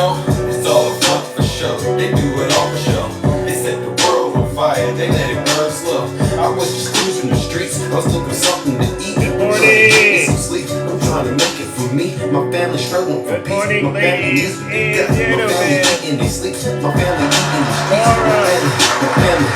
know it's all a front for show. They do it all for show. They set the world on fire, they let it burn slow. I was just cruising the streets, I was looking for something to eat. Good morning. Trying to get some sleep. I'm trying to make it for me. My family struggling for Good peace. morning, My family ladies needs what they got. and My family gentlemen. eating they sleep. My family eating the streets. My family.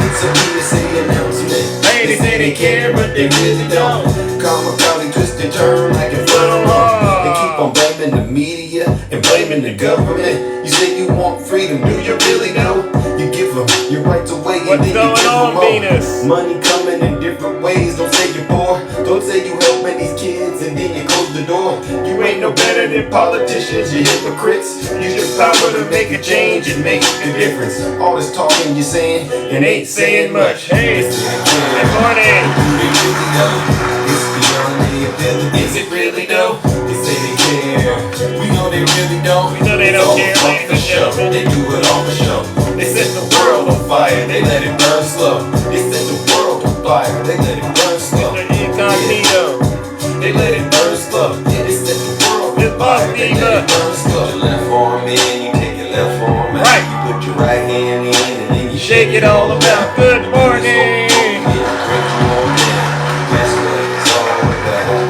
It's a USA announcement. They say they care, but they really don't. Karma probably twist and turn like a funnel. They keep on blaming the media and blaming the government. You say you want freedom, do you really know? You give them your rights away and What's then you going give on, them more. Venus? Money coming in different ways. Don't say you're poor. Don't say you helping these kids and then you close the door. You ain't no better than politicians, you hypocrites. Use your power to make a change and make a difference. All this talking you're saying and ain't saying much. Hey, good morning. It's beyond their ability. Is it really though? They say they care. We know they really don't. We know they don't care, ladies and gentlemen. They do it all for show. They set the world on fire. They let it burn slow. They set the world on fire. They let it burn slow. Mr. Incognito. They let it burn slow. They set the world on fire. They let it burn slow. Put your left arm in, you take your left arm out. Right. You put your right hand in and then you Shake it all about. Good morning.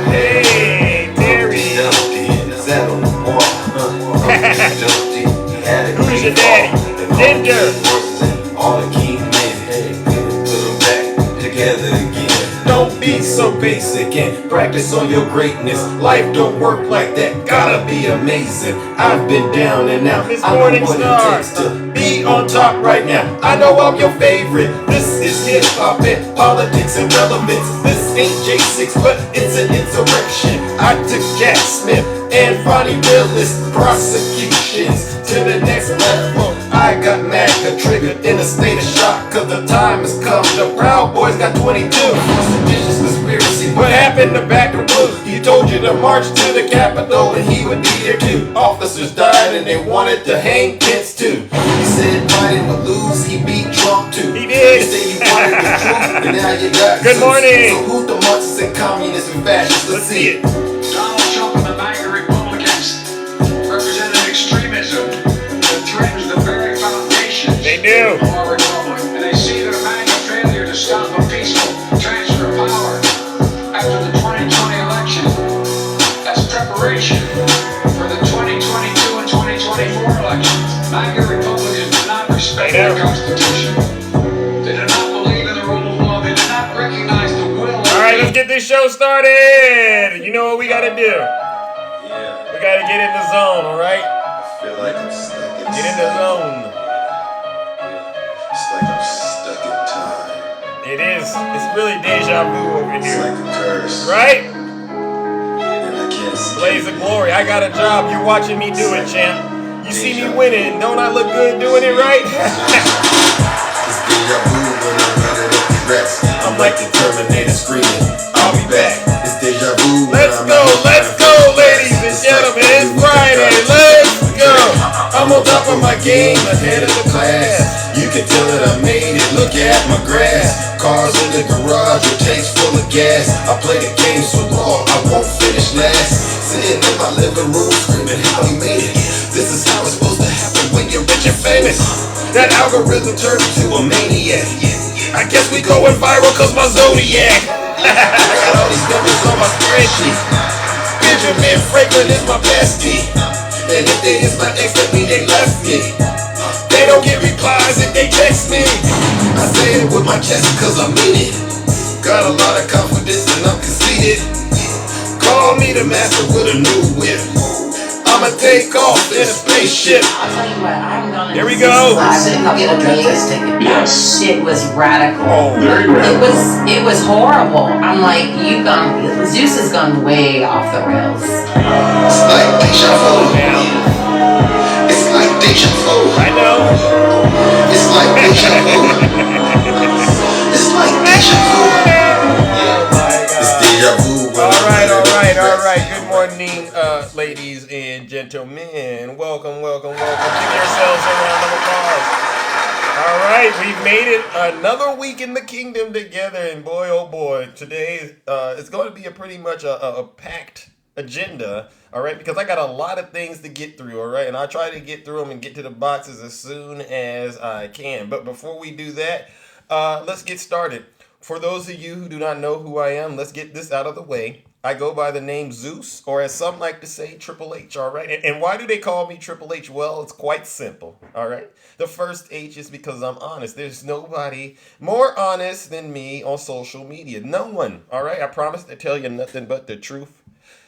Hey, Terry. Who's your daddy? Ginger. All the key men, put them back together again. Don't be so basic and practice on your greatness. Life don't work like that, gotta be amazing. I've been down and out, Miss I know Morning what Star. it takes to be on top right now. I know I'm your favorite. This is hip hop and politics and relevance. This ain't J6, but it's an insurrection. I took Jack Smith and Ronnie Willis prosecutions to the next level. I got MAGA triggered in a state of shock, cause the time has come. The Proud Boys got 22. Seditious conspiracy. What happened to Baton Rouge? He told you to march to the Capitol and he would be there too. Officers died and they wanted to hang Pence too. He said Biden would lose, he beat Trump too. He did. You say you wanted the truth, and now you got Good Zeus. morning. So who's the Marxists and communists and fascists? Let's see it. Donald Trump and the MAGA Republicans represent an extremism that threatens the very foundation They do. of our republic. And they see their MAGA failure to stop a peaceful transfer of power after the 2020 election as preparation for the 2022 and 2024 elections. MAGA Republicans do not respect the Constitution. They do not believe in the rule of law. They do not recognize the will of All right, let's get this show started. You know what we gotta do? Yeah, We gotta get in the zone, all right? I feel like I'm stuck in Get in the zone. It's like I'm stuck in time. It is. It's really deja vu over It's here, like a curse. right? And I can't escape Blaze of it. glory. I got a job. You're watching me do it, champ. You see me winning. Don't I look good doing it right? It's deja vu when I'm running up the rest. I'm like the Terminator screaming, I'll be back. It's deja vu when Let's I'm go, out let's trying to go, fight back. ladies and It's like gentlemen. It's the Friday. dude Let's go. I'm on top of my game, ahead of the class. You can tell that I made it, look at my grass. Cars in the garage with tanks full of gas. I play the game so long, I won't finish last. Sitting in my living room screaming how he made it. This is how it's supposed to happen when you're rich and famous. That algorithm turned to a maniac. I guess we going viral cause my zodiac. I got all these numbers on my spreadsheet. Benjamin Franklin is my bestie. And if they is my ex, that mean they left me. They don't get replies if they text me. I say it with my chest cause I mean it. Got a lot of confidence and I'm conceited. Call me the master with a new whip. I'ma take off in a spaceship. I'll tell you what, I'm gonna. Here we go. I said a couple of days. Yes. Shit was radical. Oh, Very It was horrible. I'm like, Zeus has gone way off the rails. It's like deja vu. It's like deja vu. I know. It's like deja vu. It's like deja vu. It's deja vu. All right. Good morning, ladies and gentlemen. Welcome. Give yourselves a round of applause. All right, we've made it another week in the kingdom together, and boy, oh boy, today it's going to be a pretty much a packed agenda, all right, because I got a lot of things to get through, all right, and I try to get through them and get to the boxes as soon as I can. But before we do that, let's get started. For those of you who do not know who I am, let's get this out of the way. I go by the name Zeus, or as some like to say, Triple H, all right? And why do they call me Triple H? Well, it's quite simple, all right? The first H is because I'm honest. There's nobody more honest than me on social media. No one, all right? I promise to tell you nothing but the truth.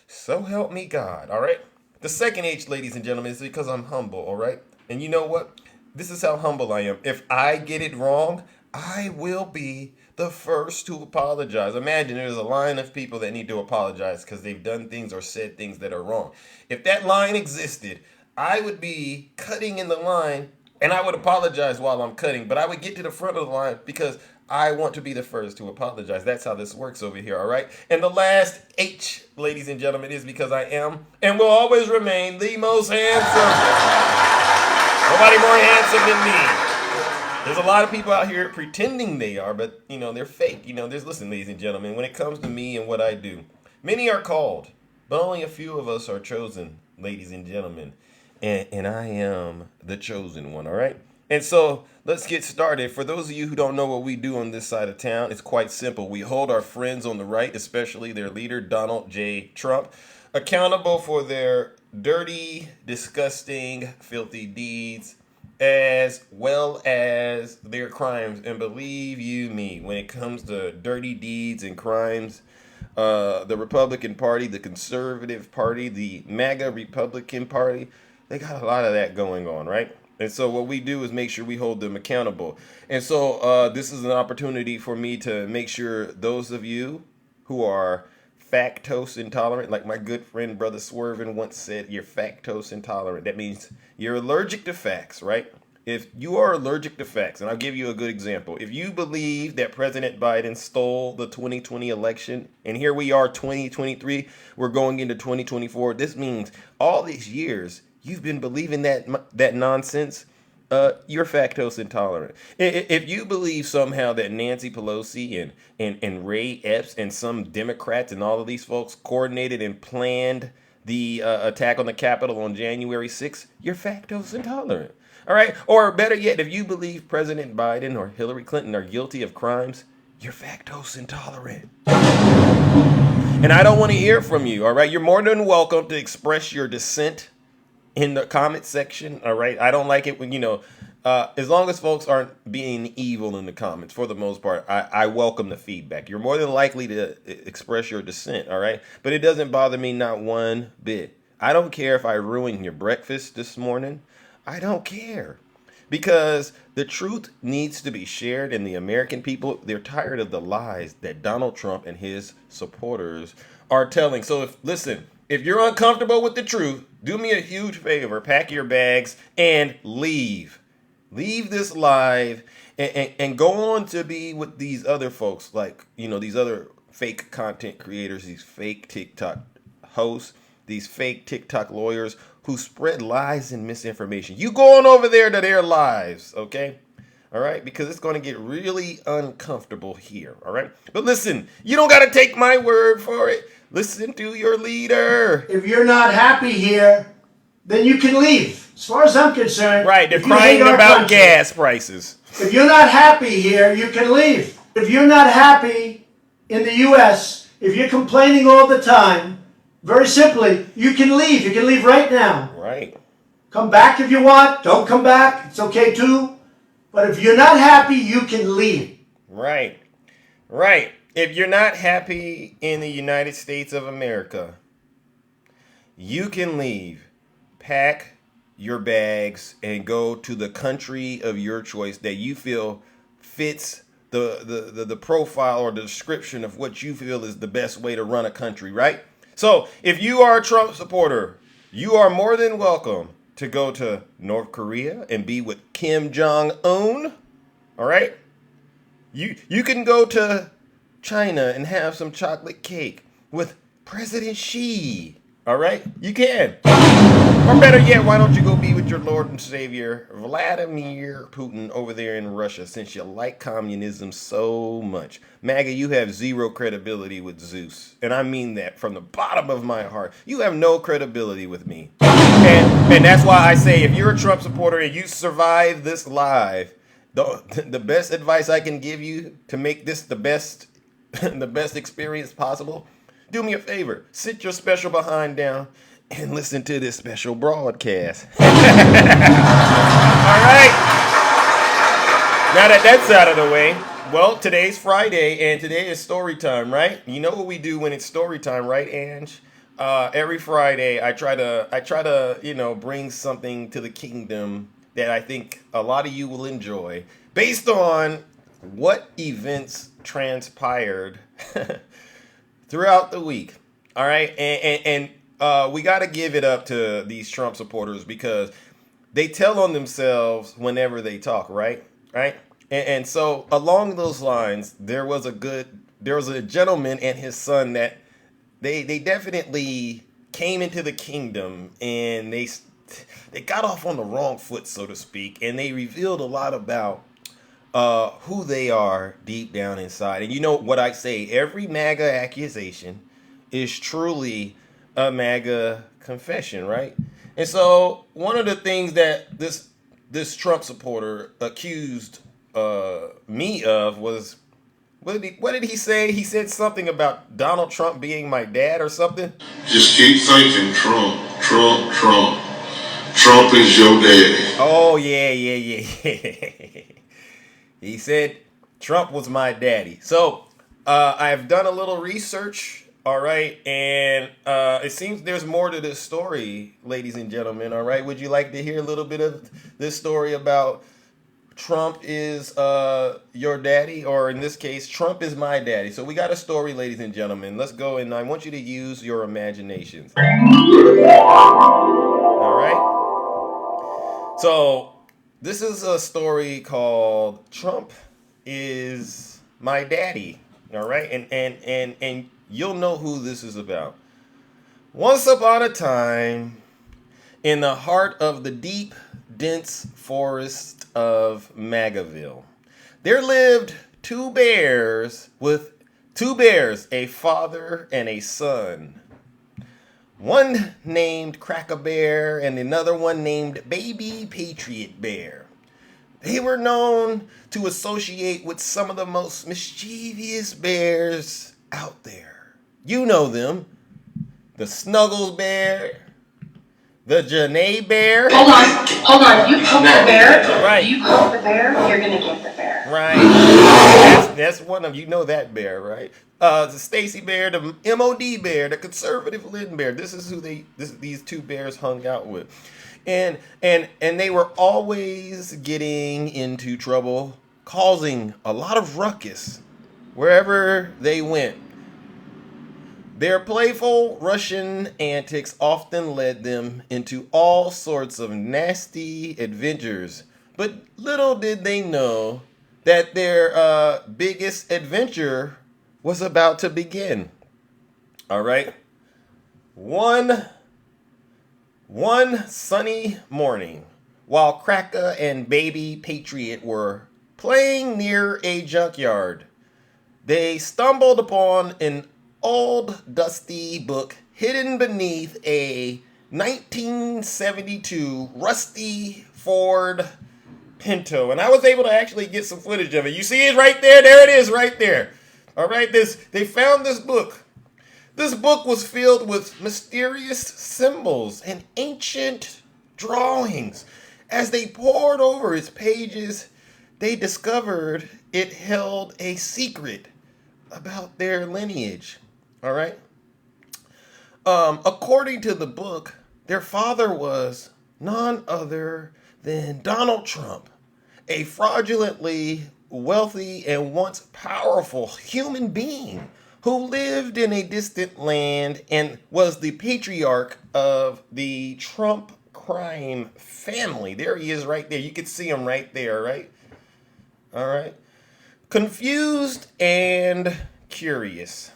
So help me God, all right? The second H, ladies and gentlemen, is because I'm humble, all right? And you know what? This is how humble I am. If I get it wrong, I will be the first to apologize. Imagine there's a line of people that need to apologize because they've done things or said things that are wrong. If that line existed, I would be cutting in the line and I would apologize while I'm cutting, but I would get to the front of the line because I want to be the first to apologize. That's how this works over here, all right? And the last H, ladies and gentlemen, is because I am and will always remain the most handsome. Nobody more handsome than me. There's a lot of people out here pretending they are, but, they're fake. Listen, ladies and gentlemen, when it comes to me and what I do, many are called, but only a few of us are chosen, ladies and gentlemen. And I am the chosen one, all right? And so let's get started. For those of you who don't know what we do on this side of town, it's quite simple. We hold our friends on the right, especially their leader, Donald J. Trump, accountable for their dirty, disgusting, filthy deeds, as well as their crimes. And believe you me, when it comes to dirty deeds and crimes, the Republican Party, the Conservative Party, the MAGA Republican Party, they got a lot of that going on, right? And so what we do is make sure we hold them accountable. And so this is an opportunity for me to make sure those of you who are factose intolerant, like my good friend Brother Swervin once said, you're factose intolerant. That means you're allergic to facts, right? If you are allergic to facts, and I'll give you a good example. If you believe that President Biden stole the 2020 election, and here we are 2023, we're going into 2024, this means all these years you've been believing that nonsense. You're factose intolerant. If you believe somehow that Nancy Pelosi and Ray Epps and some Democrats and all of these folks coordinated and planned the attack on the Capitol on January 6th, you're factose intolerant. All right? Or better yet, if you believe President Biden or Hillary Clinton are guilty of crimes, you're factose intolerant. And I don't want to hear from you, all right? You're more than welcome to express your dissent in the comment section, all right? I don't like it when, as long as folks aren't being evil in the comments, for the most part, I welcome the feedback. You're more than likely to express your dissent, all right? But it doesn't bother me not one bit. I don't care if I ruined your breakfast this morning. I don't care. Because the truth needs to be shared, and the American people, they're tired of the lies that Donald Trump and his supporters are telling. So if you're uncomfortable with the truth, do me a huge favor, pack your bags and leave. Leave this live and go on to be with these other folks, like, these other fake content creators, these fake TikTok hosts, these fake TikTok lawyers who spread lies and misinformation. You go on over there to their lives, okay? All right? Because it's going to get really uncomfortable here, all right? But listen, you don't got to take my word for it. Listen to your leader. If you're not happy here, then you can leave. As far as I'm concerned. Right, they're crying about gas prices. If you're not happy here, you can leave. If you're not happy in the U.S., if you're complaining all the time, very simply, you can leave. You can leave right now. Right. Come back if you want. Don't come back. It's okay too. But if you're not happy, you can leave. Right. Right. If you're not happy in the United States of America, you can leave. Pack your bags and go to the country of your choice that you feel fits the profile or the description of what you feel is the best way to run a country, right? So if you are a Trump supporter, you are more than welcome to go to North Korea and be with Kim Jong-un, all right? You can go to China and have some chocolate cake with President Xi, all right? You can. Or better yet, why don't you go be with your Lord and Savior, Vladimir Putin, over there in Russia, since you like communism so much. MAGA, you have zero credibility with Zeus. And I mean that from the bottom of my heart. You have no credibility with me. And that's why I say, if you're a Trump supporter and you survive this live, the best advice I can give you to make this the best experience possible, do me a favor. Sit your special behind down and listen to this special broadcast. All right. Now that that's out of the way, well, today's Friday and today is story time, right? You know what we do when it's story time, right, Ange? Every Friday, I try to, bring something to the kingdom that I think a lot of you will enjoy, based on what events transpired throughout the week. All right, and we got to give it up to these Trump supporters because they tell on themselves whenever they talk, right? And so along those lines, there was a gentleman and his son that they definitely came into the kingdom, and they got off on the wrong foot, so to speak, and they revealed a lot about who they are deep down inside. And you know what I say, every MAGA accusation is truly a MAGA confession, right? And so one of the things that this Trump supporter accused me of was, what did he say? He said something about Donald Trump being my dad or something. Just keep thinking Trump. Trump is your daddy. Oh, yeah. He said Trump was my daddy. So I've done a little research, all right, and it seems there's more to this story, ladies and gentlemen, all right? Would you like to hear a little bit of this story about Trump is your daddy, or in this case, Trump is my daddy? So we got a story, ladies and gentlemen. Let's go, and I want you to use your imaginations. All right? So this is a story called Trump is my daddy, all right? And you'll know who this is about. Once upon a time, in the heart of the deep, dense forest of Magaville, there lived two bears, a father and a son. One named Cracker Bear and another one named Baby Patriot Bear. They were known to associate with some of the most mischievous bears out there. You know them. The Snuggles Bear, the Janae Bear. Hold on. You poke the bear. Right. You poke the bear, you're gonna get the bear. Right. That's one of you know that bear, right? The Stacy Bear, the MOD Bear, the conservative Lynn Bear. This is who these two bears hung out with. And they were always getting into trouble, causing a lot of ruckus wherever they went. Their playful Russian antics often led them into all sorts of nasty adventures. But little did they know that their biggest adventure was about to begin. All right. One sunny morning, while Cracker and Baby Patriot were playing near a junkyard, they stumbled upon an old dusty book hidden beneath a 1972 rusty Ford Pinto. And I was able to actually get some footage of it. You see it right there? There it is right there. All right, they found this book. This book was filled with mysterious symbols and ancient drawings. As they pored over its pages, they discovered it held a secret about their lineage. All right. According to the book, their father was none other than Donald Trump, a fraudulently wealthy and once powerful human being who lived in a distant land and was the patriarch of the Trump crime family. There he is right there. You can see him right there, right? All right. Confused and curious,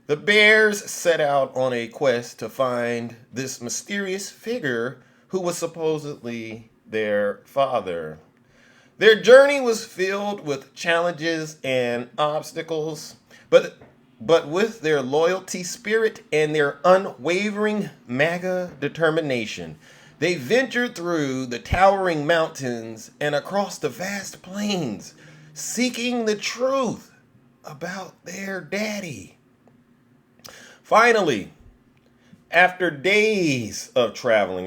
the bears set out on a quest to find this mysterious figure who was supposedly their father. Their journey was filled with challenges and obstacles, but with their loyalty spirit and their unwavering MAGA determination, they ventured through the towering mountains and across the vast plains, seeking the truth about their daddy. Finally, after days of traveling,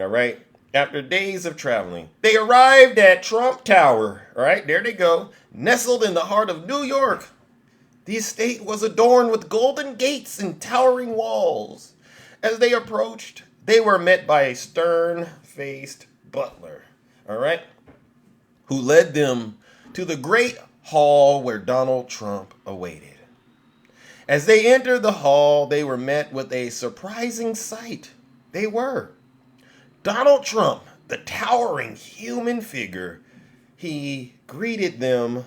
they arrived at Trump Tower, there they go, nestled in the heart of New York. The estate was adorned with golden gates and towering walls. As they approached, they were met by a stern-faced butler, who led them to the great hall where Donald Trump awaited. As they entered the hall, they were met with a surprising sight. They were Donald Trump, the towering human figure. He greeted them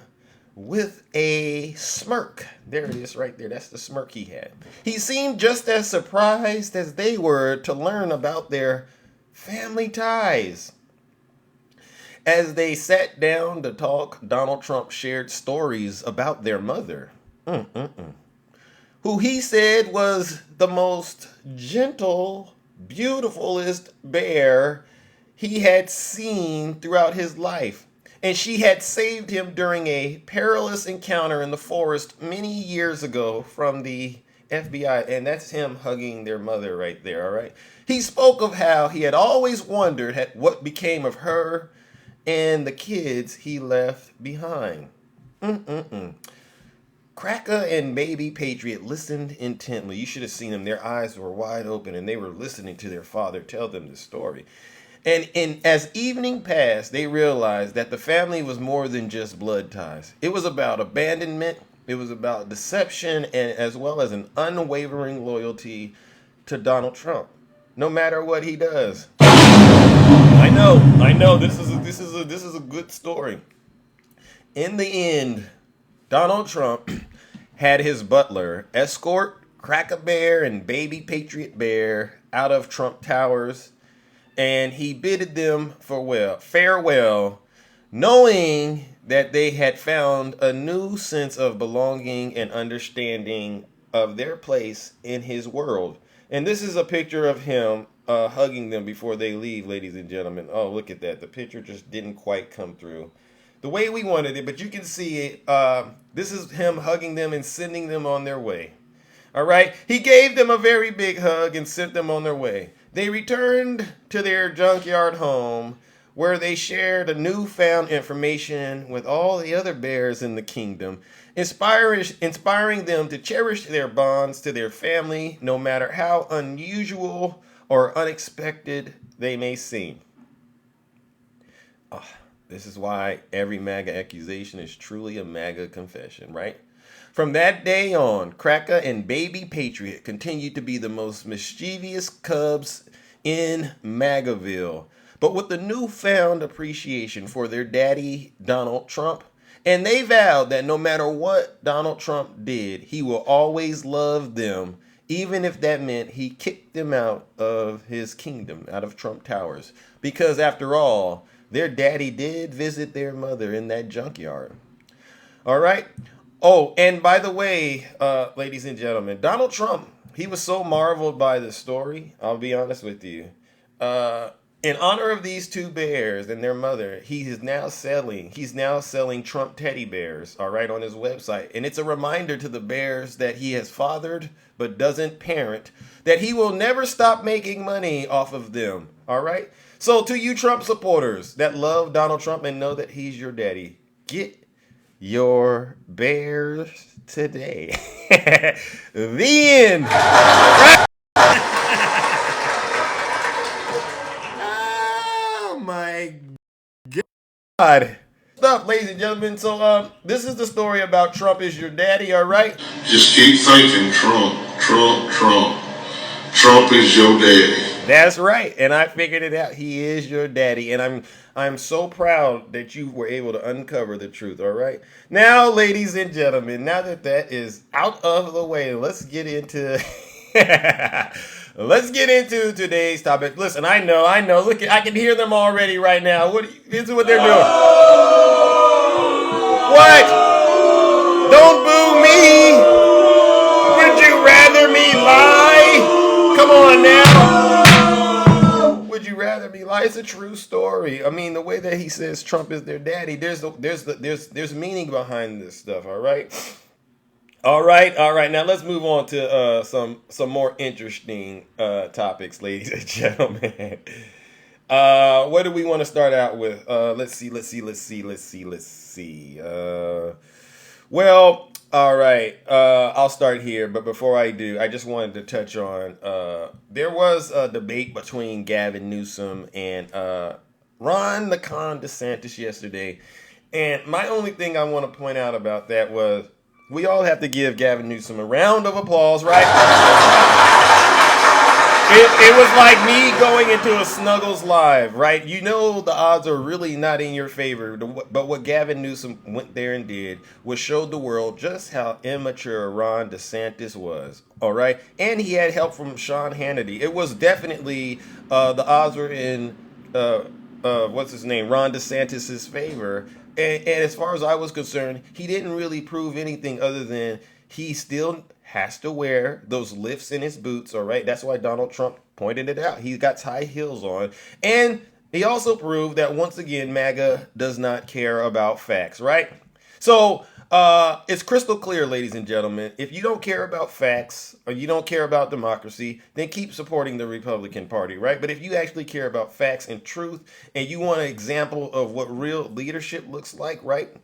with a smirk. There it is right there. That's the smirk he had. He seemed just as surprised as they were to learn about their family ties. As they sat down to talk, Donald Trump shared stories about their mother, who he said was the most gentle, beautifulest bear he had seen throughout his life. And she had saved him during a perilous encounter in the forest many years ago from the FBI. And that's him hugging their mother right there, He spoke of how he had always wondered what became of her and the kids he left behind. Cracker and Baby Patriot listened intently. You should have seen them. Their eyes were wide open, and they were listening to their father tell them the story. And as evening passed, they realized that the family was more than just blood ties. It was about abandonment. It was about deception, and as well as an unwavering loyalty to Donald Trump, no matter what he does. I know. This is a good story. In the end, Donald Trump had his butler escort Cracker Bear and Baby Patriot Bear out of Trump Towers, and he bidded them farewell, knowing that they had found a new sense of belonging and understanding of their place in his world. And this is a picture of him hugging them before they leave, ladies and gentlemen. Oh, look at that. The picture just didn't quite come through the way we wanted it, but you can see it. This is him hugging them and sending them on their way. All right. He gave them a very big hug and sent them on their way. They returned to their junkyard home, where they shared a newfound information with all the other bears in the kingdom, inspiring them to cherish their bonds to their family, no matter how unusual or unexpected they may seem. This is why every MAGA accusation is truly a MAGA confession, right? From that day on, Cracker and Baby Patriot continued to be the most mischievous cubs in MAGAville, but with the newfound appreciation for their daddy, Donald Trump. And they vowed that no matter what Donald Trump did, he will always love them, even if that meant he kicked them out of his kingdom, out of Trump Towers. Because after all, their daddy did visit their mother in that junkyard. All right. Oh, and by the way, ladies and gentlemen, Donald Trump, he was so marveled by the story. I'll be honest with you. In honor of these two bears and their mother, he's now selling Trump teddy bears, all right, on his website. And it's a reminder to the bears that he has fathered but doesn't parent, that he will never stop making money off of them, all right? So to you Trump supporters that love Donald Trump and know that he's your daddy, get your bears today. The end. Oh my God. Stuff, ladies and gentlemen. So this is the story about Trump is your daddy, all right? Just keep thinking Trump. Trump is your daddy. That's right, and I figured it out. He is your daddy, and I'm so proud that you were able to uncover the truth, all right? Now, ladies and gentlemen, now that is out of the way, let's get into Let's get into today's topic. Listen, I know. Look, I can hear them already right now. This is what they're doing. What? Don't boo me. Would you rather me lie? Come on now. Would you rather me lie? It's a true story. I mean, the way that he says Trump is their daddy, there's meaning behind this stuff. All right. All right. Now let's move on to some more interesting topics, ladies and gentlemen. What do we want to start out with? Let's see. Well, all right. I'll start here, but before I do, I just wanted to touch on there was a debate between Gavin Newsom and Ron the Con DeSantis yesterday, and my only thing I want to point out about that was we all have to give Gavin Newsom a round of applause, right? It was like me going into a Snuggles Live, right? You know the odds are really not in your favor, but what Gavin Newsom went there and did was showed the world just how immature Ron DeSantis was, all right? And he had help from Sean Hannity. It was definitely, the odds were in, what's his name, Ron DeSantis' favor. And as far as I was concerned, he didn't really prove anything other than he still has to wear those lifts in his boots, all right? That's why Donald Trump pointed it out. He's got high heels on. And he also proved that, once again, MAGA does not care about facts, right? So it's crystal clear, ladies and gentlemen. If you don't care about facts or you don't care about democracy, then keep supporting the Republican Party, right? But if you actually care about facts and truth and you want an example of what real leadership looks like, right,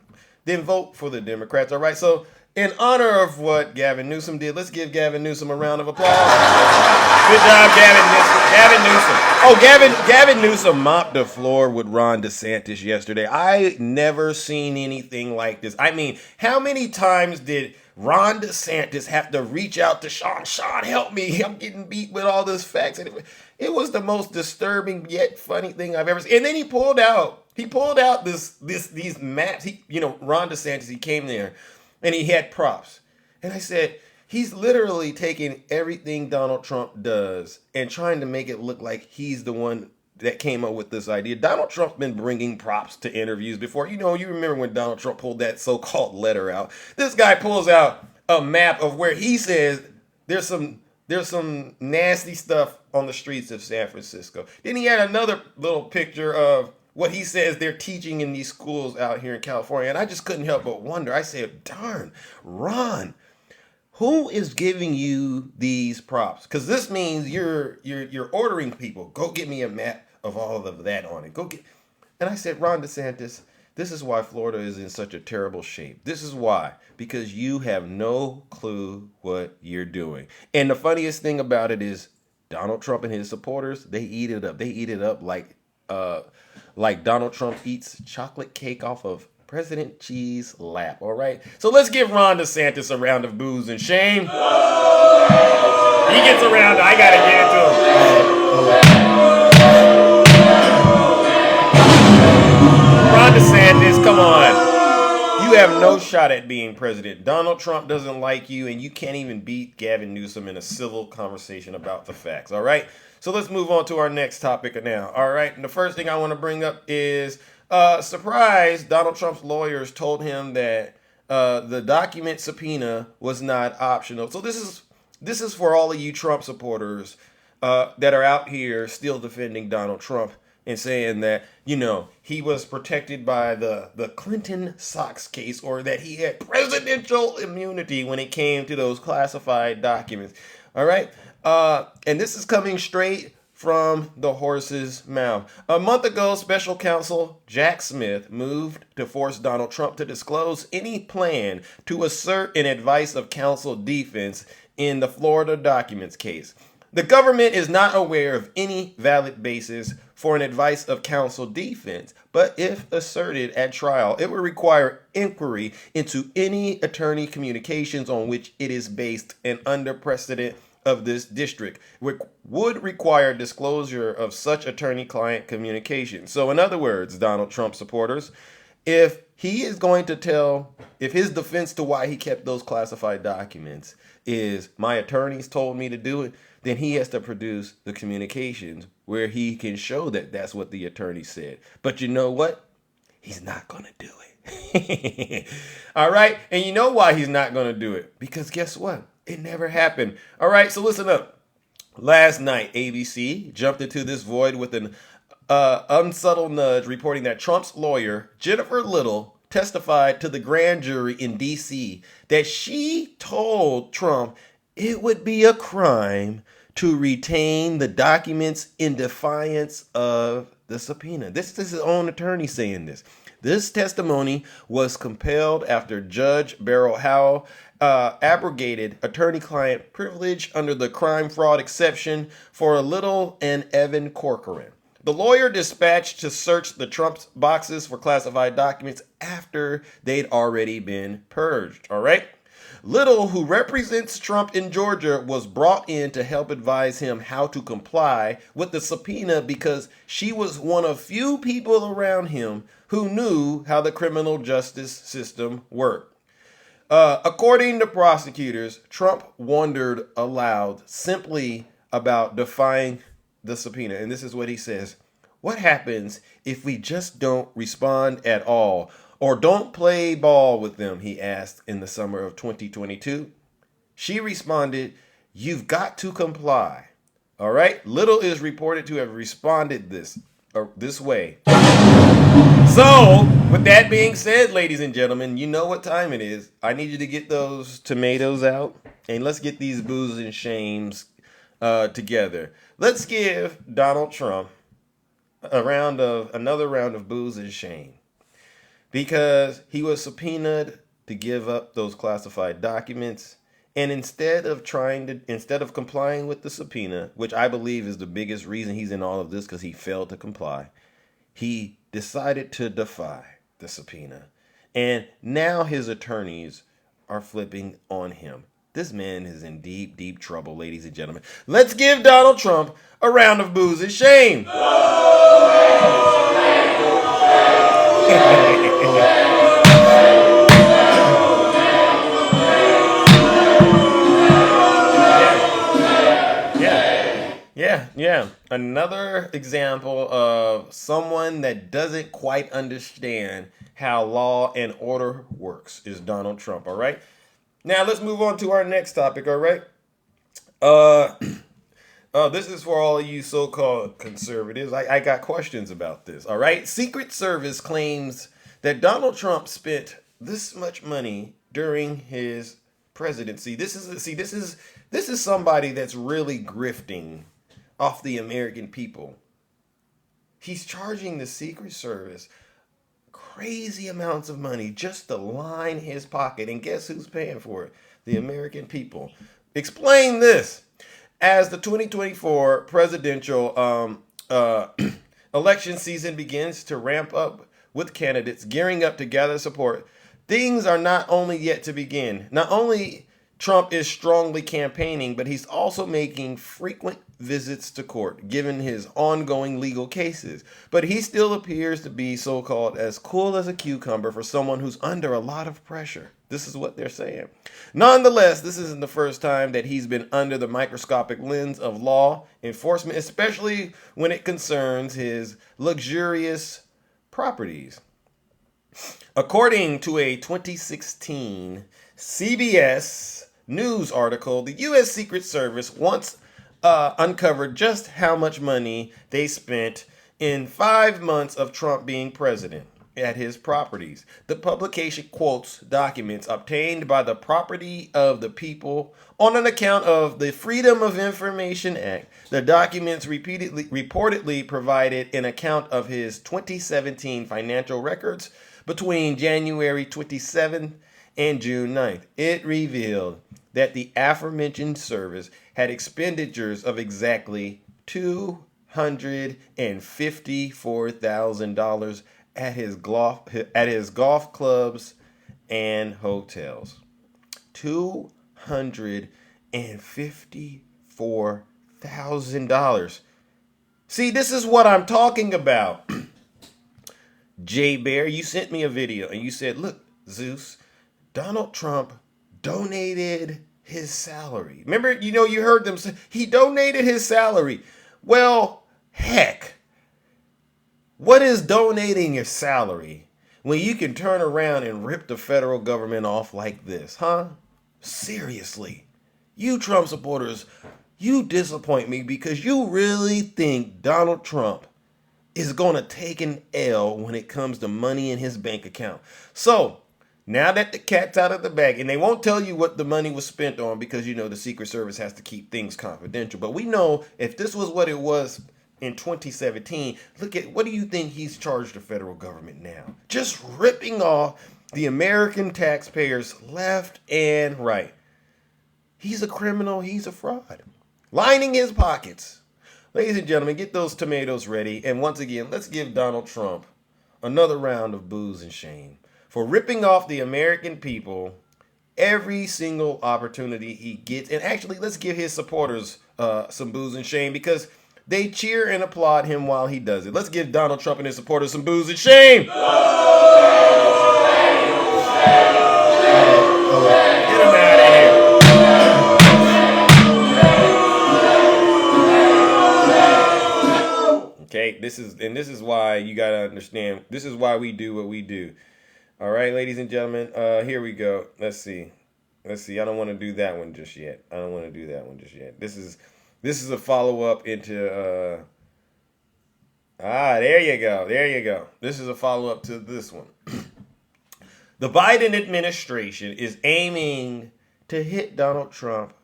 then vote for the Democrats, all right? So in honor of what Gavin Newsom did, let's give Gavin Newsom a round of applause. Good job, Gavin Newsom. Oh, Gavin Newsom mopped the floor with Ron DeSantis yesterday. I never seen anything like this. I mean, how many times did Ron DeSantis have to reach out to Sean? Sean, help me. I'm getting beat with all this facts. And it was the most disturbing yet funny thing I've ever seen. And then he pulled out these maps. Ron DeSantis, he came there and he had props. And I said, he's literally taking everything Donald Trump does and trying to make it look like he's the one that came up with this idea. Donald Trump's been bringing props to interviews before. You remember when Donald Trump pulled that so-called letter out. This guy pulls out a map of where he says there's some nasty stuff on the streets of San Francisco. Then he had another little picture of what he says they're teaching in these schools out here in California. And I just couldn't help but wonder. I said, darn, Ron, who is giving you these props? Because this means you're ordering people. Go get me a map of all of that on it. And I said, Ron DeSantis, this is why Florida is in such a terrible shape. This is why. Because you have no clue what you're doing. And the funniest thing about it is Donald Trump and his supporters, they eat it up. They eat it up like Donald Trump eats chocolate cake off of President Xi's lap, all right? So let's give Ron DeSantis a round of boos and shame. He gets a round. I got to give it to him. Ron DeSantis, come on. You have no shot at being president. Donald Trump doesn't like you, and you can't even beat Gavin Newsom in a civil conversation about the facts, all right? So let's move on to our next topic now, all right? And the first thing I want to bring up is, surprise, Donald Trump's lawyers told him that the document subpoena was not optional. So this is for all of you Trump supporters that are out here still defending Donald Trump and saying that, he was protected by the Clinton Socks case, or that he had presidential immunity when it came to those classified documents, all right? And this is coming straight from the horse's mouth. A month ago, special counsel Jack Smith moved to force Donald Trump to disclose any plan to assert an advice-of-counsel defense in the Florida documents case. The government is not aware of any valid basis for an advice-of-counsel defense, but if asserted at trial, it would require inquiry into any attorney communications on which it is based, and under precedent of this district would require disclosure of such attorney-client communication. So in other words, Donald Trump supporters, if he is going to if his defense to why he kept those classified documents is my attorneys told me to do it, then he has to produce the communications where he can show that that's what the attorney said. But you know what? He's not going to do it. All right. And you know why he's not going to do it? Because guess what? It never happened. All right. So listen up. Last night, ABC jumped into this void with an unsubtle nudge reporting that Trump's lawyer, Jennifer Little, testified to the grand jury in D.C. that she told Trump it would be a crime to retain the documents in defiance of the subpoena. This is his own attorney saying this. This testimony was compelled after Judge Beryl Howell abrogated attorney-client privilege under the crime fraud exception for Little and Evan Corcoran. The lawyer dispatched to search the Trump's boxes for classified documents after they'd already been purged. All right. Little, who represents Trump in Georgia, was brought in to help advise him how to comply with the subpoena because she was one of few people around him who knew how the criminal justice system worked. According to prosecutors, Trump wondered aloud simply about defying the subpoena. And this is what he says. What happens if we just don't respond at all or don't play ball with them? He asked in the summer of 2022. She responded, you've got to comply. All right. Little is reported to have responded this way. So, with that being said, ladies and gentlemen, you know what time it is. I need you to get those tomatoes out and let's get these boos and shames together. Let's give Donald Trump another round of boos and shame because he was subpoenaed to give up those classified documents. And instead of complying with the subpoena, which I believe is the biggest reason he's in all of this because he failed to comply, he decided to defy the subpoena. And now his attorneys are flipping on him. This man is in deep, deep trouble, ladies and gentlemen. Let's give Donald Trump a round of boos and shame. Yeah. Another example of someone that doesn't quite understand how law and order works is Donald Trump, all right? Now, let's move on to our next topic, all right? This is for all of you so-called conservatives. I got questions about this, all right? Secret Service claims that Donald Trump spent this much money during his presidency. This is somebody that's really grifting off the American people. He's charging the Secret Service crazy amounts of money just to line his pocket. And guess who's paying for it? The American people. Explain this. As the 2024 presidential election season begins to ramp up with candidates gearing up to gather support, things are not only yet to begin. Not only Trump is strongly campaigning, but he's also making frequent visits to court, given his ongoing legal cases. But he still appears to be so-called as cool as a cucumber for someone who's under a lot of pressure. This is what they're saying. Nonetheless, this isn't the first time that he's been under the microscopic lens of law enforcement, especially when it concerns his luxurious properties. According to a 2016 CBS News article, the U.S. Secret Service once uncovered just how much money they spent in 5 months of Trump being president at his properties. The publication quotes documents obtained by the Property of the People on an account of the Freedom of Information Act. The documents reportedly provided an account of his 2017 financial records between January 27th and June 9th. It revealed that the aforementioned service had expenditures of exactly $254,000 at his golf clubs and hotels. $254,000. See, this is what I'm talking about. Jay Bear, you sent me a video and you said, look, Zeus, Donald Trump donated his salary. Remember, you heard them say he donated his salary. Well, heck, what is donating your salary when you can turn around and rip the federal government off like this, huh? Seriously, you Trump supporters, you disappoint me because you really think Donald Trump is going to take an L when it comes to money in his bank account. So, now that the cat's out of the bag, and they won't tell you what the money was spent on because, the Secret Service has to keep things confidential. But we know if this was what it was in 2017, look at, what do you think he's charged the federal government now? Just ripping off the American taxpayers left and right. He's a criminal. He's a fraud. Lining his pockets. Ladies and gentlemen, get those tomatoes ready. And once again, let's give Donald Trump another round of booze and shame for ripping off the American people every single opportunity he gets. And actually, let's give his supporters some booze and shame because they cheer and applaud him while he does it. Let's give Donald Trump and his supporters some booze and shame. Get him out of here. Okay, this is why you gotta understand. This is why we do what we do. All right, ladies and gentlemen. Here we go. Let's see. I don't want to do that one just yet. This is a follow up into. There you go. This is a follow up to this one. The Biden administration is aiming to hit Donald Trump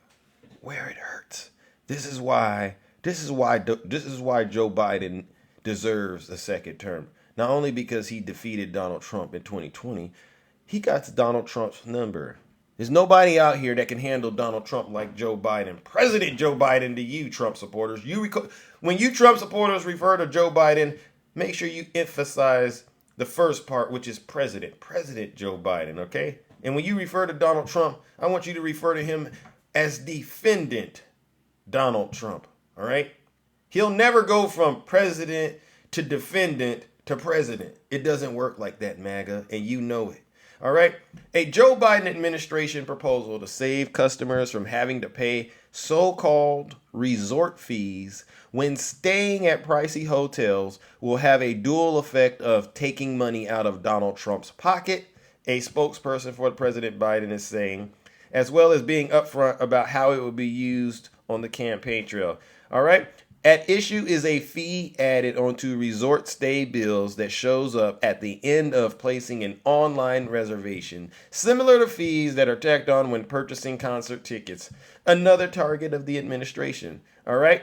where it hurts. This is why Joe Biden deserves a second term. Not only because he defeated Donald Trump in 2020, he got Donald Trump's number. There's nobody out here that can handle Donald Trump like Joe Biden. President Joe Biden to you, Trump supporters. When you Trump supporters refer to Joe Biden, make sure you emphasize the first part, which is President Joe Biden, okay? And when you refer to Donald Trump, I want you to refer to him as defendant Donald Trump. All right. He'll never go from president to defendant to president. It doesn't work like that, MAGA, and you know it. All right. A Joe Biden administration proposal to save customers from having to pay so-called resort fees when staying at pricey hotels will have a dual effect of taking money out of Donald Trump's pocket, a spokesperson for President Biden is saying, as well as being upfront about how it will be used on the campaign trail. All right. At issue is a fee added onto resort stay bills that shows up at the end of placing an online reservation, similar to fees that are tacked on when purchasing concert tickets. Another target of the administration. All right.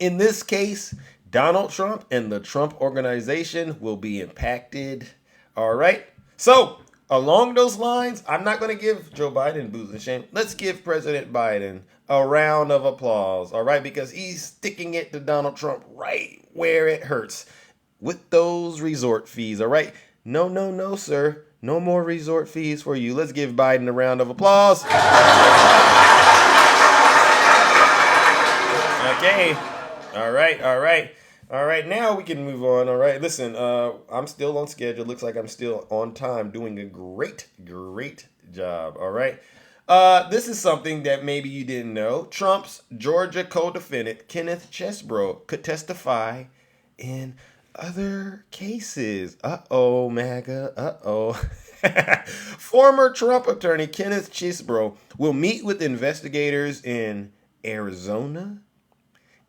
In this case, Donald Trump and the Trump organization will be impacted. All right. So along those lines, I'm not going to give Joe Biden booze and shame. Let's give President Biden a round of applause, all right? Because he's sticking it to Donald Trump right where it hurts with those resort fees, all right? No, sir. No more resort fees for you. Let's give Biden a round of applause. Okay. All right, now we can move on. All right, listen, I'm still on schedule. Looks like I'm still on time, doing a great job. All right. This is something that maybe you didn't know. Trump's Georgia co-defendant, Kenneth Chesebro, could testify in other cases. Uh-oh, MAGA. Uh-oh. Former Trump attorney Kenneth Chesebro will meet with investigators in Arizona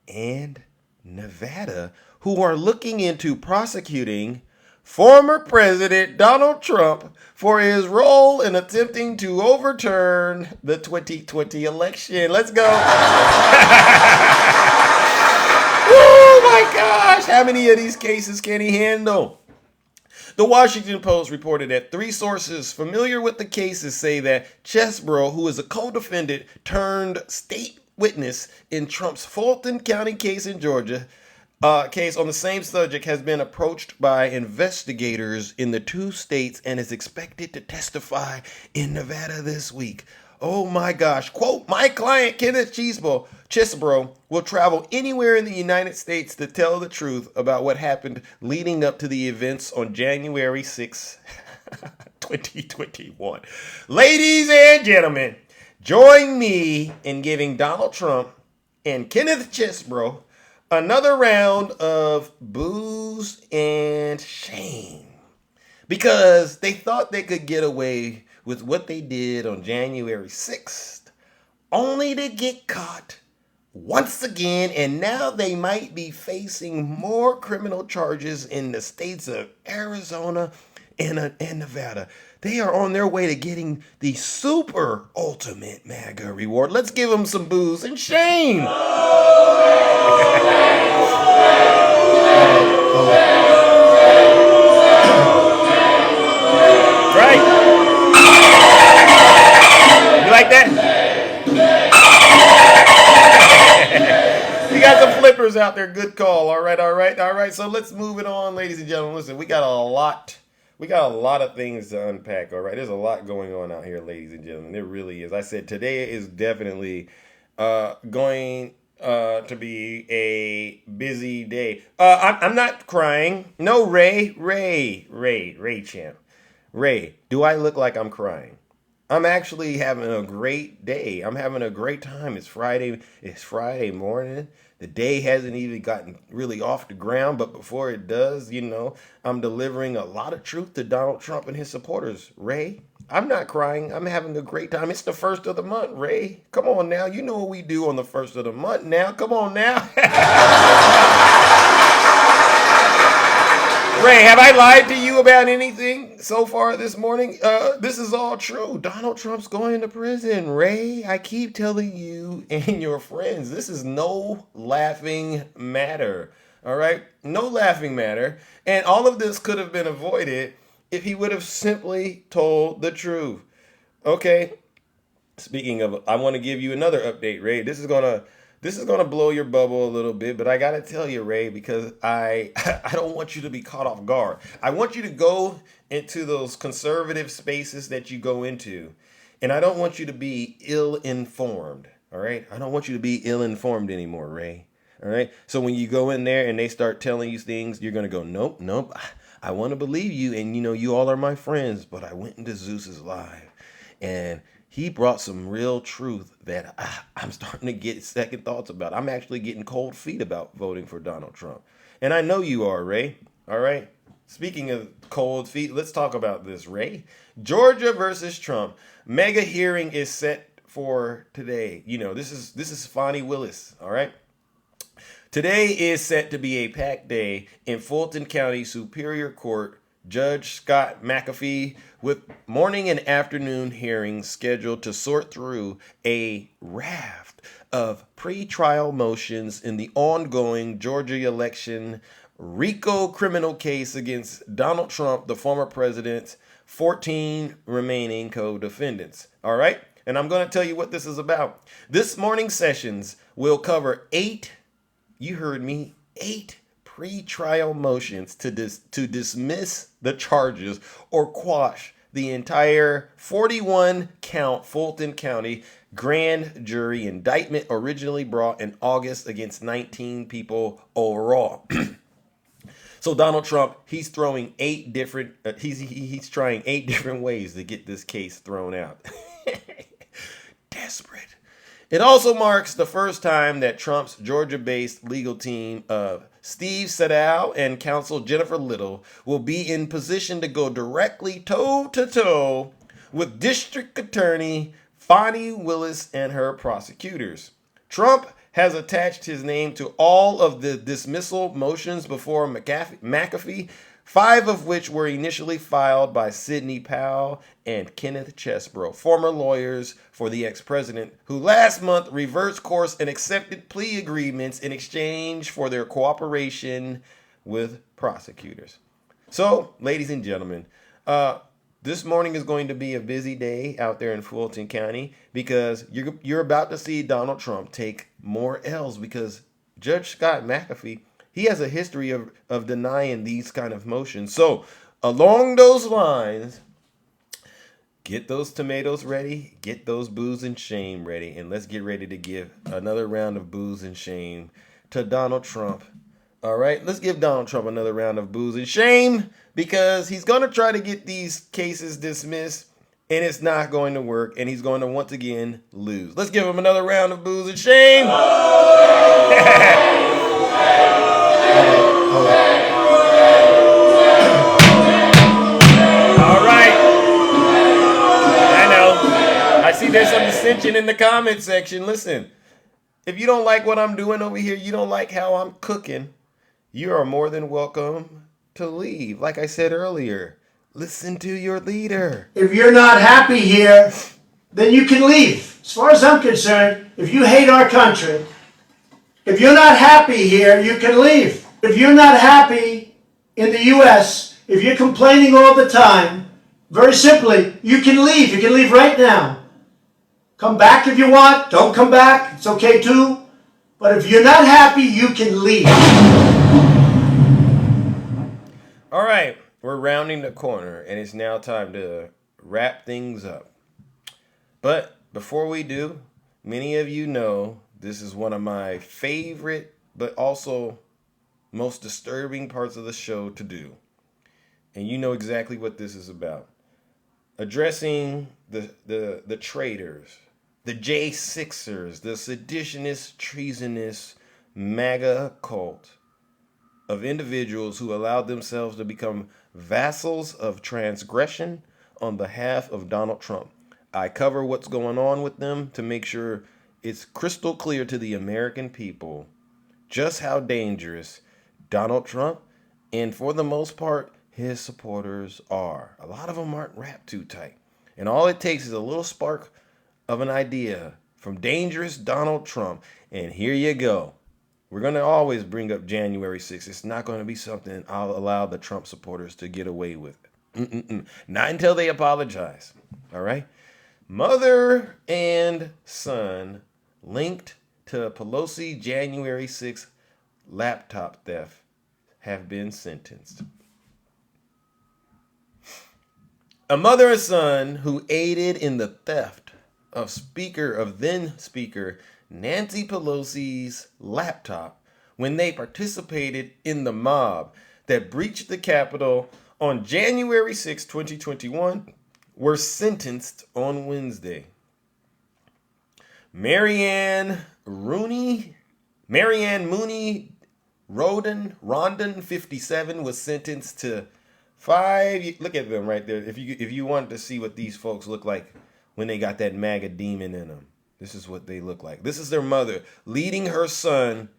and Nevada who are looking into prosecuting former President Donald Trump for his role in attempting to overturn the 2020 election. Let's go. Oh my gosh. How many of these cases can he handle? The Washington Post reported that 3 sources familiar with the cases say that Chesebro, who is a co-defendant turned state witness in Trump's Fulton County case in Georgia, case on the same subject, has been approached by investigators in the 2 states and is expected to testify in Nevada this week. Oh my gosh. Quote, my client, Kenneth Chesebro, will travel anywhere in the United States to tell the truth about what happened leading up to the events on January 6, 2021. Ladies and gentlemen, Join me in giving Donald Trump and Kenneth Chesebro another round of booze and shame. Because they thought they could get away with what they did on January 6th, only to get caught once again, and now they might be facing more criminal charges in the states of Arizona and Nevada. They are on their way to getting the super ultimate MAGA reward. Let's give them some booze and shame. Right? You like that? We got some flippers out there. Good call. All right. So let's move it on, ladies and gentlemen. Listen, we got a lot of things to unpack. All right. There's a lot going on out here, ladies and gentlemen. There really is. I said today is definitely going to be a busy day. I'm not crying. No, Ray Champ. Ray, do I look like I'm crying? I'm actually having a great day. I'm having a great time. It's Friday morning. The day hasn't even gotten really off the ground, but before it does, I'm delivering a lot of truth to Donald Trump and his supporters. Ray, I'm not crying. I'm having a great time. It's the first of the month, Ray. Come on now. You know what we do on the first of the month now. Come on now. Ray, have I lied to you about anything so far this morning? This is all true. Donald Trump's going to prison. Ray, I keep telling you and your friends, this is no laughing matter. All right? No laughing matter. And all of this could have been avoided if he would have simply told the truth. Okay? Speaking of, I want to give you another update, Ray. This is gonna blow your bubble a little bit, but I gotta tell you, Ray, because I don't want you to be caught off guard. I want you to go into those conservative spaces that you go into, and I don't want you to be ill-informed. All right, I don't want you to be ill-informed anymore, Ray. All right. So when you go in there and they start telling you things, you're gonna go, nope. I want to believe you, and you all are my friends, but I went into Zeus's live, and he brought some real truth that I'm starting to get second thoughts about. I'm actually getting cold feet about voting for Donald Trump. And I know you are, Ray. All right? Speaking of cold feet, let's talk about this, Ray. Georgia versus Trump. Mega hearing is set for today. This is Fani Willis, all right? Today is set to be a packed day in Fulton County Superior Court. Judge Scott McAfee with morning and afternoon hearings scheduled to sort through a raft of pre-trial motions in the ongoing Georgia election RICO criminal case against Donald Trump, the former president, 14 remaining co-defendants. All right? And I'm going to tell you what this is about. This morning's sessions will cover 8, you heard me, 8 pre-trial motions to dismiss the charges or quash the entire 41-count Fulton County grand jury indictment originally brought in August against 19 people overall. So Donald Trump, he's throwing 8 different he's trying 8 different ways to get this case thrown out. Desperate. It also marks the first time that Trump's Georgia-based legal team of Steve Siddall and counsel Jennifer Little will be in position to go directly toe-to-toe with District Attorney Fani Willis and her prosecutors. Trump has attached his name to all of the dismissal motions before McAfee, 5 of which were initially filed by Sidney Powell and Kenneth Chesebro, former lawyers for the ex-president, who last month reversed course and accepted plea agreements in exchange for their cooperation with prosecutors. So, ladies and gentlemen, this morning is going to be a busy day out there in Fulton County because you're about to see Donald Trump take more L's because Judge Scott McAfee, he has a history of denying these kind of motions. So along those lines, get those tomatoes ready, get those booze and shame ready, and let's get ready to give another round of booze and shame to Donald Trump. All right, let's give Donald Trump another round of booze and shame because he's going to try to get these cases dismissed. and it's not going to work, and he's going to once again lose. Let's give him another round of boos and shame. I see there's some dissension in the comment section. Listen, if you don't like what I'm doing over here, you don't like how I'm cooking, you are more than welcome to leave. Like I said earlier, listen to your leader. If you're not happy here, then you can leave. As far as I'm concerned, if you hate our country, if you're not happy here, you can leave. If you're not happy in the U.S., if you're complaining all the time, very simply, you can leave. You can leave right now. Come back if you want. Don't come back. It's okay too. But if you're not happy, you can leave. All right. We're rounding the corner, and it's now time to wrap things up. But before we do, many of you know this is one of my favorite, but also most disturbing parts of the show to do. And you know exactly what this is about. Addressing the traitors, the J6ers, the seditionist, treasonous, MAGA cult of individuals who allowed themselves to become vassals of transgression on behalf of Donald Trump. I cover what's going on with them to make sure it's crystal clear to the American people just how dangerous Donald Trump and, for the most part, his supporters are. A lot of them aren't wrapped too tight. And all it takes is a little spark of an idea from dangerous Donald Trump. And here you go. We're going to always bring up January 6th. It's not going to be something I'll allow the Trump supporters to get away with. Not until they apologize. All right? Mother and son linked to Pelosi January 6th laptop theft have been sentenced. A mother and son who aided in the theft of then Speaker Nancy Pelosi's laptop when they participated in the mob that breached the Capitol on January 6, 2021, were sentenced on Wednesday. Marianne Mooney Rondon, 57, was sentenced to 5. Look at them right there. If you wanted to see what these folks look like when they got that MAGA demon in them, this is what they look like. This is their mother leading her son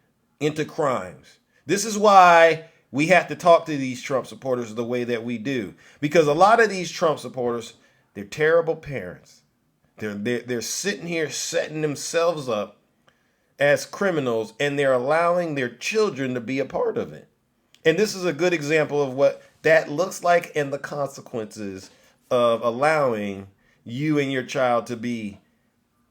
into crimes. This is why we have to talk to these Trump supporters the way that we do, because a lot of these Trump supporters, they're terrible parents. They're sitting here setting themselves up as criminals, and they're allowing their children to be a part of it. And this is a good example of what that looks like and the consequences of allowing you and your child to be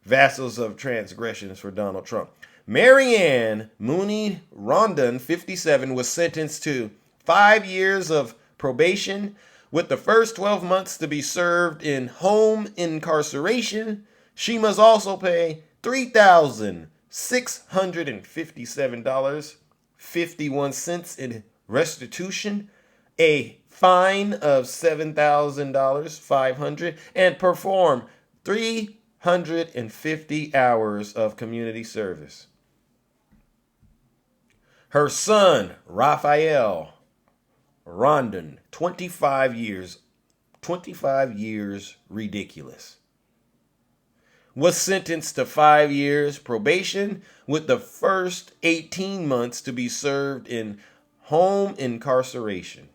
vassals of transgressions for Donald Trump. Marianne Mooney Rondon, 57, was sentenced to 5 years of probation, with the first 12 months to be served in home incarceration. She must also pay $3,657.51 in restitution, a fine of $7,500, and perform 350 hours of community service. Her son, Raphael Rondon, 25 years ridiculous, was sentenced to 5 years probation, with the first 18 months to be served in home incarceration.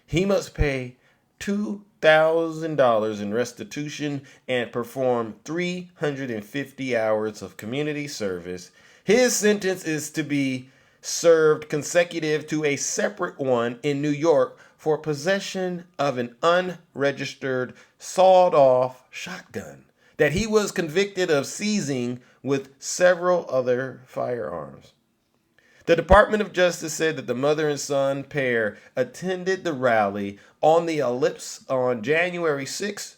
He must pay $2,000 in restitution and perform 350 hours of community service. His sentence is to be served consecutive to a separate one in New York for possession of an unregistered sawed-off shotgun that he was convicted of seizing with several other firearms. The Department of Justice said that the mother and son pair attended the rally on the Ellipse on January 6th,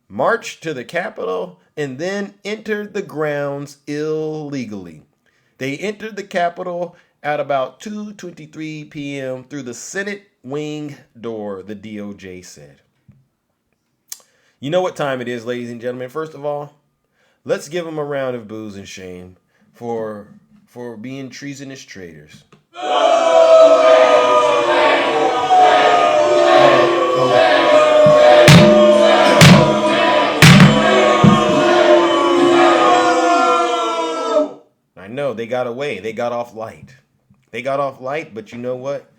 marched to the Capitol, and then entered the grounds illegally. They entered the Capitol at about 2:23 p.m. through the Senate wing door, the DOJ said. You know what time it is, ladies and gentlemen. First of all, let's give them a round of boos and shame for being treasonous traitors. I know they got away. They got off light. They got off light, but you know what?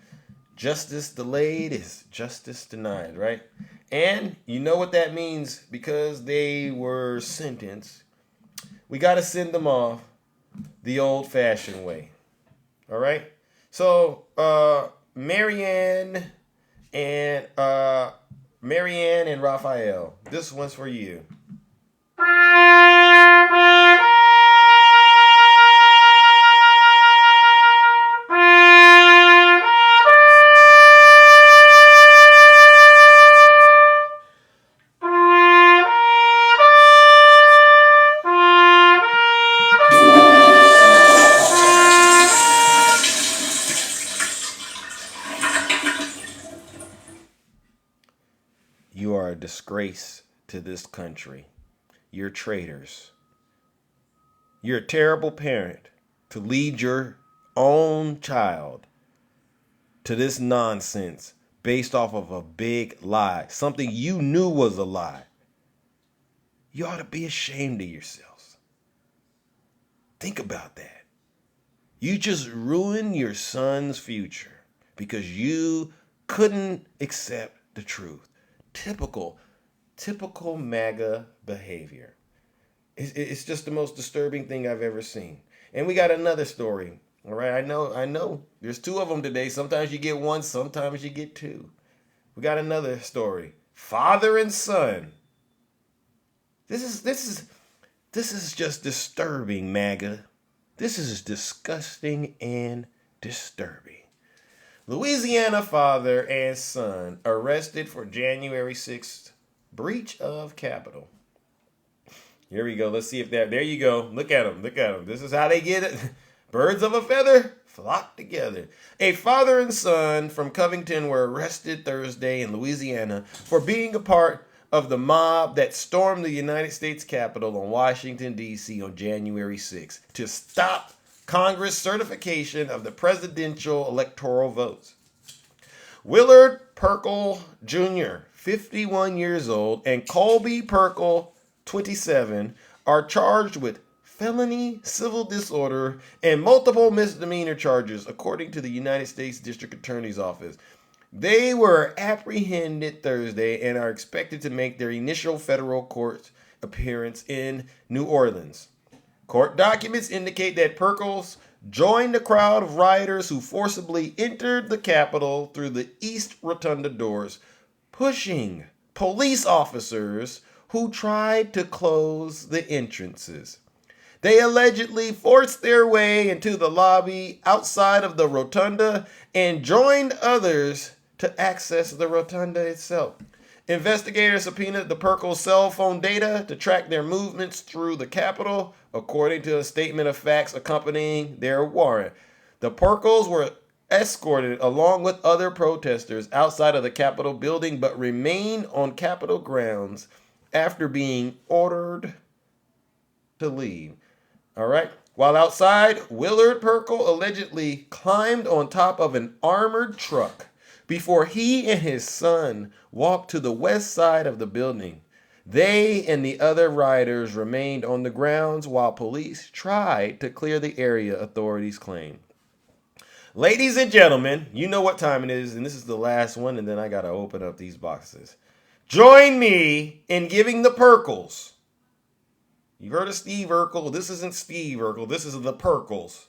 Justice delayed is justice denied, right? And you know what that means, because they were sentenced. We got to send them off the old-fashioned way. All right? So, Marianne and Raphael, this one's for you. You are a disgrace to this country. You're traitors. You're a terrible parent to lead your own child to this nonsense based off of a big lie, something you knew was a lie. You ought to be ashamed of yourselves. Think about that. You just ruined your son's future because you couldn't accept the truth. Typical MAGA behavior. It's just the most disturbing thing I've ever seen. And we got another story. All right, I know. There's two of them today. Sometimes you get one, sometimes you get two. We got another story. Father and son. This is just disturbing, MAGA. This is disgusting and disturbing. Louisiana father and son arrested for January 6th breach of Capitol. Here we go. Let's see if there you go. Look at them. This is how they get it. Birds of a feather flock together. A father and son from Covington were arrested Thursday in Louisiana for being a part of the mob that stormed the United States Capitol in Washington, D.C. on January 6th to stop Congress certification of the presidential electoral votes. Willard Perkle Jr., 51 years old, and Colby Perkle, 27, are charged with felony civil disorder and multiple misdemeanor charges, according to the United States District Attorney's Office. They were apprehended Thursday and are expected to make their initial federal court appearance in New Orleans. Court documents indicate that Perkles joined a crowd of rioters who forcibly entered the Capitol through the East Rotunda doors, pushing police officers who tried to close the entrances. They allegedly forced their way into the lobby outside of the rotunda and joined others to access the rotunda itself. Investigators subpoenaed the Perkles' cell phone data to track their movements through the Capitol, according to a statement of facts accompanying their warrant. The Perkles were escorted along with other protesters outside of the Capitol building, but remained on Capitol grounds after being ordered to leave. All right. While outside, Willard Perkle allegedly climbed on top of an armored truck before he and his son walked to the west side of the building. They and the other rioters remained on the grounds while police tried to clear the area, authorities claim. Ladies and gentlemen, you know what time it is, and this is the last one, and then I got to open up these boxes. Join me in giving the Perkles. You heard of Steve Urkel? This isn't Steve Urkel. This is the Perkles.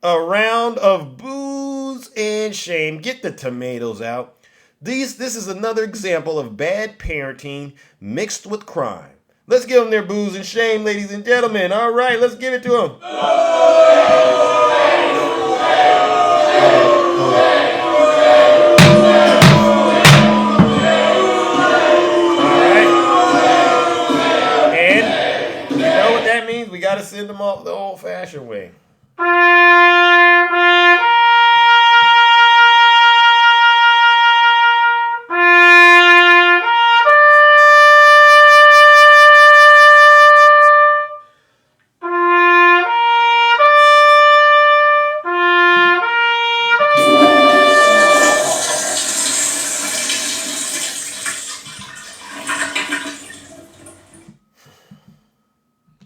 A round of boos and shame. Get the tomatoes out. This is another example of bad parenting mixed with crime. Let's give them their boos and shame, ladies and gentlemen. All right, let's give it to them. We got to send them off the old-fashioned way.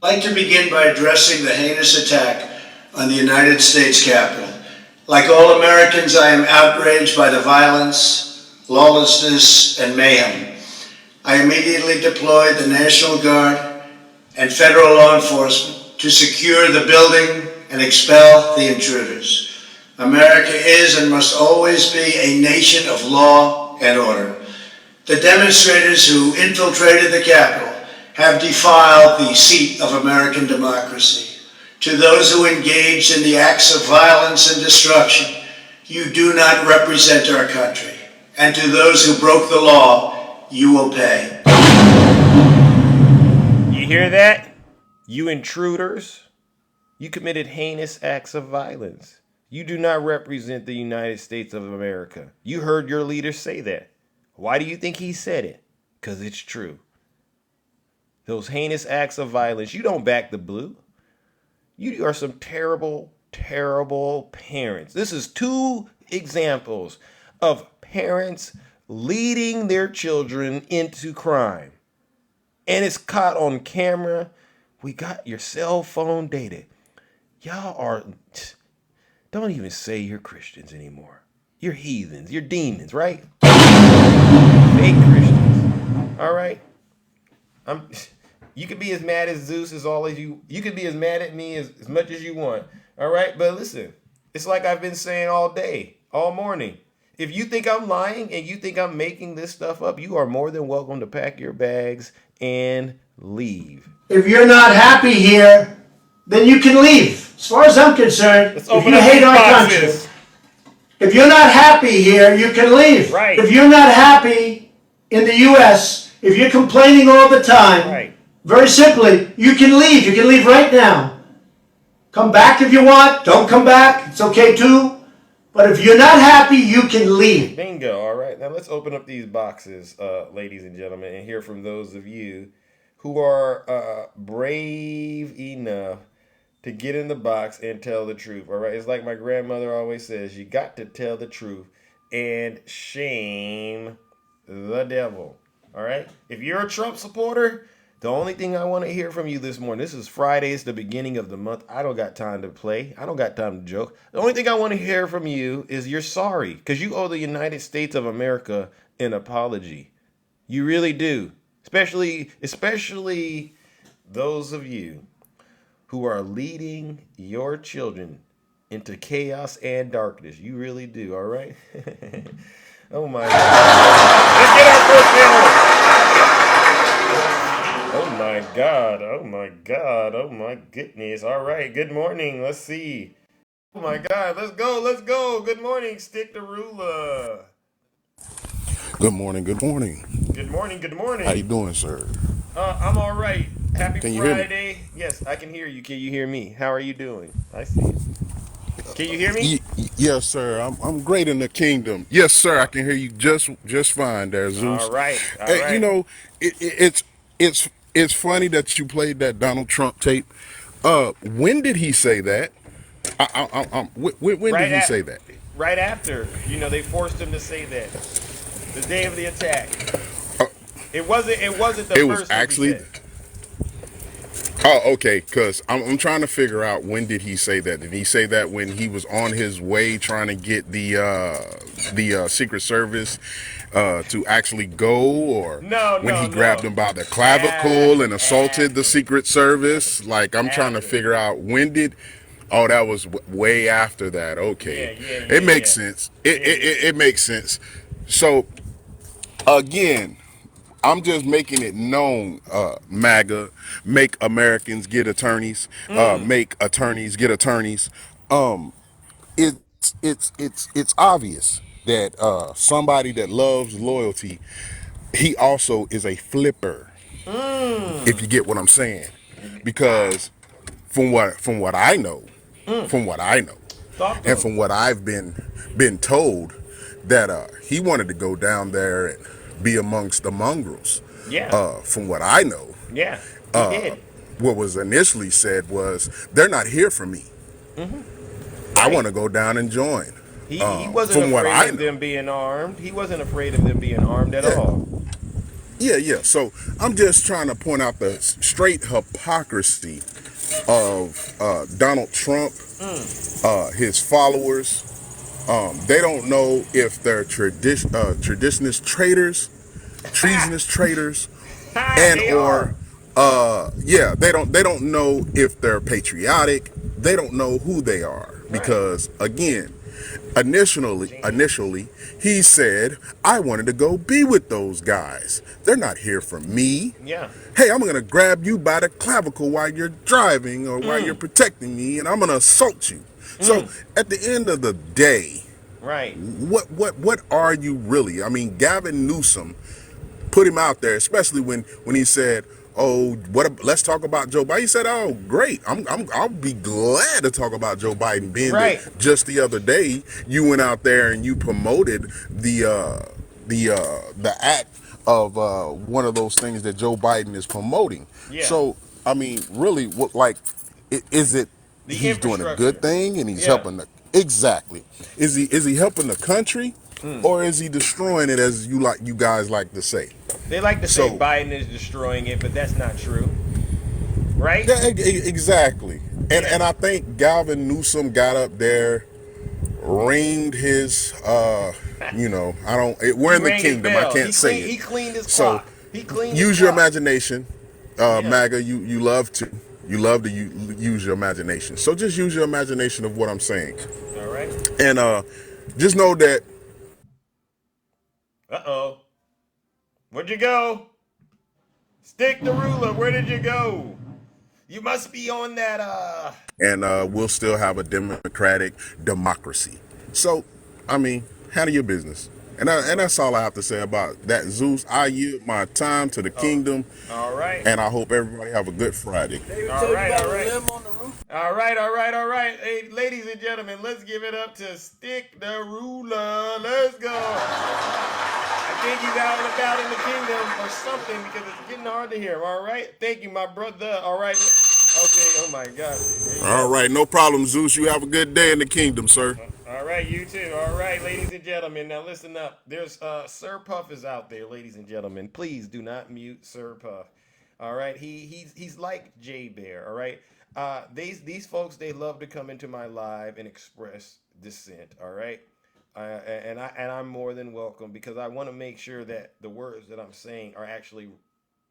I'd like to begin by addressing the heinous attack on the United States Capitol. Like all Americans, I am outraged by the violence, lawlessness, and mayhem. I immediately deployed the National Guard and federal law enforcement to secure the building and expel the intruders. America is and must always be a nation of law and order. The demonstrators who infiltrated the Capitol have defiled the seat of American democracy. To those who engaged in the acts of violence and destruction, you do not represent our country. And to those who broke the law, you will pay. You hear that? You intruders, you committed heinous acts of violence. You do not represent the United States of America. You heard your leader say that. Why do you think he said it? Because it's true. Those heinous acts of violence, you don't back the blue. You are some terrible, terrible parents. This is 2 examples of parents leading their children into crime. And it's caught on camera. We got your cell phone data. Y'all are, don't even say you're Christians anymore. You're heathens. You're demons, right? Fake Christians. All right? You can be as mad as Zeus as all as you can be as mad at me as much as you want. All right? But listen, it's like I've been saying all day, all morning. If you think I'm lying and you think I'm making this stuff up, you are more than welcome to pack your bags and leave. If you're not happy here, then you can leave. As far as I'm concerned, if you hate our country, if you're not happy here, you can leave. Right. If you're not happy in the U.S., if you're complaining all the time, Right. Very simply, you can leave. You can leave right now. Come back if you want. Don't come back. It's okay too. But if you're not happy, you can leave. Bingo. All right. Now let's open up these boxes, ladies and gentlemen, and hear from those of you who are brave enough to get in the box and tell the truth. All right. It's like my grandmother always says, you got to tell the truth and shame the devil. All right. If you're a Trump supporter, the only thing I want to hear from you this morning, this is Friday, it's the beginning of the month. I don't got time to play. I don't got time to joke. The only thing I want to hear from you is you're sorry, because you owe the United States of America an apology. You really do. Especially those of you who are leading your children into chaos and darkness. You really do, all right? Oh my God. Let's get our first panelist. Oh my God, oh my God, oh my goodness. All right, good morning. Let's see. Oh my God, let's go. Good morning, Stick the Ruler. Good morning, good morning. Good morning. How you doing, sir? I'm all right. Happy Can you hear me? Friday. Yes, I can hear you. Can you hear me? How are you doing? I see you. Can you hear me? Yes, sir. I'm great in the kingdom. Yes, sir. I can hear you just fine there, Zeus. All right. Hey, you know, it's funny that you played that Donald Trump tape. When did he say that? When did he say that? Right after, they forced him to say that. The day of the attack. It wasn't the It first was actually. thing he said. Oh, okay. Because I'm trying to figure out, when did he say that? Did he say that when he was on his way trying to get the Secret Service to actually go, or when he grabbed him by the clavicle and assaulted the Secret Service? Like, I'm trying to figure out, when did. Oh, that was way after that. Okay, it makes sense. It makes sense. So again, I'm just making it known, MAGA, make Americans get attorneys, make attorneys get attorneys. It's obvious that somebody that loves loyalty, he also is a flipper. If you get what I'm saying, because from what I know, and from what I've been told, that he wanted to go down there and be amongst the mongrels. Yeah. From what I know. Yeah. He did. What was initially said was, they're not here for me. I want to go down and join. He wasn't afraid of them being armed. He wasn't afraid of them being armed at all. Yeah. So I'm just trying to point out the straight hypocrisy of Donald Trump, his followers. They don't know if they're traditionist traitors, treasonous traitors, and They or are. they don't know if they're patriotic. They don't know who they are Right. because again, initially he said I wanted to go be with those guys. They're not here for me. Yeah. Hey, I'm gonna grab you by the clavicle while you're driving or while you're Mm. protecting me, and I'm gonna assault you. So Mm. at the end of the day, Right. what are you really? I mean, Gavin Newsom put him out there, especially when he said, "Oh, let's talk about Joe Biden." He said, "Oh, great! I'll be glad to talk about Joe Biden." Being that Right. just the other day you went out there and you promoted the act of one of those things that Joe Biden is promoting. Yeah. So, I mean, really, what like is it? The He's doing a good infrastructure. thing and he's Yeah. helping the exactly. Is he helping the country Mm. or is he destroying it as you guys like to say? They like to say So Biden is destroying it, but that's not true. Right? yeah, exactly. And Yeah. I think Galvin Newsom got up there, ringed his I don't we're He in the rang his kingdom. I bell. can't say He it. cleaned his So clock. He cleaned his use your clock. imagination, Yeah. MAGA. You love to use your imagination. So just use your imagination of what I'm saying, All right. and just know that Uh-oh. Where'd you go? Stick the ruler. Where did you go? You must be on that and we'll still have a democratic democracy. So, I mean, handle your business. And that's all I have to say about that, Zeus. I yield my time to the Oh, kingdom, all right. and I hope everybody have a good Friday. All right, all right. All right, all right, all right. Hey, ladies and gentlemen, let's give it up to Stick the Ruler. Let's go. I think he's out and about in the kingdom or something because it's getting hard to hear him. All right. Thank you, my brother. All right. Okay. Oh, my God. There you All go. right, no problem, Zeus. You have a good day in the kingdom, sir. All right, you too. All right, ladies and gentlemen. Now listen up. There's Sir Puff is out there, ladies and gentlemen. Please do not mute Sir Puff. All right, he's like Jay Bear. All right, these folks they love to come into my live and express dissent. All right, and I'm more than welcome because I want to make sure that the words that I'm saying are actually,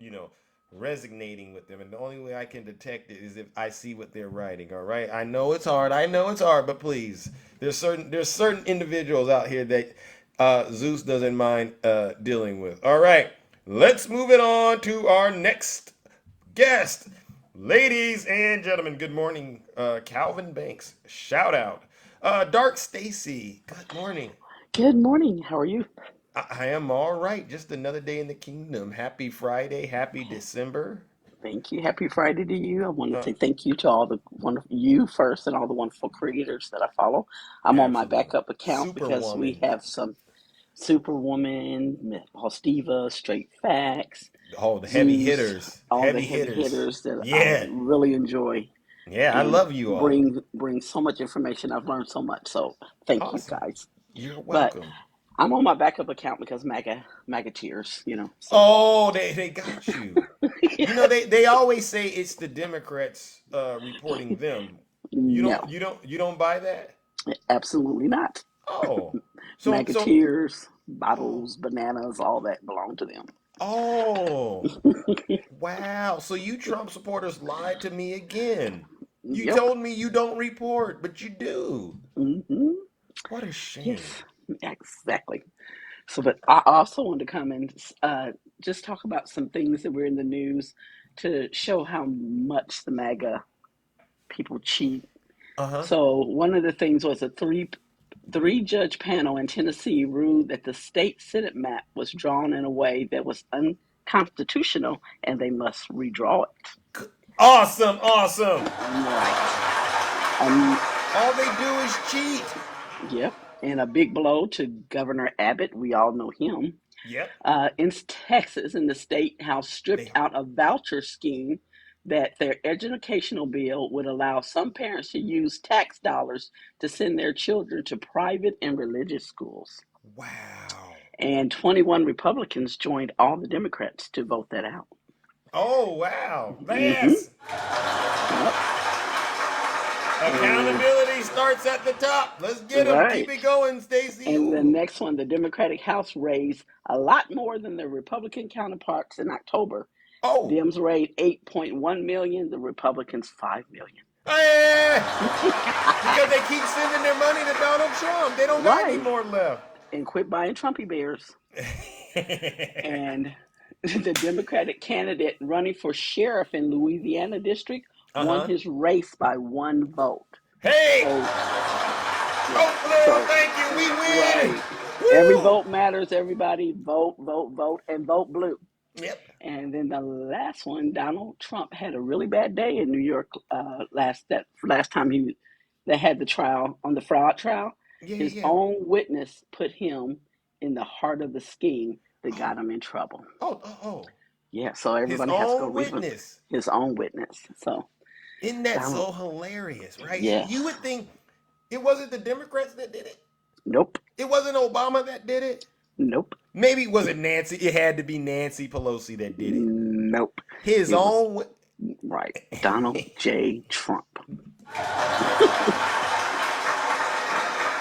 you know, resonating with them. And the only way I can detect it is if I see what they're writing. All right. I know it's hard. But please, there's certain individuals out here that Zeus doesn't mind dealing with. All right. Let's move it on to our next guest. Ladies and gentlemen, good morning. Calvin Banks, shout out. Dark Stacy, good morning. Good morning. How are you? I am all right. Just another day in the kingdom. Happy Friday. Happy December. Thank you. Happy Friday to you. I want to Uh, say thank you to all the wonderful you first and all the wonderful creators that I follow. I'm on my Absolutely. backup account because we Superwoman. have some Superwoman, Stiva, Straight Facts, Oh, the heavy Zeus, hitters. all the Heavy heavy hitters. hitters that I Yeah. really enjoy Yeah, I and love you all. bring so much information. I've learned so much. So thank you Awesome. guys. You're But welcome. I'm on my backup account because MAGA cheers, so Oh, they got you. You know, they always say it's the Democrats reporting them. You don't no, you don't you don't buy that? absolutely not. Oh. So Magateers, oh bottles, bananas, all that belong to them. oh wow. So you Trump supporters lied to me again. You Yep. told me you don't report, but you do. Hmm. What a Yes, shame. exactly. So, but I also want to come and just talk about some things that were in the news to show how much the MAGA people cheat. Uh-huh. So, one of the things was a three judge panel in Tennessee ruled that the state Senate map was drawn in a way that was unconstitutional and they must redraw it. Awesome, awesome. Right. Um, All they do is cheat. yep. And a big blow to Governor Abbott. We all know him. Yep. In Texas, in the state house, stripped They out a voucher scheme that their educational bill would allow some parents to use tax dollars to send their children to private and religious schools. wow. And 21 Republicans joined all the Democrats to vote that out. Oh, wow. Hmm. Yes. Yep. Accountability starts at the top. Let's get them. Keep Right. it going, Stacey. And the Ooh. next one, the Democratic House raised a lot more than their Republican counterparts in October. Oh. Dems raised 8.1 million, the Republicans 5 million. Hey. Because they keep sending their money to Donald Trump. They don't got any Right. more left. And quit buying Trumpy bears. And the Democratic candidate running for sheriff in Louisiana district won Uh-huh. his race by 1 vote. Hey. So, Oh, Lord, thank you. We win. right. Woo. Every vote matters. Everybody vote, vote, vote, and vote blue. Yep. And then the last one, Donald Trump had a really bad day in New York last time they had the trial on the fraud trial. Yeah, His yeah. own witness put him in the heart of the scheme that got him in trouble. Oh. Yeah, so His everybody has to go own read witness. his own witness. So Isn't that Donald, so hilarious, right? yes, You would think it wasn't the Democrats that did it. nope, It wasn't Obama that did it. nope, Maybe it wasn't Nancy. It had to be Nancy Pelosi that did it. nope. His It was own. right, Donald J. Trump.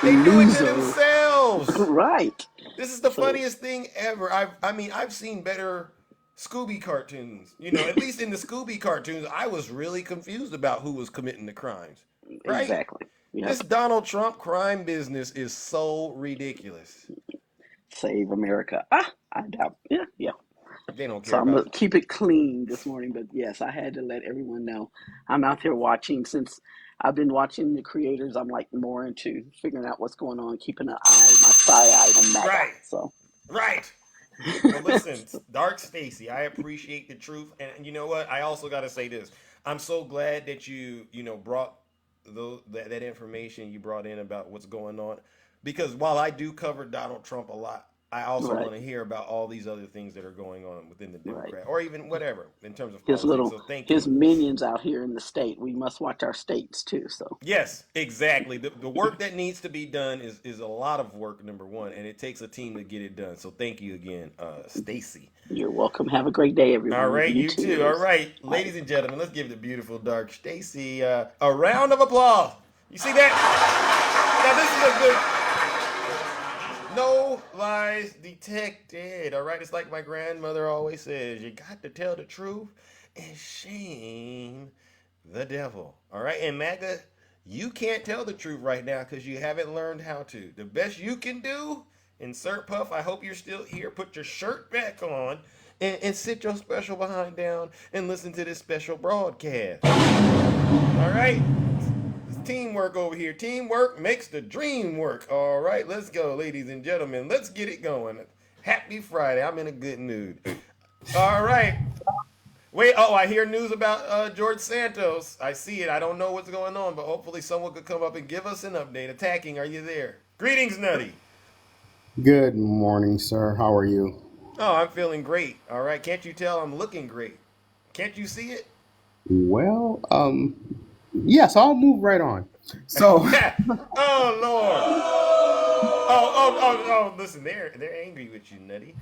They do it to Loser. themselves. Right. This is the So funniest thing ever. I've seen better Scooby cartoons. You know, at least in the Scooby cartoons, I was really confused about who was committing the crimes. Right? exactly. This Yep. Donald Trump crime business is so ridiculous. Save America. I doubt. Yeah. They don't So care I'm about gonna keep it clean this morning. But yes, I had to let everyone know I'm out there watching. Since I've been watching the creators, I'm like more into figuring out what's going on, keeping an eye, my side on MAGA. Right. So Right. Well, listen, Dark Stacy, I appreciate the truth, and you know what? I also got to say this: I'm so glad that you brought that information you brought in about what's going on, because while I do cover Donald Trump a lot, I also right, want to hear about all these other things that are going on within the right. Democrat or even whatever in terms of His politics. little So thank his you. minions out here in the state. We must watch our states too. So Yes, exactly. The work that needs to be done is a lot of work, number one, and it takes a team to get it done. So thank you again, Stacy. you're welcome. Have a great day, All everyone. right, You you too. All too. right, All right. ladies and gentlemen, let's give the beautiful Dark Stacy a round of applause. You see that? Now this is a good no lies detected. All right, it's like my grandmother always says: you got to tell the truth and shame the devil. All right, and MAGA, you can't tell the truth right now because you haven't learned how to. The best you can do, insert puff. I hope you're still here. Put your shirt back on and sit your special behind down and listen to this special broadcast. All right. It's teamwork over here. Teamwork makes the dream work. All right, let's go, ladies and gentlemen. Let's get it going. Happy Friday. I'm in a good mood. All right. Wait, I hear news about George Santos. I see it. I don't know what's going on, but hopefully someone could come up and give us an update. Attacking, are you there? Greetings, Nutty. Good morning, sir. How are you? Oh, I'm feeling great. All right. Can't you tell I'm looking great? Can't you see it? Well, yes, I'll move right on. So, Oh, Lord. Oh, listen, they're angry with you, Nutty.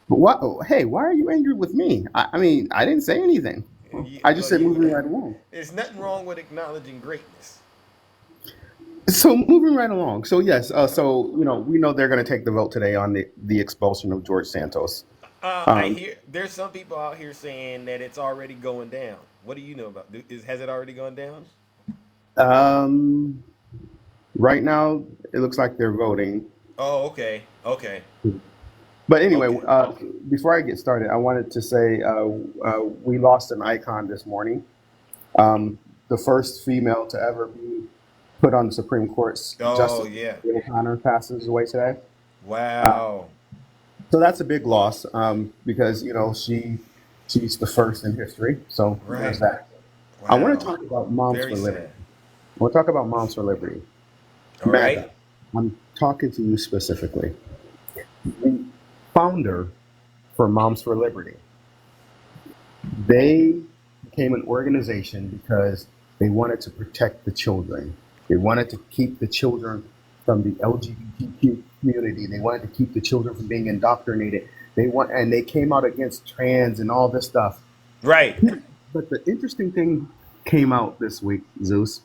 what? Hey, why are you angry with me? I mean, I didn't say anything. I just Well, said moving right along. there's nothing wrong with acknowledging greatness. So, moving right along. So, yes, we know they're going to take the vote today on the expulsion of George Santos. I Um, hear there's some people out here saying that it's already going down. What do you know about? Has it already gone down? um, right now, it looks like they're voting. Oh, okay. But anyway, Okay. before I get started, I wanted to say we lost an icon this morning. The first female to ever be put on the Supreme Court's Oh, Justice yeah. O'Connor passes away today. Uh, Wow. so that's a big loss because she's the first in history. So there's Right. that. I want to Wow. talk about Moms Very for Liberty. sad. I want to talk about Moms for Liberty. All right. MAGA, I'm talking to you specifically. The founder for Moms for Liberty, they became an organization because they wanted to protect the children. They wanted to keep the children from the LGBTQ community. They wanted to keep the children from being indoctrinated. And they came out against trans and all this stuff. Right. But the interesting thing came out this week, Zeus.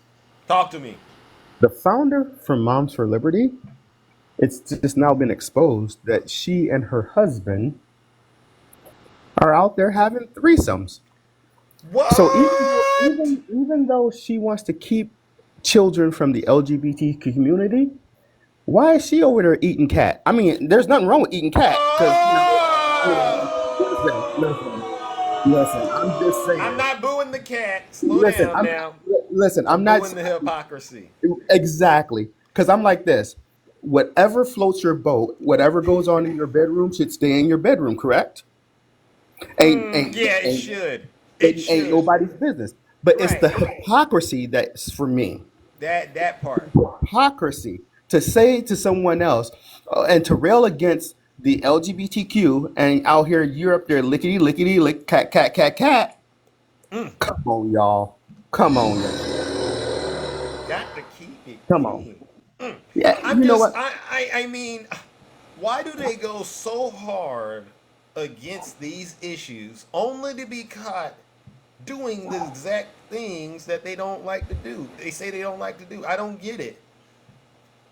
Talk to me. The founder from Moms for Liberty, it's just now been exposed that she and her husband are out there having threesomes. What? So even though she wants to keep children from the LGBT community, why is she over there eating cat? I mean, there's nothing wrong with eating cat. Listen, I'm just saying. I'm not booing the cat. Slow down now. Listen, I'm not booing the hypocrisy. Exactly. Because I'm like this. Whatever floats your boat, whatever goes on in your bedroom should stay in your bedroom, correct? It should. Ain't nobody's business. But it's the hypocrisy that's for me. That part. Hypocrisy to say to someone else and to rail against the LGBTQ and out here you're up there lickety lick cat. Come on, y'all. Come on, y'all. Got to keep it. Come on. Yeah, you know what? I mean, why do they go so hard against these issues only to be caught doing the exact things that they don't like to do? They say they don't like to do. I don't get it.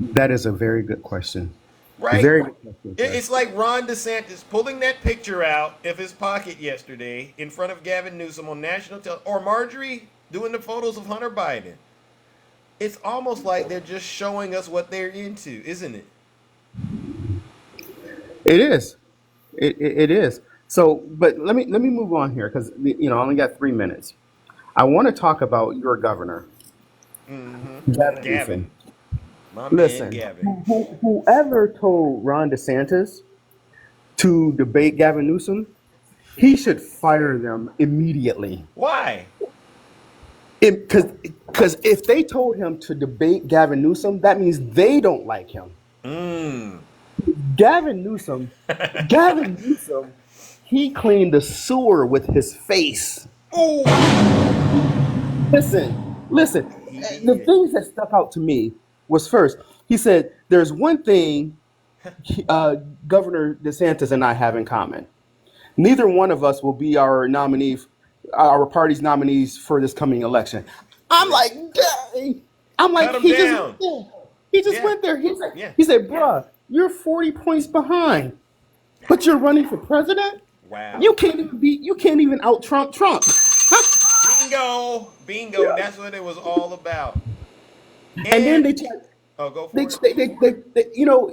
That is a very good question. Right? Very good question. It's like Ron DeSantis pulling that picture out of his pocket yesterday in front of Gavin Newsom on national television, or Marjorie doing the photos of Hunter Biden. It's almost like they're just showing us what they're into, isn't it? It is. It is. So, but let me move on here because I only got 3 minutes. I want to talk about your governor, Gavin. Listen, whoever told Ron DeSantis to debate Gavin Newsom, he should fire them immediately. Why? Because if they told him to debate Gavin Newsom, that means they don't like him. Gavin Newsom, he cleaned the sewer with his face. Ooh. Listen. The things that stuck out to me was first, he said, there's one thing Governor DeSantis and I have in common. Neither one of us will be our party's nominees for this coming election. I'm like, dang. He just went there. He said, bruh, you're 40 points behind, but you're running for president? Wow. You can't even out Trump. Bingo. That's what it was all about. And then they tried. Oh, go for it. They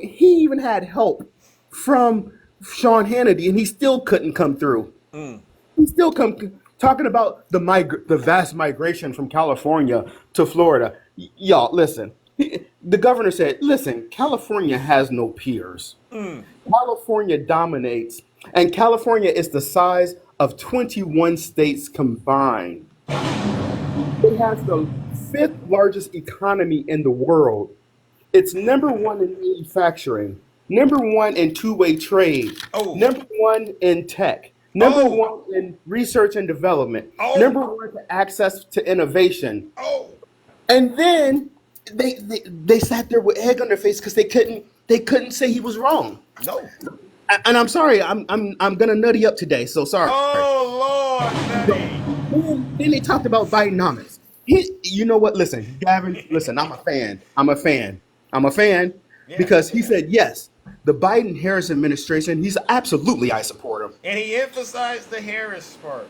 he even had help from Sean Hannity, and he still couldn't come through. He still talking about the vast migration from California to Florida. Y'all, listen. The governor said, listen, California has no peers. California dominates, and California is the size of 21 states combined. It has the 5th largest economy in the world. It's number 1 in manufacturing, number 1 in two-way trade, number 1 in tech, number 1 in research and development, number 1 to access to innovation. And then they sat there with egg on their face because they couldn't say he was wrong. No. And I'm sorry, I'm gonna nutty up today, so sorry. Oh Lord, nutty. Then they talked about Bidenomics. You know what? Listen, Gavin. Listen, I'm a fan because he said yes. The Biden-Harris administration. I support him. And he emphasized the Harris part.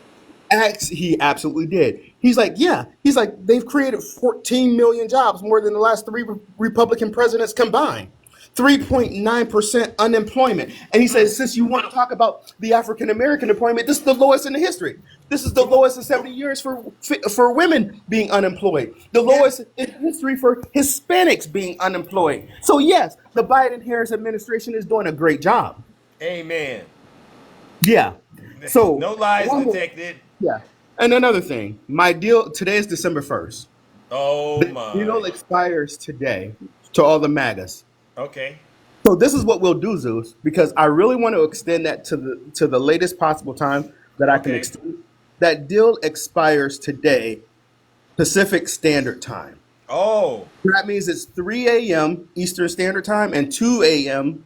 He absolutely did. He's like, yeah. He's like, they've created 14 million jobs, more than the last 3 Republican presidents combined. 3.9% unemployment. And he says, since you want to talk about the African-American employment, this is the lowest in the history. This is the lowest in 70 years for women being unemployed. The lowest in history for Hispanics being unemployed. So yes, the Biden-Harris administration is doing a great job. Amen. Yeah. So no lies detected. Yeah. And another thing, my deal today is December 1st. Oh my. The deal expires today to all the MAGAs. Okay. So this is what we'll do, Zeus, because I really want to extend that to the latest possible time that I can extend. That deal expires today, Pacific Standard Time. Oh, That means it's 3 a.m. Eastern Standard Time and 2 a.m.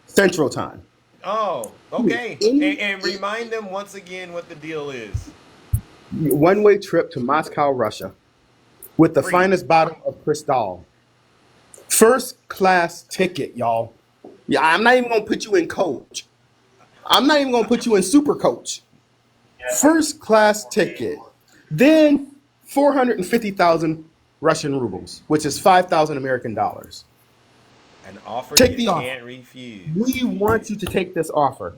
Central Time. oh, okay. In, And remind them once again what the deal is. one-way trip to Moscow, Russia, with the Free. finest bottle of Cristal. First class ticket, y'all. Yeah, I'm not even gonna put you in coach. I'm not even gonna put you in super coach. First class ticket. Then 450,000 Russian rubles, which is 5,000 American dollars. An offer Take you the offer. can't refuse. We want you to take this offer.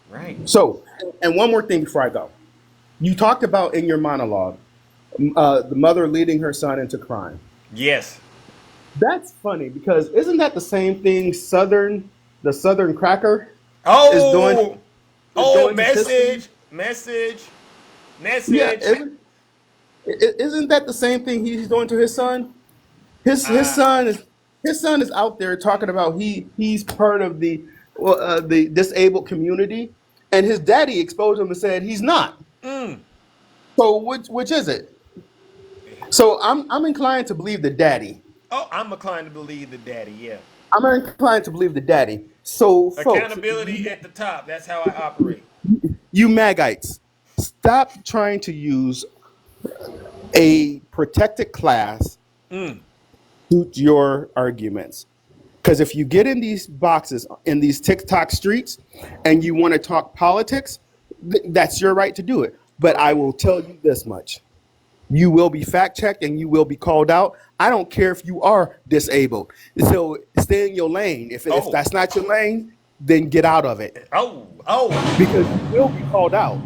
Right. So, and one more thing before I go. You talked about in your monologue the mother leading her son into crime. Yes. That's funny because isn't that the same thing the Southern Cracker is doing? Oh, doing to system? message. Yeah, isn't that the same thing he's doing to his son? His son is out there talking about he's part of the disabled community, and his daddy exposed him and said he's not. So which is it? So I'm inclined to believe the daddy. Oh, I'm inclined to believe the daddy, yeah. I'm inclined to believe the daddy. So folks, Accountability at the top. That's how I operate. you Magites, stop trying to use a protected class to suit your arguments. Because if you get in these boxes, in these TikTok streets, and you want to talk politics, that's your right to do it. But I will tell you this much. You will be fact-checked and you will be called out. I don't care if you are disabled. So stay in your lane. If that's not your lane, then get out of it. Oh. Because you will be called out.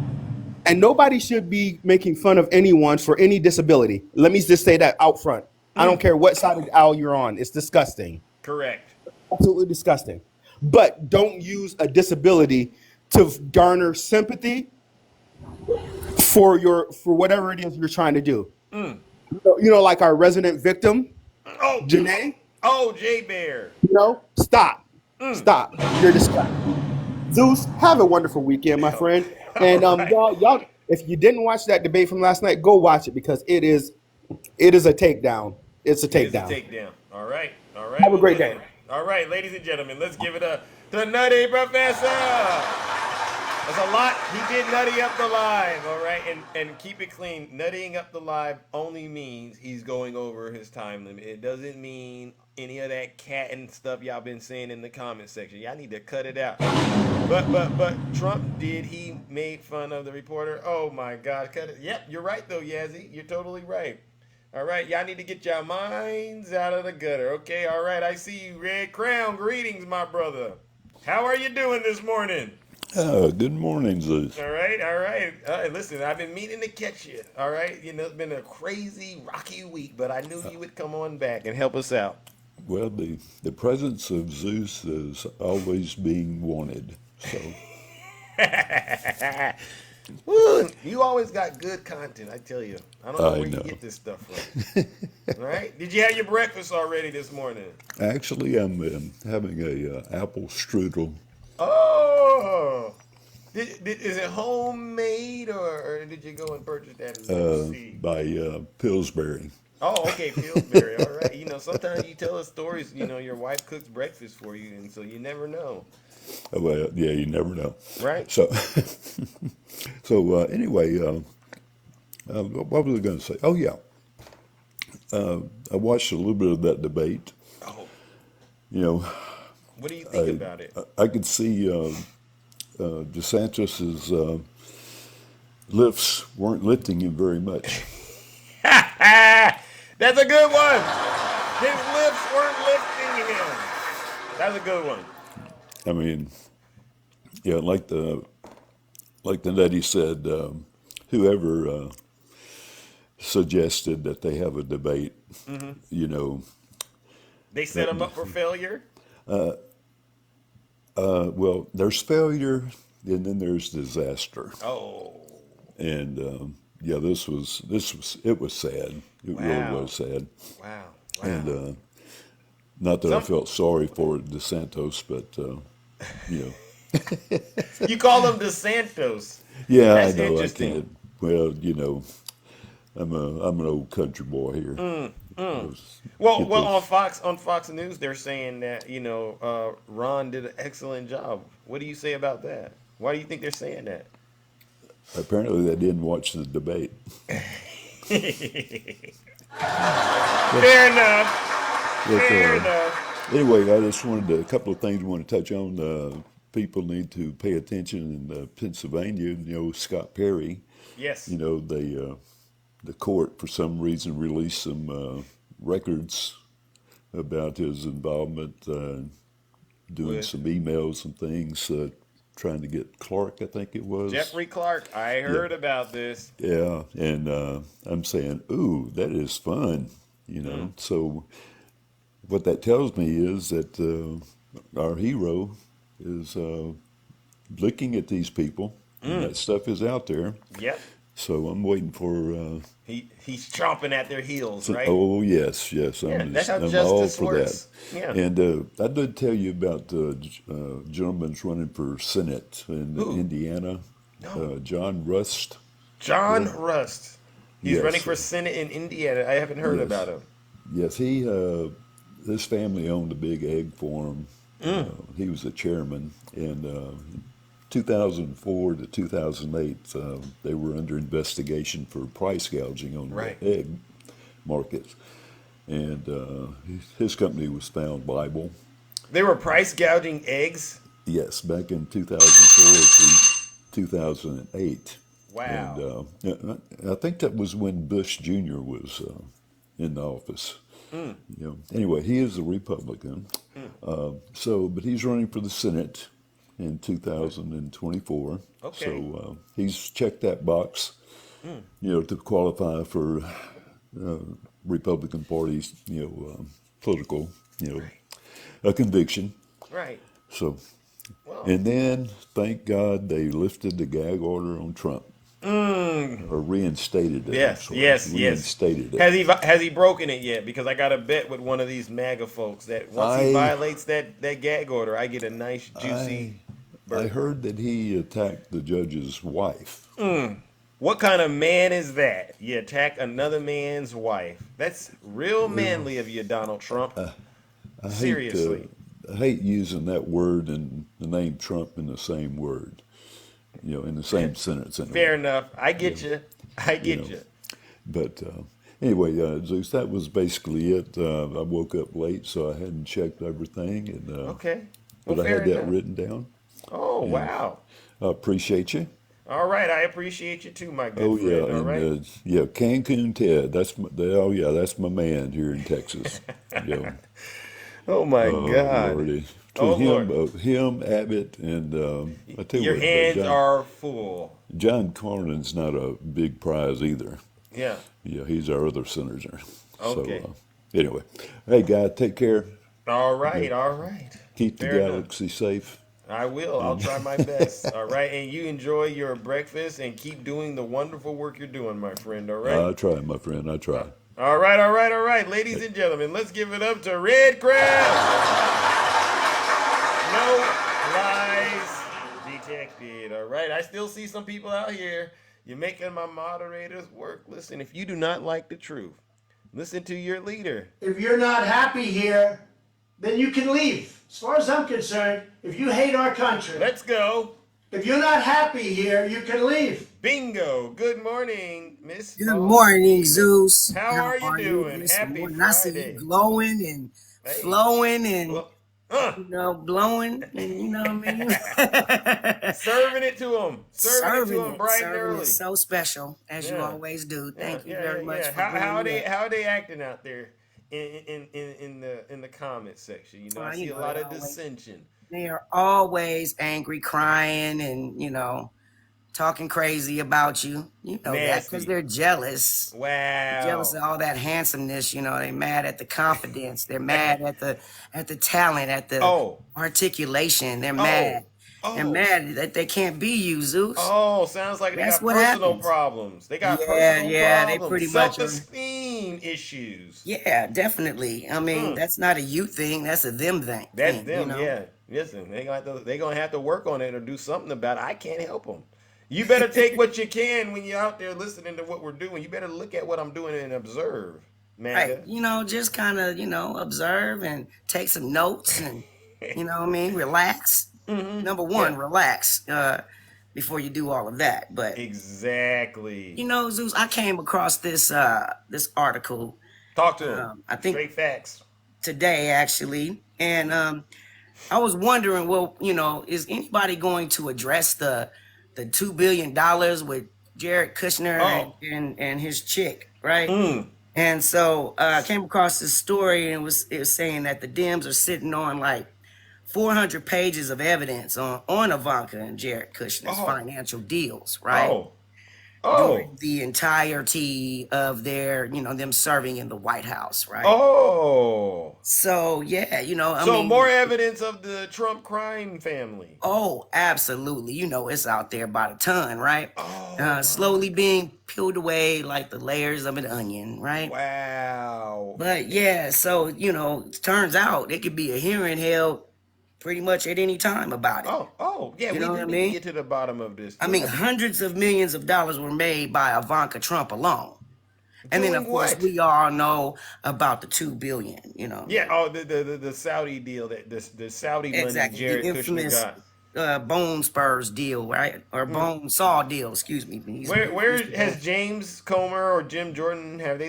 And nobody should be making fun of anyone for any disability. Let me just say that out front. I don't care what side of the aisle you're on. It's disgusting. Correct. Absolutely disgusting. But don't use a disability to garner sympathy for whatever it is you're trying to do. You know, like our resident victim, Janae. Oh, J Bear. Stop. Stop. You're disgusting. Zeus, have a wonderful weekend, my friend. And y'all, if you didn't watch that debate from last night, go watch it because it is a takedown. It's a takedown. It's a takedown. All right. Have a great day. All right, ladies and gentlemen, let's give it up to the Nutty Professor. That's a lot. He did nutty up the live, all right? And keep it clean. Nuttying up the live only means he's going over his time limit. It doesn't mean any of that cat and stuff y'all been saying in the comment section. Y'all need to cut it out. But Trump did. He made fun of the reporter. Oh, my God. Cut it. Yep, you're right, though, Yazzie. You're totally right. All right, y'all need to get your minds out of the gutter. Okay, all right. I see you, Red Crown. Greetings, my brother. How are you doing this morning? Good morning, Zeus. All right. Listen, I've been meaning to catch you. All right. You know, it's been a crazy, rocky week, but I knew you would come on back and help us out. Well, the presence of Zeus is always being wanted. So. Woo, you always got good content, I tell you. I don't know where you get this stuff from. All right. Did you have your breakfast already this morning? Actually, I'm having a apple strudel. Oh, is it homemade or did you go and purchase that? By Pillsbury. Oh, okay, Pillsbury. All right. You know, sometimes you tell us stories. You know, your wife cooks breakfast for you, and so you never know. Well, yeah, you never know. Right. So, anyway, what was I going to say? Oh, yeah. I watched a little bit of that debate. Oh. You know. What do you think about it? I could see DeSantis's lifts weren't lifting him very much. That's a good one. His lifts weren't lifting him. That's a good one. I mean, yeah, like the Nettie said, whoever suggested that they have a debate, you know. They set him up for failure? Well, there's failure, and then there's disaster. Oh. And yeah, it was sad. It really was sad. Wow. And not that I felt sorry for DeSantis, but you know. You call him DeSantis. Yeah, That's I know. interesting. I can't. Well, you know, I'm an old country boy here. Well, get those. on Fox News, they're saying that Ron did an excellent job. What do you say about that? Why do you think they're saying that? Apparently, they didn't watch the debate. Fair enough. But, Fair enough. anyway, I just wanted a couple of things I want to touch on. People need to pay attention in Pennsylvania. Scott Perry. Yes. The court for some reason released some records about his involvement, doing some emails and things, trying to get Clark, I think it was. Jeffrey Clark. I heard about this. Yeah, and I'm saying, ooh, that is fun. So what that tells me is that our hero is looking at these people, and that stuff is out there. Yep. So I'm waiting for. He's chomping at their heels, right? Oh yes. That's how I'm justice all for works. that. Yeah. And I did tell you about the gentleman's running for Senate in Indiana, John Rust. John Rust. He's Yes. running for Senate in Indiana. I haven't heard about him. Yes, his family owned a big egg farm. He was the chairman, and 2004 to 2008, they were under investigation for price gouging on the egg markets. And his company was found liable. They were price gouging eggs? Yes, back in 2004 to 2008. Wow. And I think that was when Bush Jr. was in the office. Anyway, he is a Republican. But he's running for the Senate in 2024. Okay. So he's checked that box, to qualify for Republican Party's, political, a conviction. Right. So, and then thank God they lifted the gag order on Trump. Or reinstated it. Yes, Reinstated it. Has he broken it yet? Because I got a bet with one of these MAGA folks that once he violates that gag order, I get a nice juicy. I heard that he attacked the judge's wife. What kind of man is that? You attack another man's wife. That's real manly of you, Donald Trump. Seriously. I hate using that word and the name Trump in the same word. In the same sentence. Anyway. Fair enough. I get you. I get you. But anyway, Zeus, that was basically it. I woke up late, so I hadn't checked everything. And, okay. But I had that written down. Oh, wow. I appreciate you. All right. I appreciate you too, my good friend. Yeah. All right. Cancun Ted. That's my man here in Texas. Oh, my God. Lordy. Him, Abbott, and I tell you your what, hands are full. John Cornyn's not a big prize either. Yeah. Yeah, he's our other senator. Okay. So, anyway, hey, guy, take care. All right, all right. Keep the galaxy safe. I will. I'll try my best. All right, and you enjoy your breakfast and keep doing the wonderful work you're doing, my friend. All right. I try, my friend. I try. All right, all right, all right, ladies and gentlemen, let's give it up to Red Crab. No lies detected. All right. I still see some people out here. You're making my moderators work. Listen, if you do not like the truth, listen to your leader. If you're not happy here, then you can leave. As far as I'm concerned, if you hate our country, let's go. If you're not happy here, you can leave. Bingo. Good morning, Miss. Good morning, Zeus. How are you doing? Happy Friday. I see you glowing and flowing and blowing, and you know what I mean? Serving it to them. Serving it to them bright and early. So special, as you always do. Thank you very much. How are they acting out there in the comment section? I see a lot of dissension. They are always angry, crying, and talking crazy about you. You know that because they're jealous. Wow. They're jealous of all that handsomeness. They're mad at the confidence. They're mad at the talent, at the articulation. They're mad. They're mad that they can't be you, Zeus. Oh, sounds like they got personal problems. They got personal problems. They pretty much self-esteem issues. Yeah, definitely. I mean, that's not a you thing. That's a them thing. That's them. Yeah. Listen, they gonna have to work on it or do something about it. I can't help them. You better take what you can when you're out there listening to what we're doing. You better look at what I'm doing and observe. Right. You know, just kind of, observe and take some notes and, relax. Number one, relax before you do all of that. But exactly. Zeus, I came across this this article. Talk to him. I think straight facts today, actually, and I was wondering, well, is anybody going to address the $2 billion with Jared Kushner and his chick, right? And so I came across this story, and it was saying that the Dems are sitting on like 400 pages of evidence on Ivanka and Jared Kushner's financial deals, right? During the entirety of their, them serving in the White House, right? So yeah, more evidence of the Trump crime family. Oh, absolutely. It's out there by the ton, right? Slowly being peeled away like the layers of an onion, right? Wow. But yeah, so it turns out it could be a hearing held pretty much at any time about it. Yeah, we need to get to the bottom of this. I mean, hundreds of millions of dollars were made by Ivanka Trump alone. And then, of course, we all know about the $2 billion, Yeah, the Saudi deal, the Saudi money Jared Kushner got. Bone Spurs deal, right? Or Bone Saw deal, excuse me. Where has James Comer or Jim Jordan, have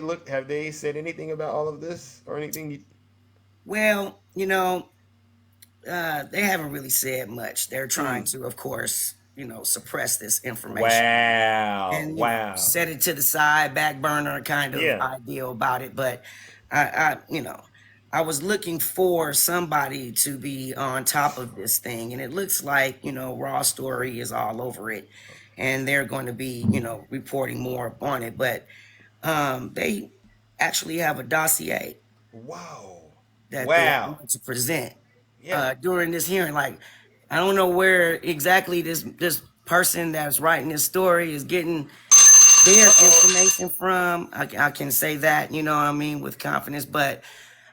they said anything about all of this or anything? Well, they haven't really said much. They're trying to, of course, suppress this information. Wow. And set it to the side, back burner kind of idea about it. But I was looking for somebody to be on top of this thing, and it looks like, Raw Story is all over it, and they're going to be, reporting more on it. But they actually have a dossier. Wow. That they want to present during this hearing. Like, I don't know where exactly this person that's writing this story is getting their information from. I can say that, with confidence, but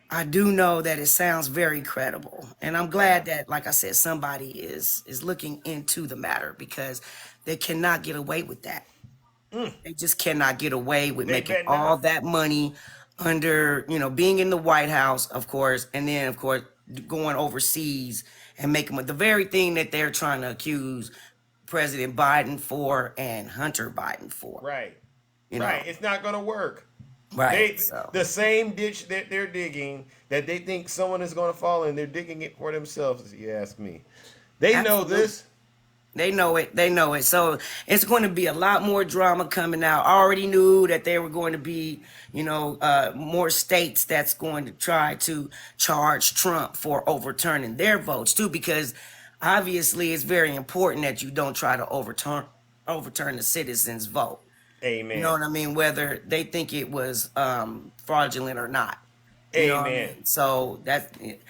I do know that it sounds very credible. And I'm glad that, like I said, somebody is looking into the matter, because they cannot get away with that. They just cannot get away with making all that money under, being in the White House, of course, and then, of course, going overseas and making the very thing that they're trying to accuse President Biden for and Hunter Biden for. Right. Right. It's not going to work. Right. The same ditch that they're digging that they think someone is going to fall in, they're digging it for themselves, if you ask me. They know this. They know it. They know it. So it's going to be a lot more drama coming out. I already knew that there were going to be, more states that's going to try to charge Trump for overturning their votes too, because obviously it's very important that you don't try to overturn the citizens' vote. Amen. You know what I mean? Whether they think it was fraudulent or not. Amen. So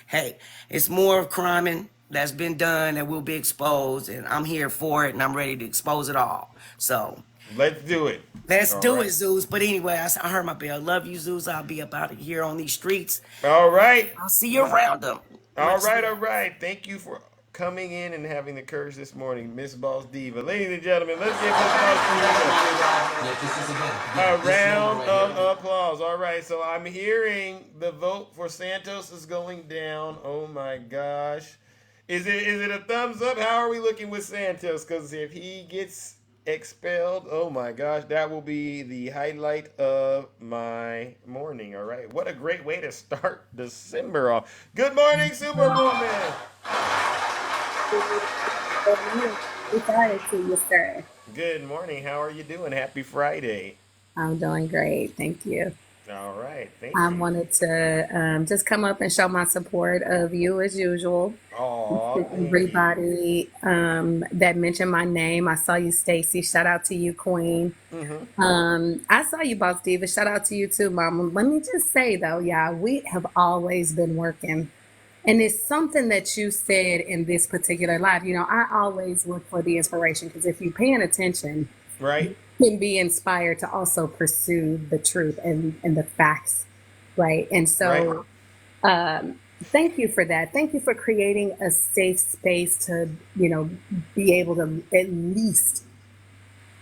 hey, it's more of crime that's been done that will be exposed, and I'm here for it, and I'm ready to expose it all. So let's do it. Let's do it, Zeus. But anyway, I heard my bell. Love you, Zeus. I'll be up out of here on these streets. All right. I'll see you around them. All right. Thank you for coming in and having the courage this morning, Miss Boss Diva. Ladies and gentlemen, let's give Miss Boss Diva a round of applause. All right, so I'm hearing the vote for Santos is going down. Oh my gosh. Is it a thumbs up? How are we looking with Santos? Because if he gets expelled, oh my gosh, that will be the highlight of my morning. All right, what a great way to start December off. Good morning, Superwoman. Good morning to you, sir. Good morning. How are you doing? Happy Friday. I'm doing great. Thank you. All right. I wanted to just come up and show my support of you as usual. Everybody that mentioned my name. I saw you, Stacy. Shout out to you, Queen. I saw you, Boss Diva. Shout out to you too, Mama. Let me just say though, yeah, we have always been working. And it's something that you said in this particular life. I always look for the inspiration, because if you're paying attention, right, you can be inspired to also pursue the truth and the facts, right? And so thank you for that. Thank you for creating a safe space to, be able to at least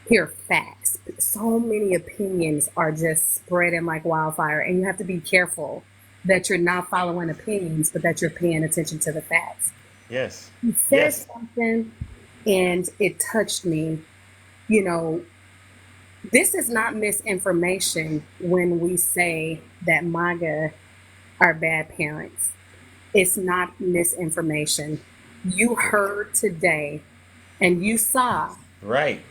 pure facts. So many opinions are just spreading like wildfire, and you have to be careful that you're not following opinions, but that you're paying attention to the facts. Yes. He said something, and it touched me. You know, this is not misinformation when we say that MAGA are bad parents. It's not misinformation. You heard today and you saw, right,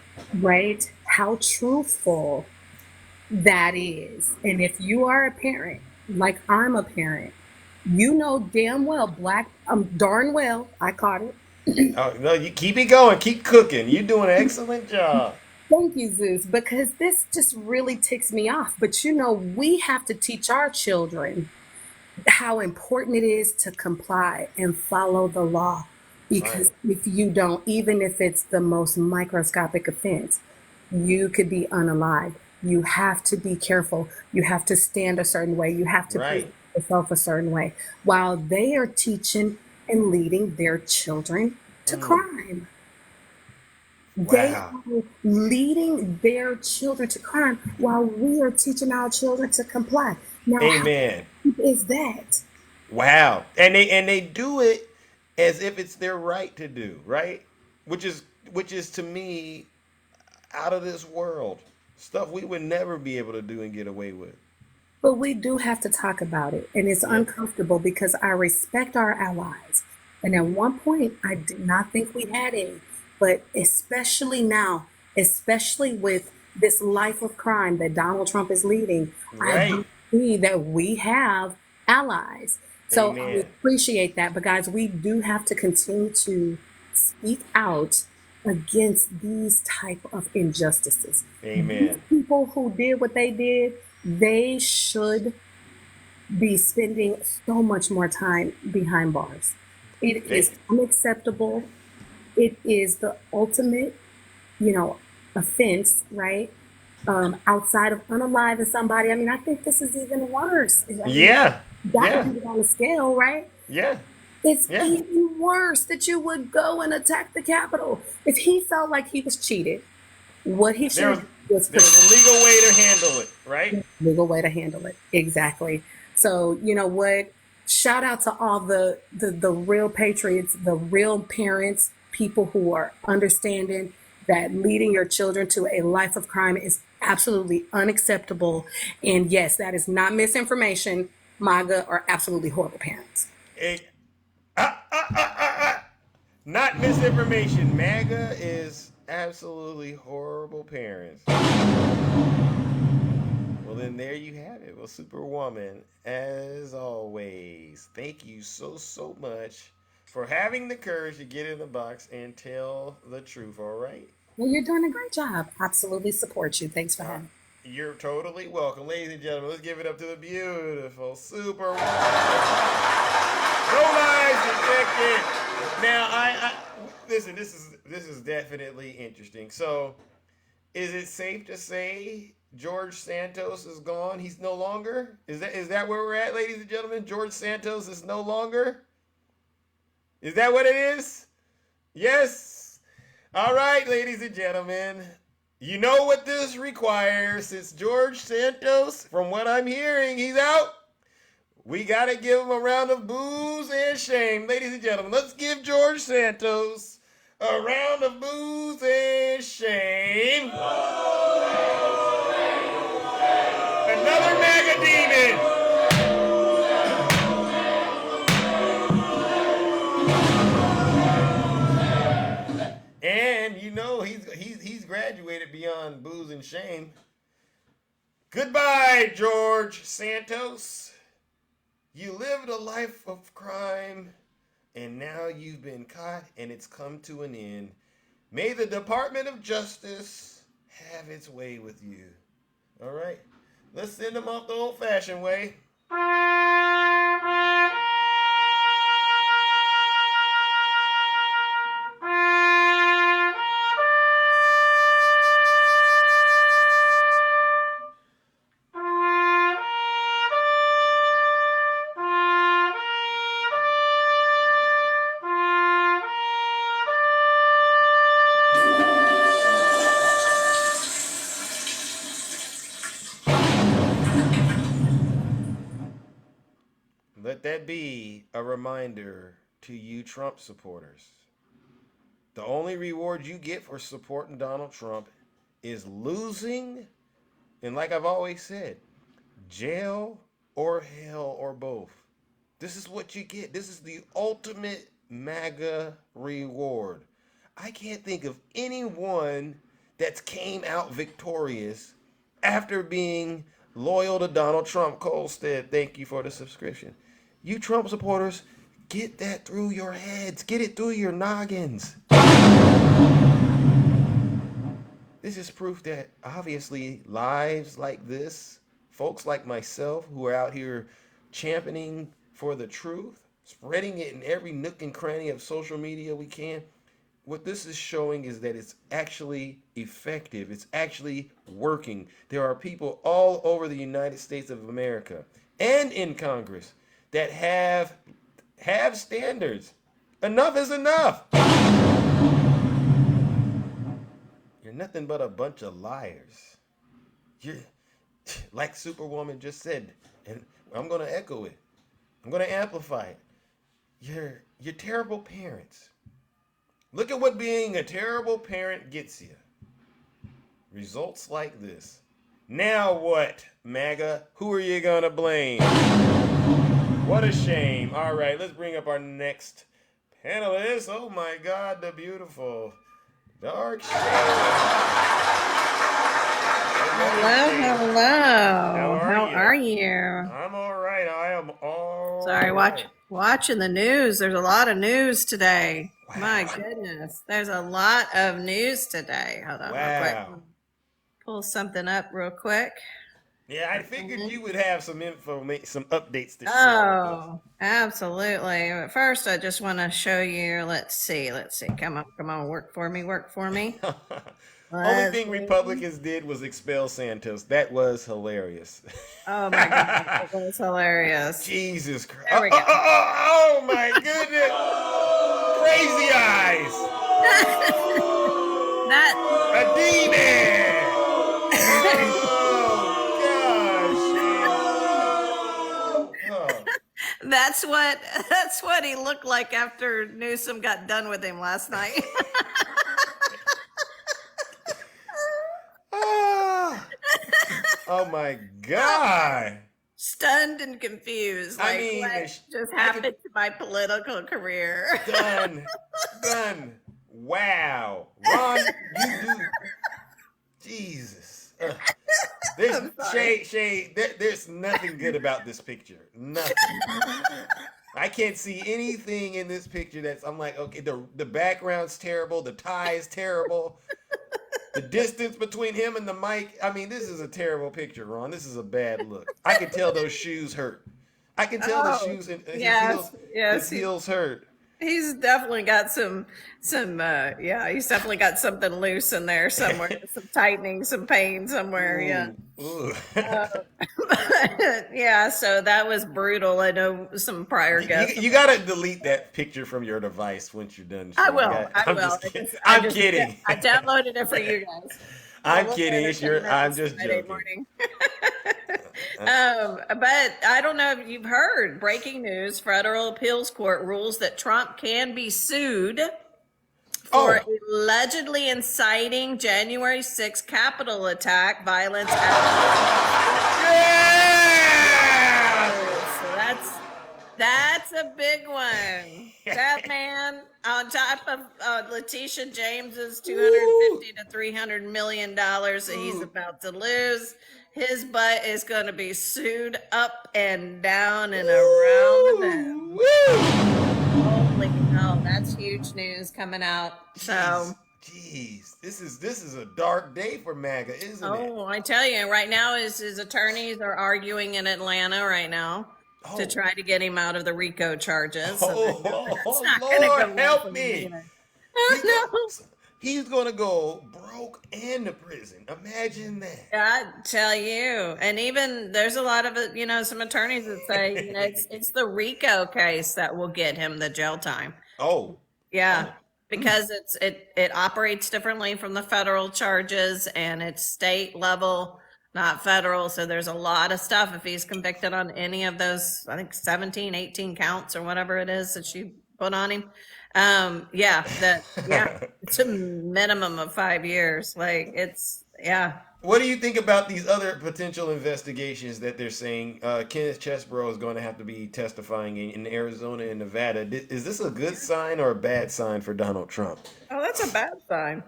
how truthful that is. And if you are a parent, like I'm a parent, you know damn well, darn well, I caught it. Oh, no, you keep it going. Keep cooking. You're doing an excellent job. Thank you, Zeus, because this just really ticks me off. But you know, we have to teach our children how important it is to comply and follow the law. Because if you don't, even if it's the most microscopic offense, you could be unalived. You have to be careful. You have to stand a certain way. You have to present yourself a certain way while they are teaching and leading their children to crime. They are leading their children to crime while we are teaching our children to comply. Now, amen. How is that? Wow. And they do it as if it's their right to do, right? Which is to me out of this world. Stuff we would never be able to do and get away with. But we do have to talk about it. And it's uncomfortable because I respect our allies. And at one point, I did not think we had any. But especially now, especially with this life of crime that Donald Trump is leading, I do see that we have allies. So I appreciate that. But guys, we do have to continue to speak out against these type of injustices. Amen. These people who did what they did, they should be spending so much more time behind bars. It is unacceptable. It is the ultimate, offense, right? Outside of unaliving somebody. I mean, I think this is even worse. Put it on the scale, right? Yeah. It's even worse that you would go and attack the Capitol. If he felt like he was cheated, what he should was there's a legal way to handle it, right? Legal way to handle it. Exactly. So, you know what? Shout out to all the real patriots, the real parents, people who are understanding that leading your children to a life of crime is absolutely unacceptable. And yes, that is not misinformation. MAGA are absolutely horrible parents. Not misinformation. MAGA is absolutely horrible parents. Well, then there you have it. Well, Superwoman, as always, thank you so much for having the courage to get in the box and tell the truth, all right? Well, you're doing a great job. Absolutely support you. Thanks for having me. You're totally welcome. Ladies and gentlemen, let's give it up to the beautiful Superwoman. No lies detected. Now, I listen, this is definitely interesting. So, is it safe to say George Santos is gone? He's no longer? Is that where we're at, ladies and gentlemen? George Santos is no longer? Is that what it is? Yes? All right, ladies and gentlemen. You know what this requires. Since George Santos, from what I'm hearing, he's out. We got to give him a round of boos and shame. Ladies and gentlemen, let's give George Santos a round of boos and shame. Another MAGA demon. And you know he's graduated beyond booze and shame. Goodbye, George Santos. You lived a life of crime, and now you've been caught, and it's come to an end. May the Department of Justice have its way with you. All right? Let's send them off the old-fashioned way. that be a reminder to you Trump supporters. The only reward you get for supporting Donald Trump is losing, and like I've always said, jail or hell or both. This is what you get. This is the ultimate MAGA reward. I can't think of anyone that's came out victorious after being loyal to Donald Trump. Colstead, thank you for the subscription. You Trump supporters, get that through your heads. Get it through your noggins. This is proof that obviously lives like this, folks like myself who are out here championing for the truth, spreading it in every nook and cranny of social media we can, what this is showing is that it's actually effective. It's actually working. There are people all over the United States of America and in Congress that have standards. Enough is enough. You're nothing but a bunch of liars. You're, like Superwoman just said, and I'm going to echo it. I'm going to amplify it. You're terrible parents. Look at what being a terrible parent gets you. Results like this. Now what, MAGA? Who are you going to blame? What a shame. All right, let's bring up our next panelist. Oh my God, the beautiful Dark Shade. Hello. How are you? I'm all right. I am all Sorry, right. watching the news. There's a lot of news today. Wow. My goodness. There's a lot of news today. Hold on real quick. Pull something up real quick. Yeah, I figured you would have some some updates to share. Oh, absolutely. But first, I just want to show you. Let's see. Come on. Work for me. Only thing Republicans did was expel Santos. That was hilarious. Oh my God, that was hilarious. Jesus Christ. There we go. Oh my goodness. Crazy eyes. A demon. That's what he looked like after Newsom got done with him last night. Oh my God. Stunned and confused. Like, what just happened to my political career? Done. Wow. Ron, you do. Jesus. There's nothing good about this picture. Nothing. I can't see anything in this picture I'm like, okay, the background's terrible, the tie is terrible. The distance between him and the mic, I mean, this is a terrible picture, Ron. This is a bad look. I can tell those shoes hurt. I can tell the shoes and his heels hurt. He's definitely got some he's definitely got something loose in there somewhere. Some tightening, some pain somewhere. Yeah. So that was brutal. I know some prior guests. You got to delete that picture from your device once you're done. I will. I'm kidding. I downloaded it for you guys. I'm kidding. I'm just joking. Morning. But I don't know if you've heard breaking news. Federal appeals court rules that Trump can be sued for allegedly inciting January 6th Capitol attack violence. So that's a big one. That man, on top of Letitia James's $250 to $300 million that he's about to lose, his butt is going to be sued up and down and around the bend. Holy hell, that's huge news coming out. So, jeez, this is a dark day for MAGA, isn't it? Oh, I tell you, right now his attorneys are arguing in Atlanta right now to try to get him out of the RICO charges. Lord, help me! He's going to go broke and to prison. Imagine that. I tell you. And even there's a lot of, some attorneys that say it's the RICO case that will get him the jail time. Oh. Yeah. Because it operates differently from the federal charges, and it's state level not federal. So there's a lot of stuff if he's convicted on any of those, I think 17, 18 counts or whatever it is that she put on him. It's a minimum of 5 years. Like What do you think about these other potential investigations that they're saying Kenneth Chesebro is going to have to be testifying in Arizona and Nevada? Is this a good sign or a bad sign for Donald Trump? Oh, that's a bad sign.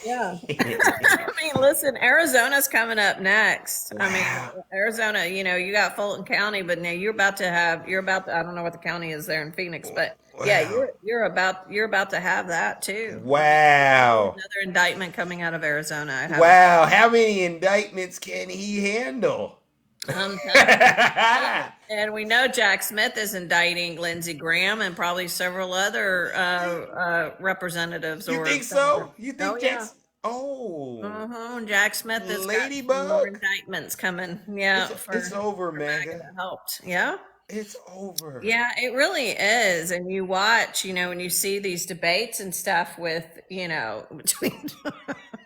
Yeah. I mean, listen, Arizona's coming up next. Wow. I mean, Arizona, you got Fulton County, but now you're about to, I don't know what the county is there in Phoenix, but yeah, you're about to have that too. Wow. Another indictment coming out of Arizona. Wow. How many indictments can he handle? And we know Jack Smith is indicting Lindsey Graham and probably several other representatives. You think so? You think Jack's? Jack Smith has got more indictments coming. Yeah, it's over, man. Helped. Yeah. It's over. Yeah, it really is. And you watch, when you see these debates and stuff with, between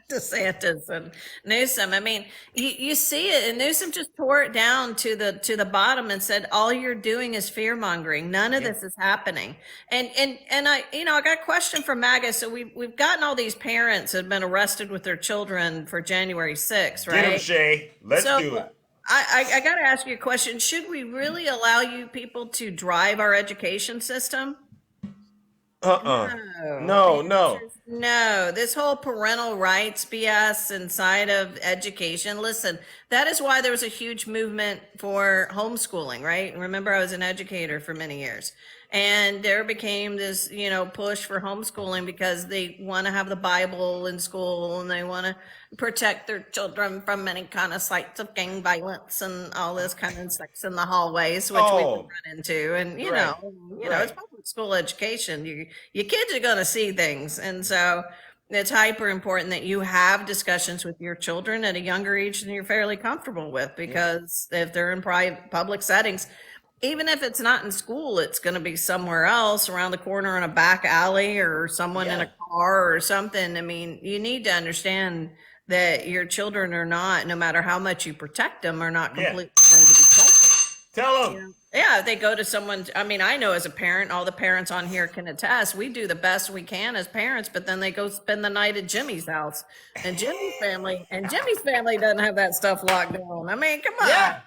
DeSantis and Newsom. I mean, you see it, and Newsom just tore it down to the bottom and said, all you're doing is fear mongering. None of this is happening. And I got a question from MAGA. So we've gotten all these parents that have been arrested with their children for January 6th, right? Get him, Shay. Let's do it. I got to ask you a question. Should we really allow you people to drive our education system? No. This whole parental rights BS inside of education. Listen, that is why there was a huge movement for homeschooling, right? Remember, I was an educator for many years. And there became this, push for homeschooling because they want to have the Bible in school and they want to protect their children from any kind of sites of gang violence and all this kind of sex in the hallways, which we run into. And, it's public school education. Your kids are going to see things. And so it's hyper important that you have discussions with your children at a younger age than you're fairly comfortable with, because if they're in public settings, even if it's not in school, it's going to be somewhere else around the corner in a back alley or someone in a car or something. I mean, you need to understand that your children are not, no matter how much you protect them, are not completely going to be protected. Tell them. Yeah, if they go to someone, I mean, I know as a parent, all the parents on here can attest, we do the best we can as parents, but then they go spend the night at Jimmy's house. And Jimmy's family doesn't have that stuff locked down. I mean, come on. Yeah.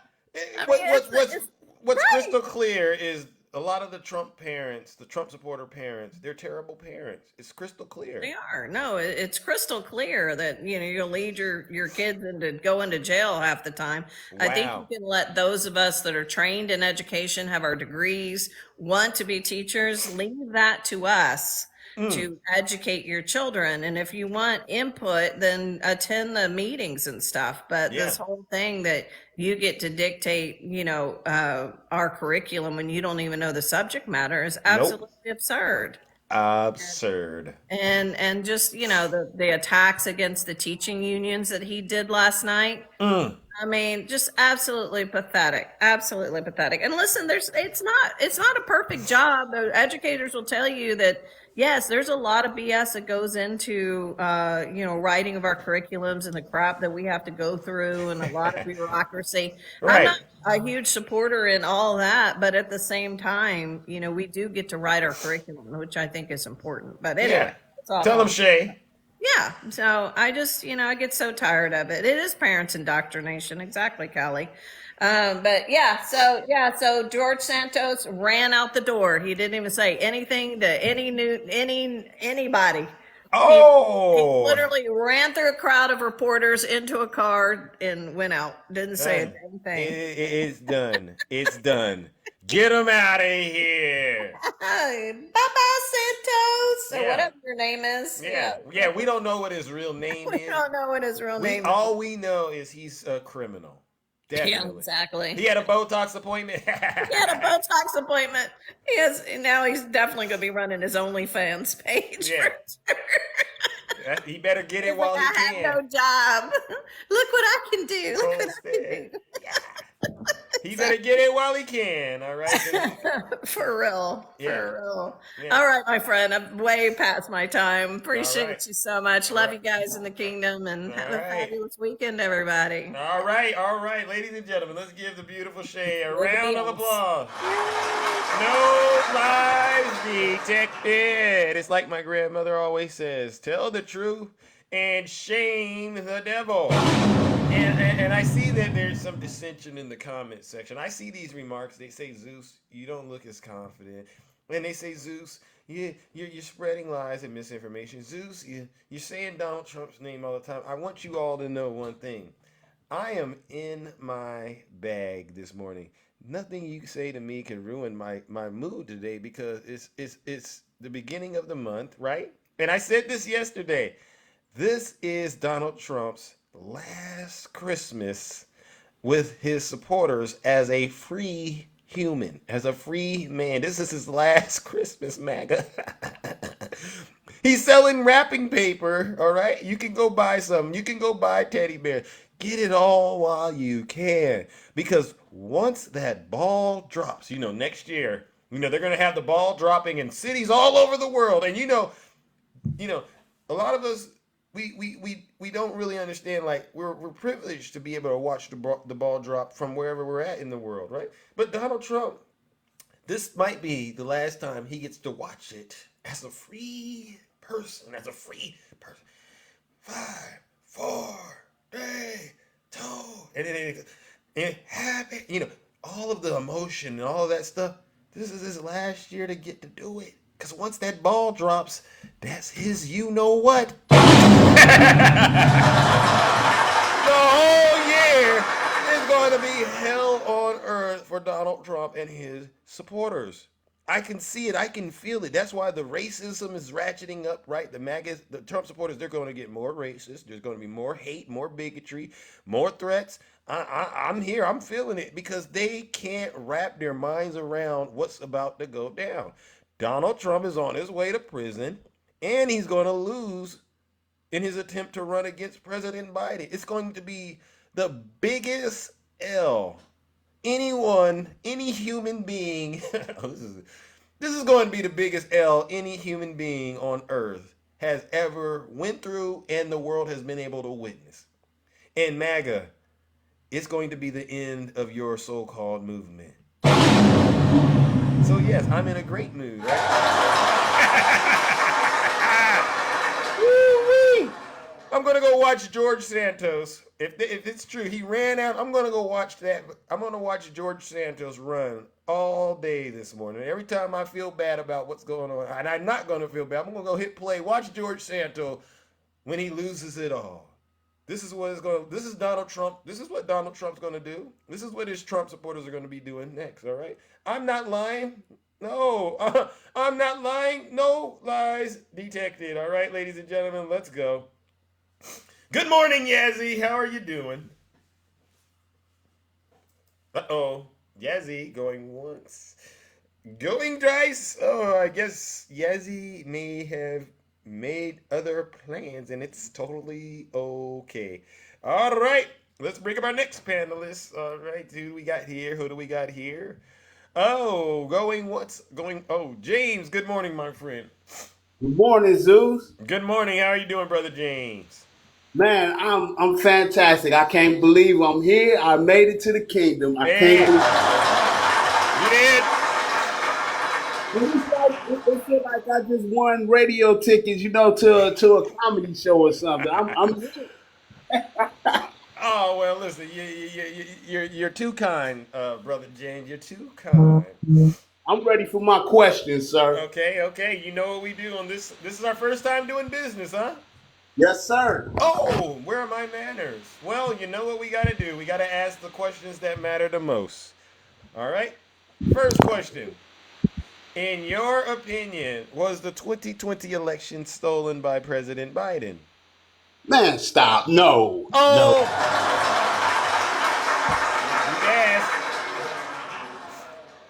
What's crystal clear is a lot of the Trump parents, the Trump supporter parents, they're terrible parents. It's crystal clear. They are. No, it's crystal clear that, you'll lead your kids into go into jail half the time. Wow. I think you can let those of us that are trained in education, have our degrees, want to be teachers, leave that to us. To educate your children. And if you want input, then attend the meetings and stuff. But this whole thing that you get to dictate, our curriculum when you don't even know the subject matter is absolutely absurd. Absurd. And just, the attacks against the teaching unions that he did last night. I mean, just absolutely pathetic. Absolutely pathetic. And listen, it's not a perfect job. The educators will tell you that, yes, there's a lot of BS that goes into, writing of our curriculums and the crap that we have to go through and a lot of bureaucracy. Right. I'm not a huge supporter in all that, but at the same time, we do get to write our curriculum, which I think is important. But anyway, tell them, Shay. Yeah. So I just, I get so tired of it. It is parents indoctrination. Exactly, Kelly. So George Santos ran out the door. He didn't even say anything to anybody. Oh, he literally ran through a crowd of reporters into a car and went out. Didn't say a damn thing. It's done. It's done. Get him out of here. Bye-bye, Santos. Or whatever your name is. Yeah. We don't know what his real name is. We don't know what his real name is. All we know is he's a criminal. Definitely. Yeah, exactly. He had a Botox appointment. Now he's definitely going to be running his OnlyFans page. Yeah. He better get it while he can. I have no job. Look what I can do. Look what I can do. He better get it while he can. All right. For real. Yeah. For real. Yeah. All right, my friend. I'm way past my time. Appreciate right. you so much. All Love right. you guys in the kingdom and have a right. fabulous weekend, everybody. All right, ladies and gentlemen, let's give the beautiful Shay a Look at round of these. applause. No lies detected. It's like my grandmother always says: tell the truth and shame the devil. And I see that there's some dissension in the comment section. I see these remarks. They say, Zeus, you don't look as confident. And they say, Zeus, you're spreading lies and misinformation. Zeus, you're saying Donald Trump's name all the time. I want you all to know one thing. I am in my bag this morning. Nothing you say to me can ruin my mood today because it's the beginning of the month, right? And I said this yesterday. This is Donald Trump's last Christmas with his supporters as a free human, as a free man. This is his last Christmas, MAGA. He's selling wrapping paper, all right? You can go buy some. You can go buy teddy bear. Get it all while you can. Because once that ball drops, next year, they're going to have the ball dropping in cities all over the world. And a lot of us, we don't really understand, like, we're privileged to be able to watch the ball drop from wherever we're at in the world, right? But Donald Trump, this might be the last time he gets to watch it as a free person, 5, 4, 3, 2, and it happy, all of the emotion and all of that stuff. This is his last year to get to do it. Because once that ball drops, that's his you-know-what. The whole year is going to be hell on earth for Donald Trump and his supporters. I can see it. I can feel it. That's why the racism is ratcheting up, right? The Trump supporters, they're going to get more racist. There's going to be more hate, more bigotry, more threats. I'm here. I'm feeling it because they can't wrap their minds around what's about to go down. Donald Trump is on his way to prison, and he's going to lose in his attempt to run against President Biden. It's going to be the biggest L any human being, this is going to be the biggest L any human being on earth has ever went through and the world has been able to witness. And MAGA, it's going to be the end of your so-called movement. So yes, I'm in a great mood, right? Woo-wee. I'm gonna go watch George Santos. If it's true, he ran out. I'm gonna go watch that. I'm gonna watch George Santos run all day this morning. Every time I feel bad about what's going on, and I'm not gonna feel bad. I'm gonna go hit play, watch George Santos when he loses it all. This is Donald Trump. This is what Donald Trump's going to do. This is what his Trump supporters are going to be doing next, all right? I'm not lying. No, I'm not lying. No lies detected, all right, ladies and gentlemen, let's go. Good morning, Yazzie. How are you doing? Uh-oh. Yazzie going once. Going twice. Oh, I guess Yazzie may have made other plans, and it's totally okay. All right, let's bring up our next panelist. All right, who do we got here? Oh, James, good morning, my friend. Good morning, Zeus. Good morning. How are you doing, Brother James? Man, I'm fantastic. I can't believe I'm here. I made it to the kingdom. I can't believe it feels like I just won radio tickets, to a comedy show or something. I'm Oh, well, listen, you're too kind, Brother James. You're too kind. I'm ready for my questions, sir. Okay. You know what we do on this. This is our first time doing business, huh? Yes, sir. Oh, where are my manners? Well, you know what we got to do. We got to ask the questions that matter the most. All right? First question. In your opinion, was the 2020 election stolen by President Biden? Man, stop. No. Oh! Yes.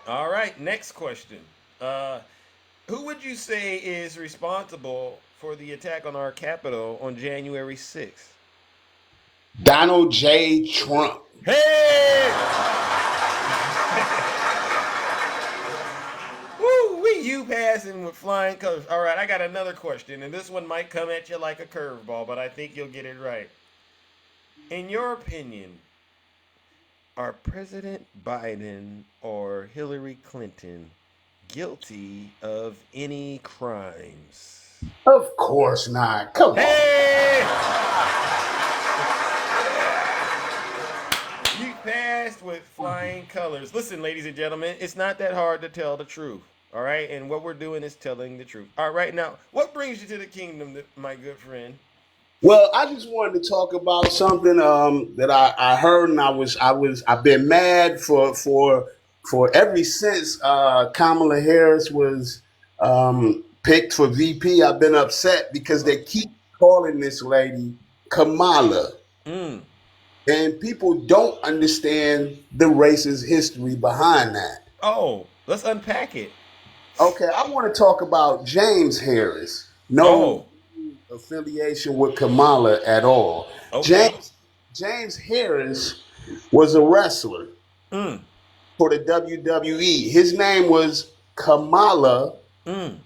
All right, next question. Who would you say is responsible for the attack on our Capitol on January 6th? Donald J. Trump. Hey! you passing with flying colors. All right, I got another question, and this one might come at you like a curveball, but I think you'll get it right. In your opinion, are President Biden or Hillary Clinton guilty of any crimes? Of course not. Come on. Hey! You passed with flying colors. Listen, ladies and gentlemen, it's not that hard to tell the truth. All right, and what we're doing is telling the truth. All right, now, what brings you to the kingdom, my good friend? Well, I just wanted to talk about something that I heard, and I've been mad for ever since Kamala Harris was picked for VP. I've been upset because they keep calling this lady Kamala, and people don't understand the racist history behind that. Oh, let's unpack it. Okay, I want to talk about James Harris. No affiliation with Kamala at all. Okay. James Harris was a wrestler for the WWE. His name was Kamala, the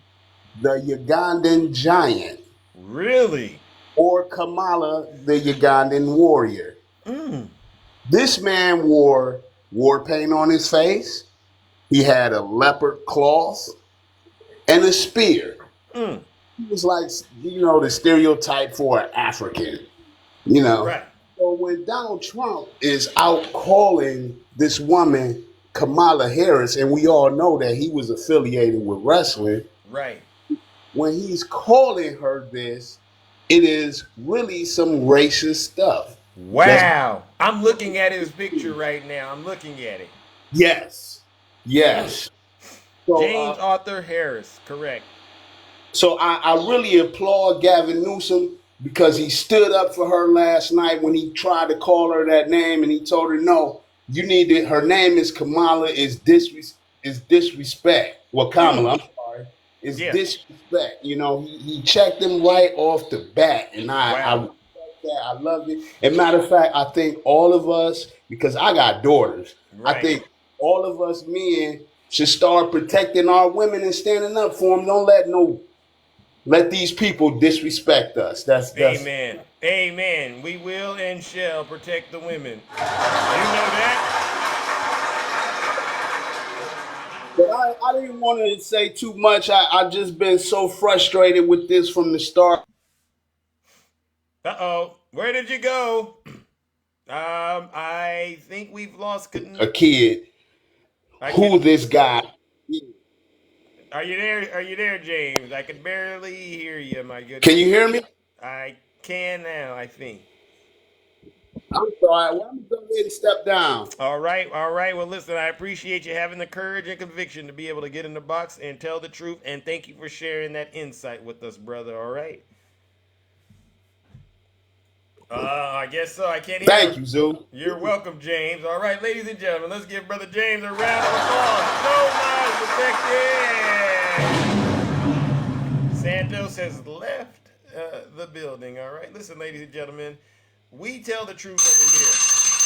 Ugandan Giant. Really? Or Kamala, the Ugandan Warrior. This man wore war paint on his face. He had a leopard cloth and a spear. He was like, the stereotype for an African, Right. So when Donald Trump is out calling this woman Kamala Harris, and we all know that he was affiliated with wrestling. Right. When he's calling her this, it is really some racist stuff. Wow. I'm looking at his picture right now. I'm looking at it. Yes. So, James Arthur Harris, correct. So I really applaud Gavin Newsom because he stood up for her last night when he tried to call her that name, and he told her, no, you need to, her name is Kamala, is disrespect. Well, Kamala, I'm sorry, is disrespect. He checked him right off the bat, and I love it. And matter of fact, I think all of us, because I got daughters, I think all of us men should start protecting our women and standing up for them. Don't let these people disrespect us. That's Amen. Amen. We will and shall protect the women. You know that? But I didn't want to say too much. I just been so frustrated with this from the start. Uh-oh. Where did you go? I think we've lost a kid. Who this guy? Are you there? Are you there, James? I can barely hear you, my good. Can you hear me? I can now, I think. I'm sorry. Well, I'm going to go ahead and step down. All right. Well, listen, I appreciate you having the courage and conviction to be able to get in the box and tell the truth. And thank you for sharing that insight with us, brother. All right. I guess so. I can't hear. Thank you, Zoo. You're welcome, James. All right, ladies and gentlemen, let's give Brother James a round of applause. So much protected. Santos has left the building. All right, listen, ladies and gentlemen, we tell the truth over here.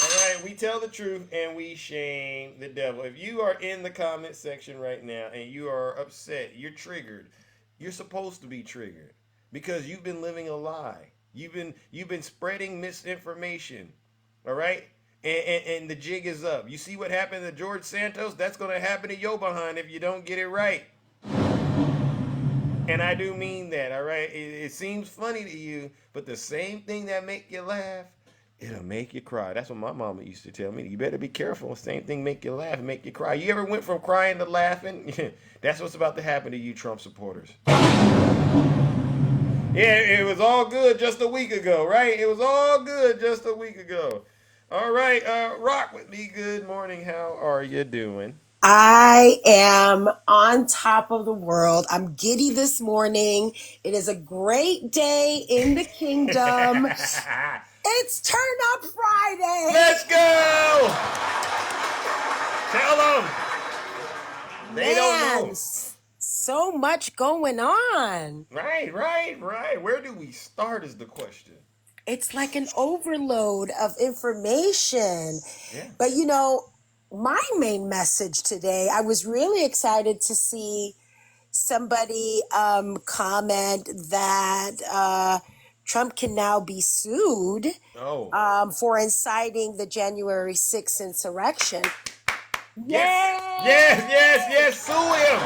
All right, we tell the truth and we shame the devil. If you are in the comment section right now and you are upset, you're triggered, you're supposed to be triggered because you've been living a lie. You've been spreading misinformation, all right? And the jig is up. You see what happened to George Santos? That's going to happen to your behind if you don't get it right. And I do mean that, all right? It seems funny to you, but the same thing that make you laugh, it'll make you cry. That's what my mama used to tell me. You better be careful. Same thing make you laugh and make you cry. You ever went from crying to laughing? That's what's about to happen to you, Trump supporters. Yeah, it was all good just a week ago, right? It was all good just a week ago. All right, rock with me. Good morning. How are you doing? I am on top of the world. I'm giddy this morning. It is a great day in the kingdom. It's Turn Up Friday. Let's go. Tell them. They don't know. So much going on. Right. Where do we start is the question. It's like an overload of information. Yeah. But my main message today, I was really excited to see, somebody comment that Trump can now be sued for inciting the January 6th insurrection. Yes, sue him.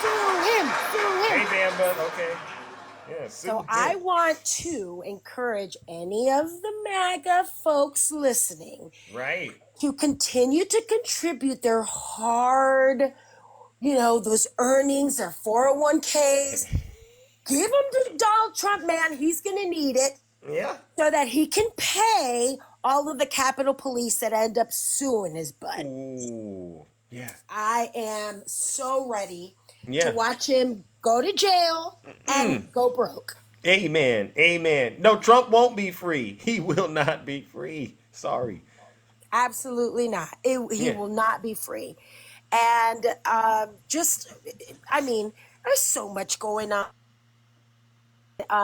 Sue him. Hey, Bamba, okay. Yeah, so I want to encourage any of the MAGA folks listening to continue to contribute their hard, those earnings, their 401ks. Give them to Donald Trump, man. He's going to need it. Yeah. So that he can pay all of the Capitol Police that end up suing his butt. Ooh, yeah. I am so ready to watch him go to jail and go broke. Amen. No, Trump won't be free. He will not be free. Sorry. Absolutely not. He will not be free. And there's so much going on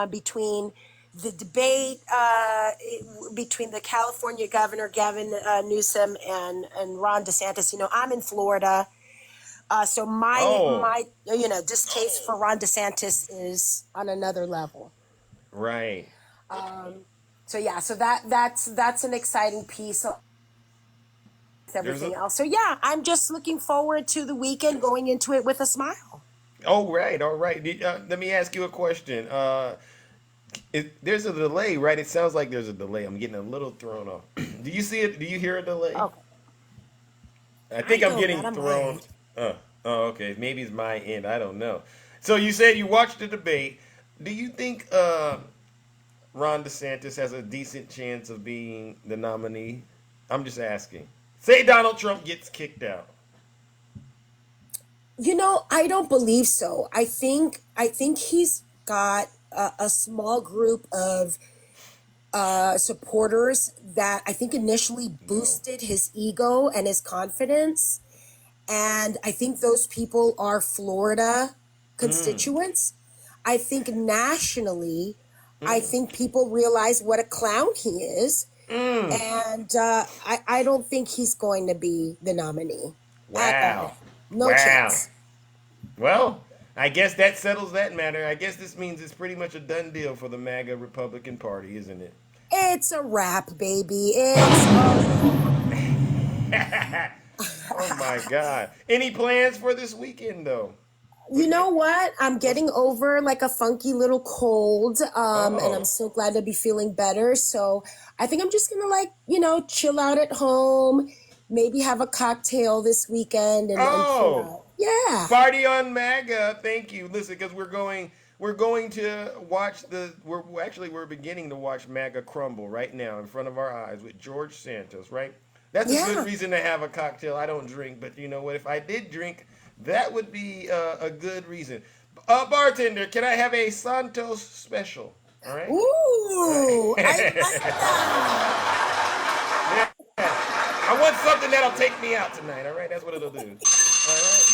between the debate between the California governor, Gavin Newsom, and Ron DeSantis. I'm in Florida. So my distaste for Ron DeSantis is on another level. Right. So that's an exciting piece of everything else. So I'm just looking forward to the weekend, going into it with a smile. All right. Let me ask you a question. There's a delay, right? It sounds like there's a delay. I'm getting a little thrown off. Do you see it? Do you hear a delay? Okay. I think I'm getting thrown. Okay. Maybe it's my end. I don't know. So you said you watched the debate. Do you think Ron DeSantis has a decent chance of being the nominee? I'm just asking. Say Donald Trump gets kicked out. I don't believe so. I think he's got a small group of supporters that I think initially boosted his ego and his confidence. And I think those people are Florida constituents. I think nationally, I think people realize what a clown he is. And I don't think he's going to be the nominee. Wow. No chance. Well, I guess that settles that matter. I guess this means it's pretty much a done deal for the MAGA Republican Party, isn't it? It's a wrap, baby. Oh my God. Any plans for this weekend, though? You know what? I'm getting over like a funky little cold, and I'm so glad to be feeling better. So I think I'm just gonna chill out at home, maybe have a cocktail this weekend, and chill out. Yeah. Party on MAGA. Thank you. Listen, because we're going to watch we're beginning to watch MAGA crumble right now in front of our eyes with George Santos, right? That's a good reason to have a cocktail. I don't drink, but you know what? If I did drink, that would be a good reason. Bartender, can I have a Santos special? All right. Ooh, I like that. I want something that'll take me out tonight. All right, that's what it'll do. All right.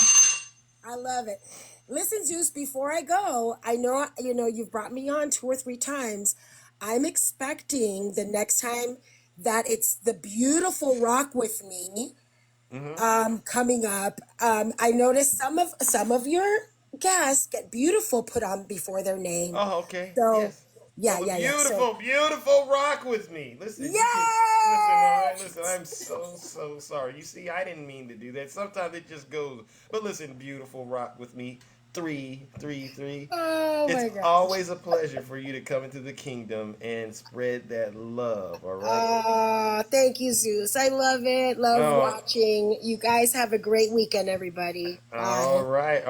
I love it. Listen, Zeus, before I go, I know you've brought me on 2 or 3 times. I'm expecting the next time that it's the beautiful Rock With Me coming up. I noticed some of your guests get beautiful put on before their name. Oh, okay. So yes. Beautiful Rock With Me. Listen. Listen, I'm so sorry. You see, I didn't mean to do that. Sometimes it just goes. But listen, beautiful Rock With Me. 333. Oh my It's gosh. always a pleasure for you to come into the kingdom and spread that love, all right? Thank you, Zeus. I love it. Love watching. You guys have a great weekend, everybody. All right.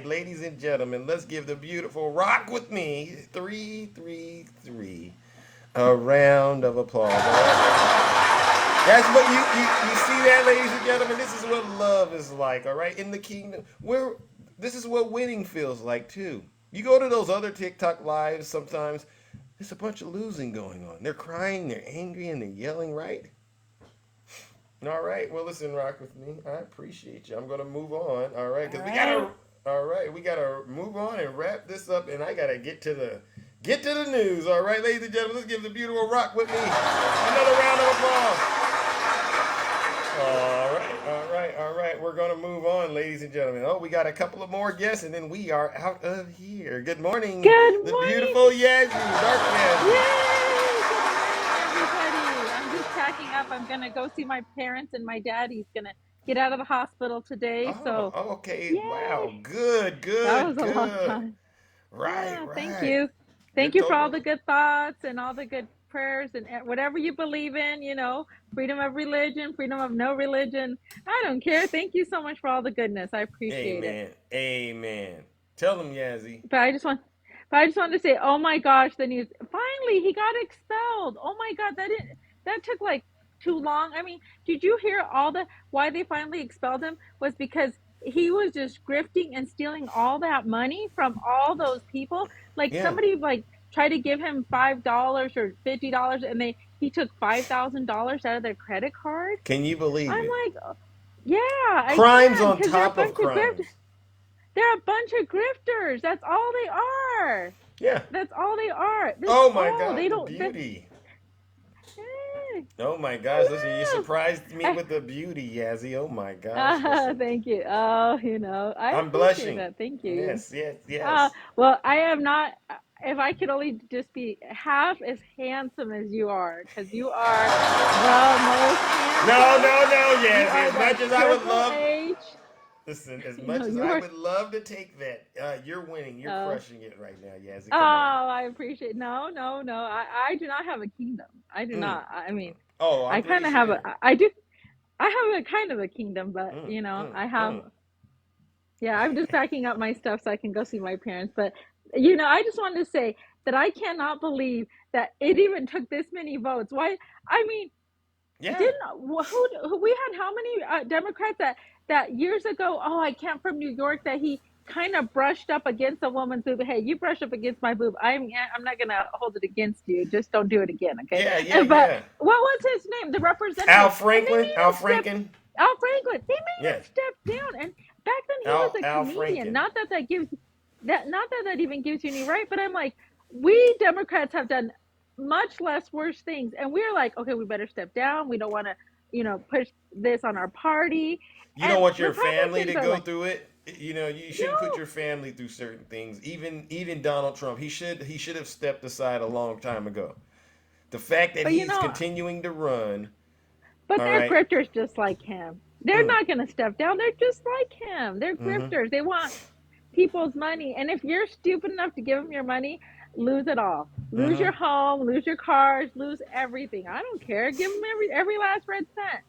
Ladies and gentlemen, let's give the beautiful Rock With Me 333 a round of applause. All right? That's what you see that, ladies and gentlemen. This is what love is like, all right? In the kingdom, this is what winning feels like too. You go to those other TikTok lives sometimes, there's a bunch of losing going on. They're crying, they're angry, and they're yelling, right? All right. Well, listen, Rock With Me. I appreciate you. I'm gonna move on, all right? Because we gotta move on and wrap this up, and I gotta get to the news, all right, ladies and gentlemen. Let's give the beautiful Rock With Me another round of applause. All right. We're gonna move on, ladies and gentlemen. Oh, we got a couple of more guests, and then we are out of here. Good morning, Good the morning. beautiful Yazzie, dark Yazzie. Yay! Good morning, everybody. I'm just packing up. I'm gonna go see my parents, and my daddy's gonna get out of the hospital today. So, Oh, okay. yay! Wow. Good, That good, was a long good. time. Right, Yeah, thank right. you. Thank Good you for all talk. the good thoughts and all the good prayers and whatever you believe in, freedom of religion, freedom of no religion. I don't care. Thank you so much for all the goodness. I appreciate it. Amen. Amen. Tell them, Yazzie. But I just want but I just wanted to say, oh my gosh, the news finally he got expelled. Oh my god, that took like too long. I mean, did you hear all the why they finally expelled him was because he was just grifting and stealing all that money from all those people. Like Yeah. somebody like tried to give him $5 or $50 and he took $5,000 out of their credit card. Can you believe I'm it? like, yeah, I Crimes can on because they're a top of bunch of grifters. crimes. They're a bunch of grifters. That's all they are. Yeah. That's all they are. That's Oh my all. God, They the don't. beauty. Hey, Oh my gosh, listen, you hello. surprised me with the beauty, Yazzie. Oh my gosh, listen. Thank you. Oh, I I'm appreciate blushing. that. Thank you. Yes, yes, yes. Well, I am not. If I could only just be half as handsome as you are, because you are the most No, handsome. no, no, You Yazzie. are As the much as I would Triple love, H. listen, as You know, much as you I are. would love to take that, you're winning. You're crushing it right now, Yazzie. Oh, Come on. I appreciate. No, no, no. I do not have a kingdom. I do Mm. not. I mean, Oh, I I'm kind pretty of have sure. I do. I have a kind of a kingdom, but I have. Mm. Yeah, I'm just packing up my stuff so I can go see my parents. But I just wanted to say that I cannot believe that it even took this many votes. Why? I mean, Yeah. didn't who we had how many Democrats that years ago? Oh, I can't from New York that he kind of brushed up against a woman's boob. Hey, you brush up against my boob. I'm not gonna hold it against you. Just don't do it again, okay? Yeah, yeah, But yeah. what was his name? The Al representative, and they Franklin. made Al him step. Franken. Al Franklin. They made him Yes. step down, and back then he was a Al comedian. Franken. Not that that gives not that that even gives you any right, but I'm like, we Democrats have done much less worse things, and we're like, okay, we better step down. We don't want to push this on our party. You don't And want your family to Republicans are go like, through it. You know, you shouldn't put no, your family through certain things. Even Donald Trump, he should have stepped aside a long time ago. The fact that but he's continuing to run, but all they're right. grifters just like him. They're Mm. not going to step down. They're just like him. They're Mm-hmm. grifters. They want people's money. And if you're stupid enough to give them your money, lose it all. Lose Mm-hmm. your home, lose your cars, lose everything. I don't care. Give them every last red cent.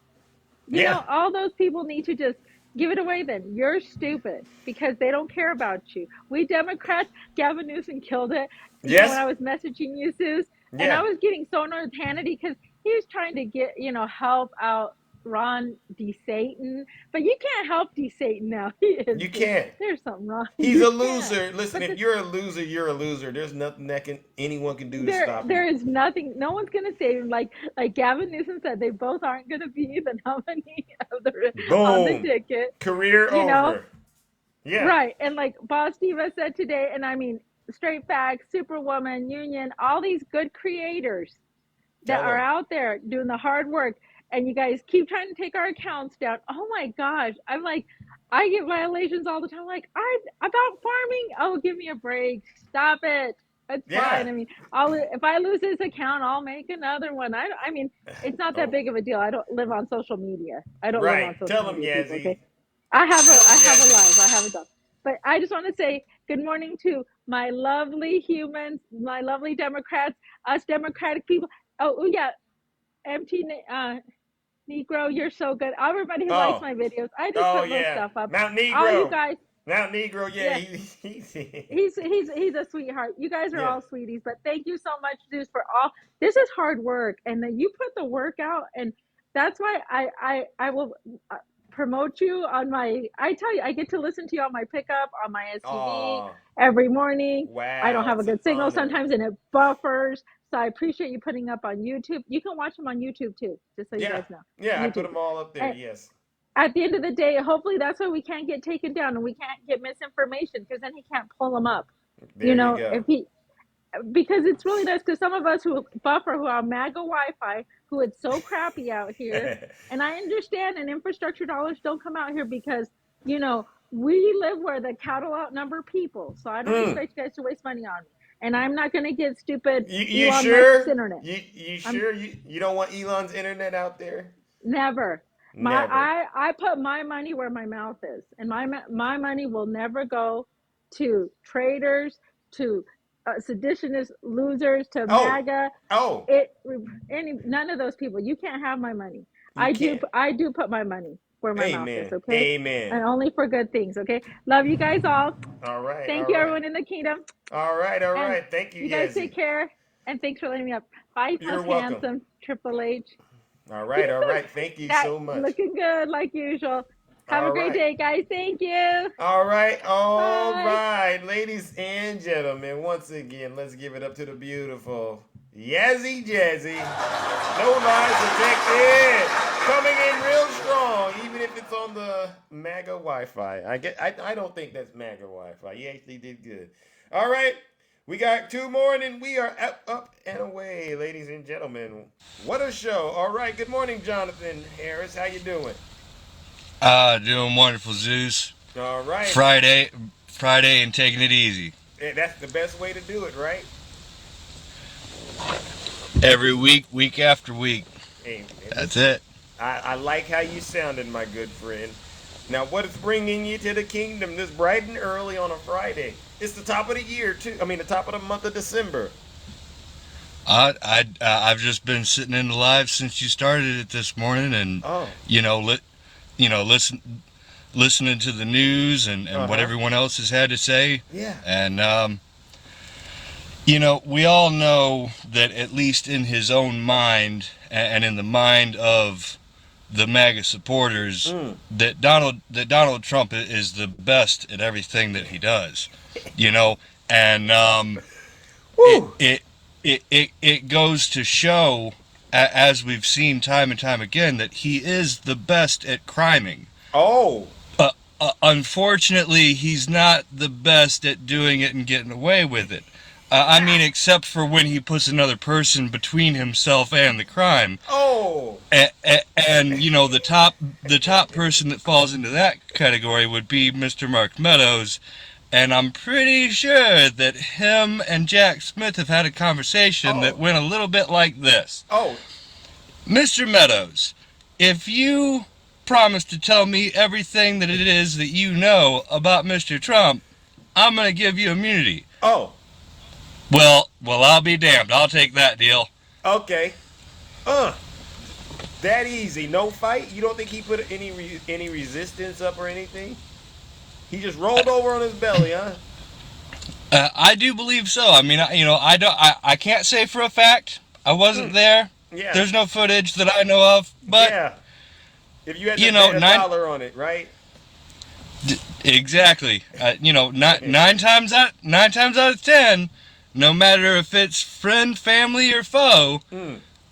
Yeah. All those people need to just give it away then. You're stupid because they don't care about you. We Democrats, Gavin Newsom killed it. When Yes. I was messaging you, Suze, and I Yeah. was getting so annoyed with Hannity because he was trying to get, help out Ron DeSatan. But you can't help DeSatan now. He is You just, can't. there's something wrong. He's You a can't. loser. Listen, But if you're a loser, you're a loser. There's nothing that anyone can do to stop there you. is nothing. No one's gonna save him. Like Gavin Newsom said, they both aren't gonna be the nominee on the Boom. ticket. Career over. Yeah. Right. And like Boss Diva said today, and I mean, Straight Facts, Superwoman, Union, all these good creators that Tell are 'em. out there doing the hard work, and you guys keep trying to take our accounts down. Oh my gosh. I'm like, I get violations all the time. Like, about farming. Oh, give me a break. Stop it. It's fine. I mean, if I lose this account, I'll make another one. I mean, it's not that big of a deal. I don't live on social media. I don't live on Right. social Tell him, media, people, Yazzie. okay? I have a life. I have a job. But I just want to say good morning to my lovely humans, my lovely Democrats, us Democratic people. Oh yeah, MT Negro, you're so good. Everybody who likes my videos, I just put little stuff up. Mount All you Negro. guys, Mount Negro, yeah. he's a sweetheart. You guys are all sweeties, but thank you so much, dudes, for all. This is hard work, and then you put the work out, and that's why I will promote you on my. I tell you, I get to listen to you on my pickup on my SUV every morning. Wow, I don't have a it's an good signal honor. sometimes, and it buffers. So I appreciate you putting up on YouTube. You can watch them on YouTube too, just so you guys know. Yeah, I put YouTube. them all up there. And yes. at the end of the day, hopefully that's why we can't get taken down and we can't get misinformation because then he can't pull them up. There you go. If he. because it's really nice, because some of us who buffer, who are MAGA Wi-Fi, who it's so crappy out here, and I understand, and infrastructure dollars don't come out here because, you know, we live where the cattle outnumber people. So I don't expect you guys to waste money on me. And I'm not going to get stupid You Elon sure? Musk's internet. You sure you don't want Elon's internet out there? Never. Never. I put my money where my mouth is, and my money will never go to traitors, to seditionist losers, to MAGA. None of those people. You can't have my money. I do put my money where my mouth is. Okay. Amen. And only for good things. Okay. Love you guys all. All right. Thank you, everyone in the kingdom. All right. All right. Thank you. You guys take care, and thanks for letting me up. Bye, You're Plus welcome. Handsome Triple H. All right. All right. Thank you so much. Looking good like usual. Have a great day, guys. Thank you. All right. All right. Ladies and gentlemen, once again, let's give it up to the beautiful Yazzie Jazzy. No lies detected. Coming in real strong, even if it's on the MAGA Wi-Fi. I don't think that's MAGA Wi-Fi. You actually did good. All right. We got two more, and then we are up and away, ladies and gentlemen. What a show. All right. Good morning, Jonathan Harris. How you doing? Doing wonderful, Zeus. All right. Friday and taking it easy. That's the best way to do it, right? Every week after week. Hey, that's it. I like how you sounded, my good friend. Now, what is bringing you to the kingdom this bright and early on a Friday? It's the top of the year, too. I mean, the top of the month of December. I've just been sitting in the live since you started it this morning, and listening to the news and what everyone else has had to say. Yeah. And we all know that, at least in his own mind and in the mind of the MAGA supporters, that Donald Trump is the best at everything that he does. And it goes to show, as we've seen time and time again, that he is the best at criming. Unfortunately, he's not the best at doing it and getting away with it. I mean, except for when he puts another person between himself and the crime. And the top person that falls into that category would be Mr. Mark Meadows. And I'm pretty sure that him and Jack Smith have had a conversation that went a little bit like this. Mr. Meadows, if you promise to tell me everything that it is that you know about Mr. Trump, I'm going to give you immunity. Well, I'll be damned. I'll take that deal. Okay. That easy. No fight? You don't think he put any resistance up or anything? He just rolled over on his belly, huh? I do believe so. I mean, I can't say for a fact. I wasn't there. Yeah. There's no footage that I know of. But yeah. If you had to bet $1 on it, right? Exactly. Nine times out of 10, no matter if it's friend, family, or foe,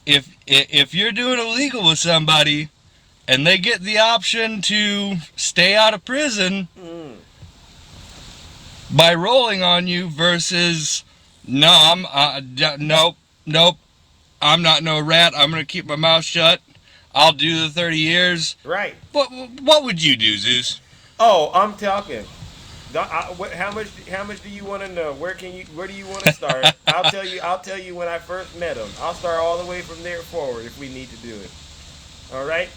if you're doing illegal with somebody and they get the option to stay out of prison by rolling on you versus nope, I'm not no rat. I'm gonna keep my mouth shut. I'll do the 30 years. Right. What would you do, Zeus? I'm talking. How much do you want to know? Where do you want to start? I'll tell you when I first met him. I'll start all the way from there forward if we need to do it. All right?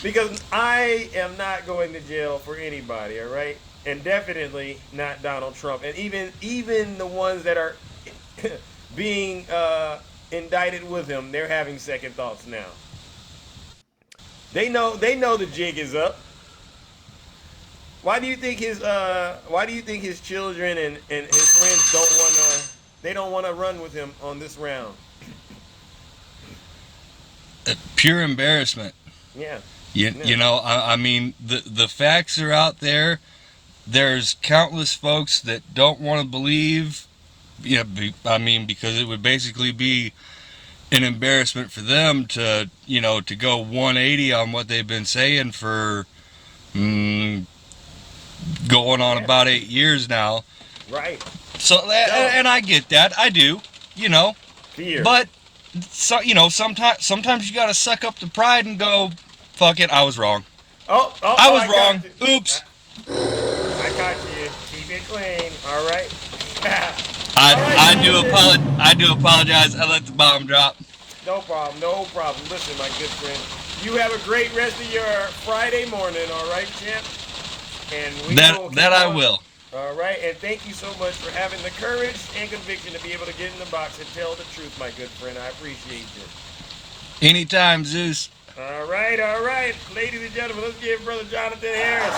Because I am not going to jail for anybody, all right? And definitely not Donald Trump. And even the ones that are being indicted with him, they're having second thoughts now. They know the jig is up. Why do you think his children and his friends don't wanna run with him on this round? Pure embarrassment. Yeah. I mean, the facts are out there. There's countless folks that don't want to believe. Because it would basically be an embarrassment for them to go 180 on what they've been saying for going on about 8 years now. Right. So, and I get that. I do, you know. Fear. But, so, you know, sometimes you got to suck up the pride and go, fuck it, I was wrong. I was wrong. Oops. I caught you. Keep it clean. All right. I do apologize. I let the bomb drop. No problem. No problem. Listen, my good friend. You have a great rest of your Friday morning. All right, champ. And I will. All right, and thank you so much for having the courage and conviction to be able to get in the box and tell the truth, my good friend. I appreciate you. Anytime, Zeus. All right. Ladies and gentlemen, let's give Brother Jonathan Harris.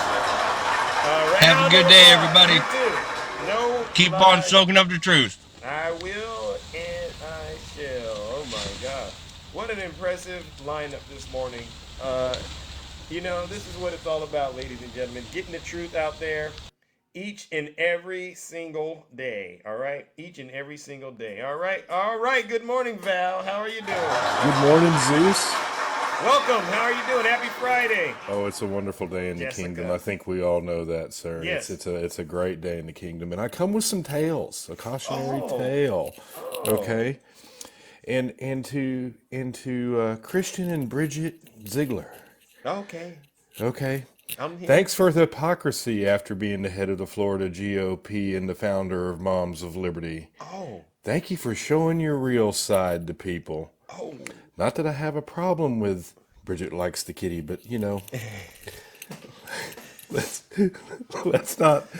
Have a good day, everybody. Keep on soaking up the truth. I will and I shall. Oh, my God. What an impressive lineup this morning. You know, this is what it's all about, ladies and gentlemen. Getting the truth out there each and every single day. All right? Each and every single day. All right. Good morning, Val. How are you doing? Good morning, Zeus. Welcome. How are you doing? Happy Friday. Oh, it's a wonderful day in the kingdom. I think we all know that, sir. Yes. It's a great day in the kingdom. And I come with some tales, a cautionary tale. Okay. And into Christian and Bridget Ziegler. Okay. I'm here. Thanks for the hypocrisy after being the head of the Florida GOP and the founder of Moms of Liberty. Oh. Thank you for showing your real side to people. Oh. Not that I have a problem with Bridget likes the kitty, but you know, let's not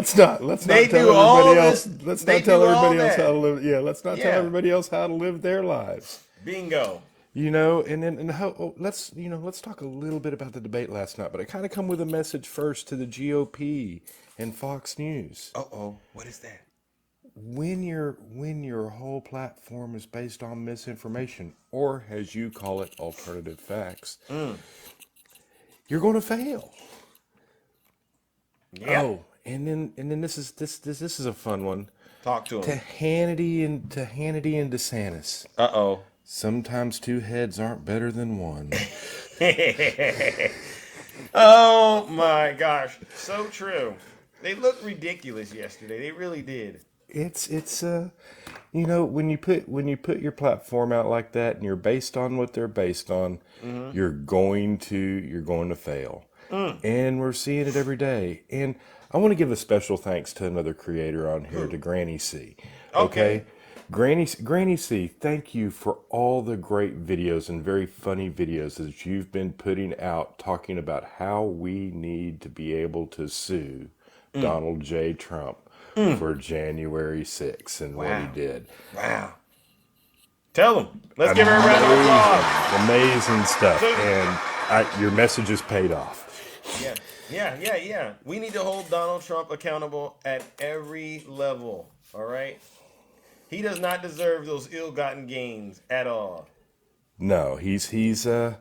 tell everybody else. Let's not tell everybody else how to live. Yeah, let's not tell everybody else how to live their lives. Bingo. You know, and how let's talk a little bit about the debate last night. But I kind of come with a message first to the GOP and Fox News. What is that? When your whole platform is based on misinformation, or as you call it, alternative facts, you're going to fail. Yeah. Oh, and then this is a fun one. Talk to him. To Hannity and DeSantis. Sometimes two heads aren't better than one. Oh my gosh, so true. They looked ridiculous yesterday. They really did. It's you know, when you put your platform out like that and you're based on what they're based on, you're going to fail. And we're seeing it every day. And I want to give a special thanks to another creator on here, to Granny C. Okay. Granny C, thank you for all the great videos and very funny videos that you've been putting out talking about how we need to be able to sue Donald J. Trump for January 6th and what he did. Wow. Tell him. Let's give her a round of applause. Amazing stuff. And your message has paid off. Yeah. We need to hold Donald Trump accountable at every level. All right? He does not deserve those ill-gotten gains at all. No, he's another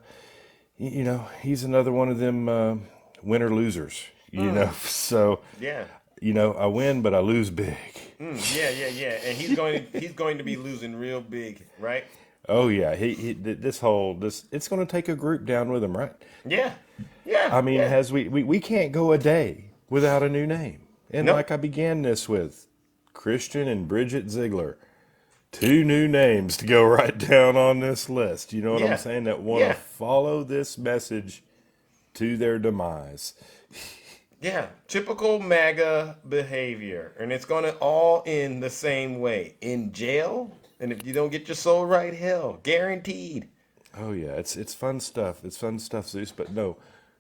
one of them winner losers. You know, so I win, but I lose big. Yeah. And he's going to be losing real big, right? Oh yeah, it's going to take a group down with him, right? Yeah. I mean, we can't go a day without a new name, and like I began this with. Christian and Bridget Ziegler, 2 new names to go right down on this list. You know what I'm saying? That want to follow this message to their demise. Yeah, typical MAGA behavior, and it's going to all end the same way: in jail, and if you don't get your soul right, hell, guaranteed. Oh yeah, it's fun stuff. It's fun stuff, Zeus. But no.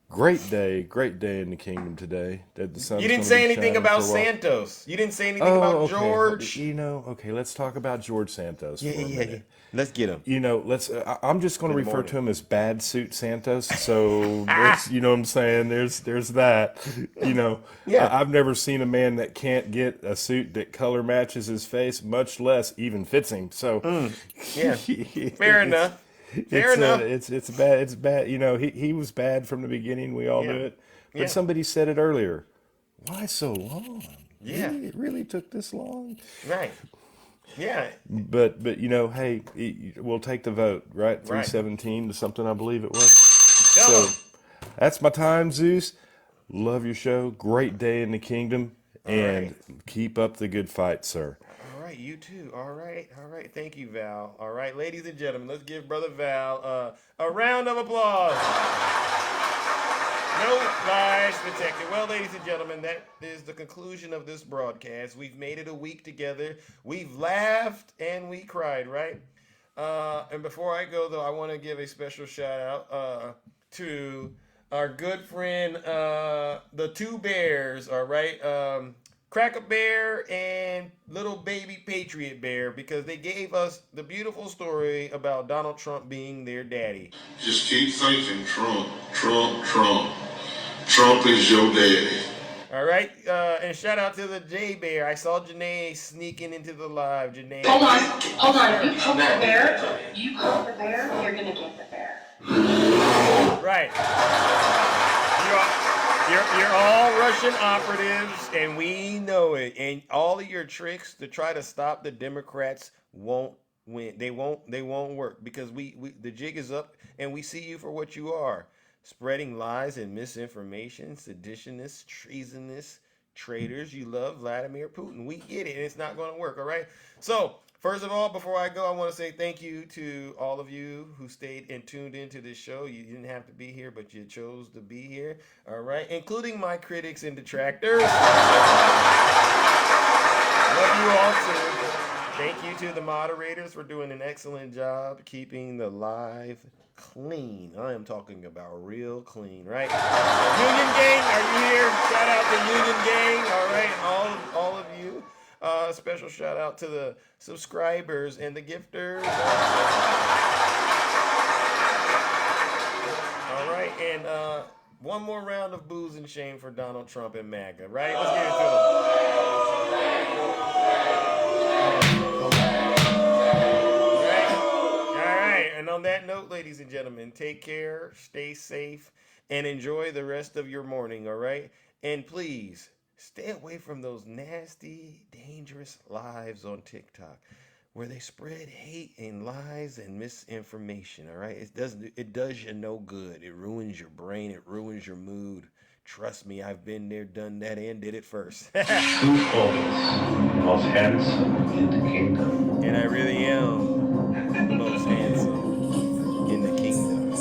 Great day in the kingdom today. That the sun's you didn't say anything about Santos. You didn't say anything about George. You know, let's talk about George Santos. Yeah. Let's get him. You know, I'm just going to refer to him as Bad Suit Santos. So, you know what I'm saying? There's that. You know, I've never seen a man that can't get a suit that color matches his face, much less even fits him. So, fair enough. Fair enough. It's bad. It's bad. You know, he was bad from the beginning. We all knew it. But somebody said it earlier. Why so long? Yeah. It really took this long. Right. Yeah. But you know, hey, we'll take the vote, right? 317 to something, I believe it was. So that's my time, Zeus. Love your show. Great day in the kingdom. And keep up the good fight, sir. All right, you too. All right. Thank you, Val. All right, ladies and gentlemen, let's give Brother Val a round of applause. No lies detected. Well, ladies and gentlemen, that is the conclusion of this broadcast. We've made it a week together. We've laughed and we cried, right? And before I go, though, I want to give a special shout out to our good friend, the two bears, all right? Cracker Bear and little baby Patriot Bear, because they gave us the beautiful story about Donald Trump being their daddy. Just keep thinking Trump, Trump, Trump. Trump is your daddy. All right, and shout out to the J Bear. I saw Janae sneaking into the live. Janae. Hold on. You poke the bear, you're gonna get the bear. Right. You're all Russian operatives, and we know it. And all of your tricks to try to stop the Democrats won't win. They won't work, because we the jig is up, and we see you for what you are. Spreading lies and misinformation, seditionists, treasonous traitors. You love Vladimir Putin. We get it, and it's not going to work, all right? So, first of all, before I go, I want to say thank you to all of you who stayed and tuned into this show. You didn't have to be here, but you chose to be here, all right? Including my critics and detractors. Love you all, too. Thank you to the moderators for doing an excellent job keeping the live clean. I am talking about real clean, right? Union Gang, are you here? Shout out to Union Gang, all right? All of you. Special shout out to the subscribers and the gifters. All right, and one more round of booze and shame for Donald Trump and MAGA, right? Let's get into it. And on that note, ladies and gentlemen, take care, stay safe, and enjoy the rest of your morning, all right? And please, stay away from those nasty, dangerous lives on TikTok where they spread hate and lies and misinformation, all right? It does you no good. It ruins your brain. It ruins your mood. Trust me, I've been there, done that, and did it first. Who always most handsome in the kingdom? And I really am the most handsome in the kingdom.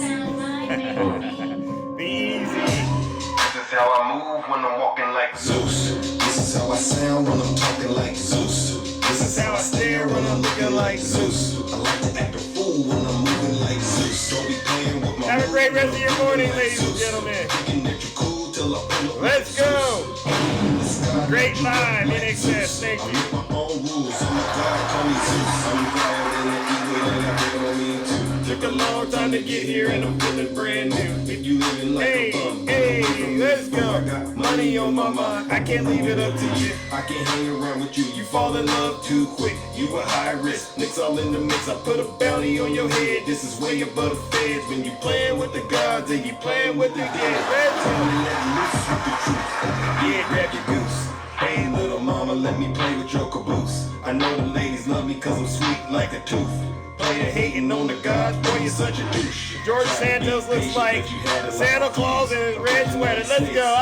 Be easy. This is how I move when I'm walking like Zeus. This is how I sound when I'm talking like Zeus. This is how I stare when I'm looking like Zeus. I like to act a fool when I'm moving like Zeus. Don't be playing with my. Have a great rest of your morning, ladies and gentlemen. Let's go. Great time in excess. Thank you. Took a long time to get here and I'm feeling brand new. Hey, let's go. Money on my mind, I can't leave it up to you. I can't hang around with you. You fall in love too quick. You a high risk. Mix all in the mix. I put a bounty on your head. This is way above the feds. When you playing with the gods and you playing with the dead. Let's go. Yeah, grab your goose. Hey, little mama, let me play with your caboose. I know the ladies love me cause I'm sweet like a tooth. Player hating on the gods, boy, you're such a douche. George Santos looks like Santa Claus in his red sweater. Let's go.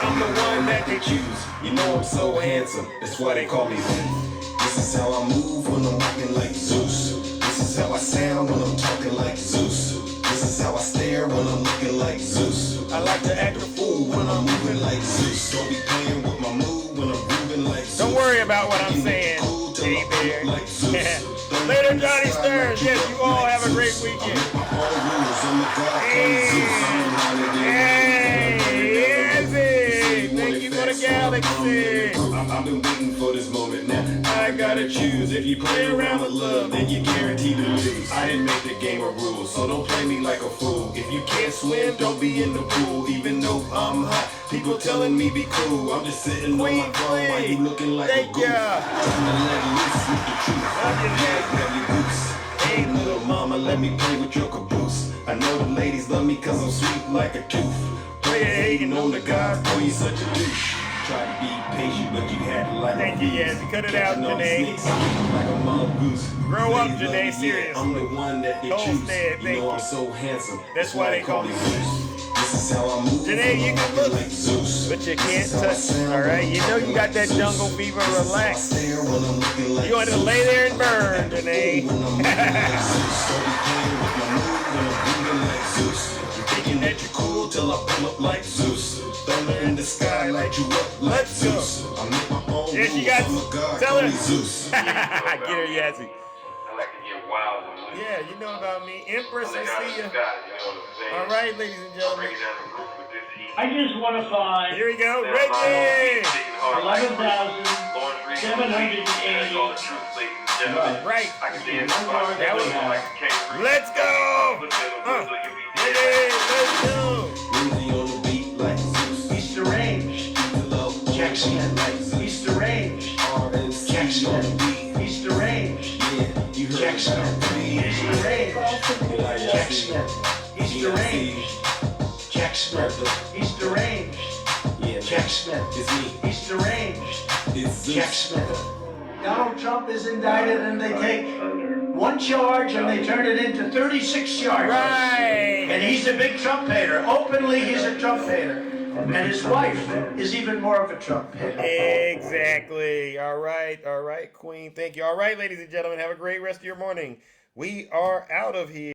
I'm the one that they choose. You know I'm so handsome, that's why they call me Zeus. This is how I move when I'm walking like Zeus. This is how I sound when I'm talking like Zeus. This is how I stare when I'm looking like Zeus. I like to act a fool when I'm moving like Zeus. Don't be playing with my mood when I'm moving like Zeus. Don't worry about what I'm saying, J Bear. Later, Johnny Stearns. Yes, you all have a great weekend. Thank you for the galaxy. I've been waiting for this moment now. I gotta choose. If you play around with love, then you're guaranteed to lose. I didn't make the game of rules, so don't play me like a fool. If you can't swim, don't be in the pool. Even though I'm hot, people telling me be cool. I'm just sitting on my phone while you looking like a goof. Trying to let loose with the truth. Grab your goose. Hey, little mama, let me play with your caboose. I know the ladies love me cause I'm sweet like a tooth. Player hating on the God, boy, you such a douche. Try to be patient, but you had to like. Thank you, yes. Cut it out, Janae. Like a mom goose. Grow up, Janae, serious. I'm the one that they choose. You know I'm so handsome. That's why they call me Zeus. This Janae, you can look, but you can't touch. All right, you know you got that jungle fever. Relax. You want to lay there and burn, Janae. Thinking that you're cool till I pull up like Zeus. Thunder in the sky, light you up like Zeus. I make my own rules. You got tell her. Zeus. Get her, Yazzie. I like to get wild with it. Yeah, you know about me. Empress, I see you. All right, ladies and gentlemen. I just want to find. Here we go. Reggie! 11,780. Right. That was, let's go! Let's go! He's deranged. Jack Smith. He's deranged. Jack Smith. He's deranged. Jack Smith. He's deranged. Jack Smith. He's deranged. Jack Smith. He's deranged. Jack Smith. He's deranged. Jack Smith. Donald Trump is indicted and they take one charge and they turn it into 36 charges. Right. And he's a big Trump hater. Openly, he's a Trump hater. And his wife is even more of a Trump hater. Exactly. All right, Queen. Thank you. All right, ladies and gentlemen, have a great rest of your morning. We are out of here.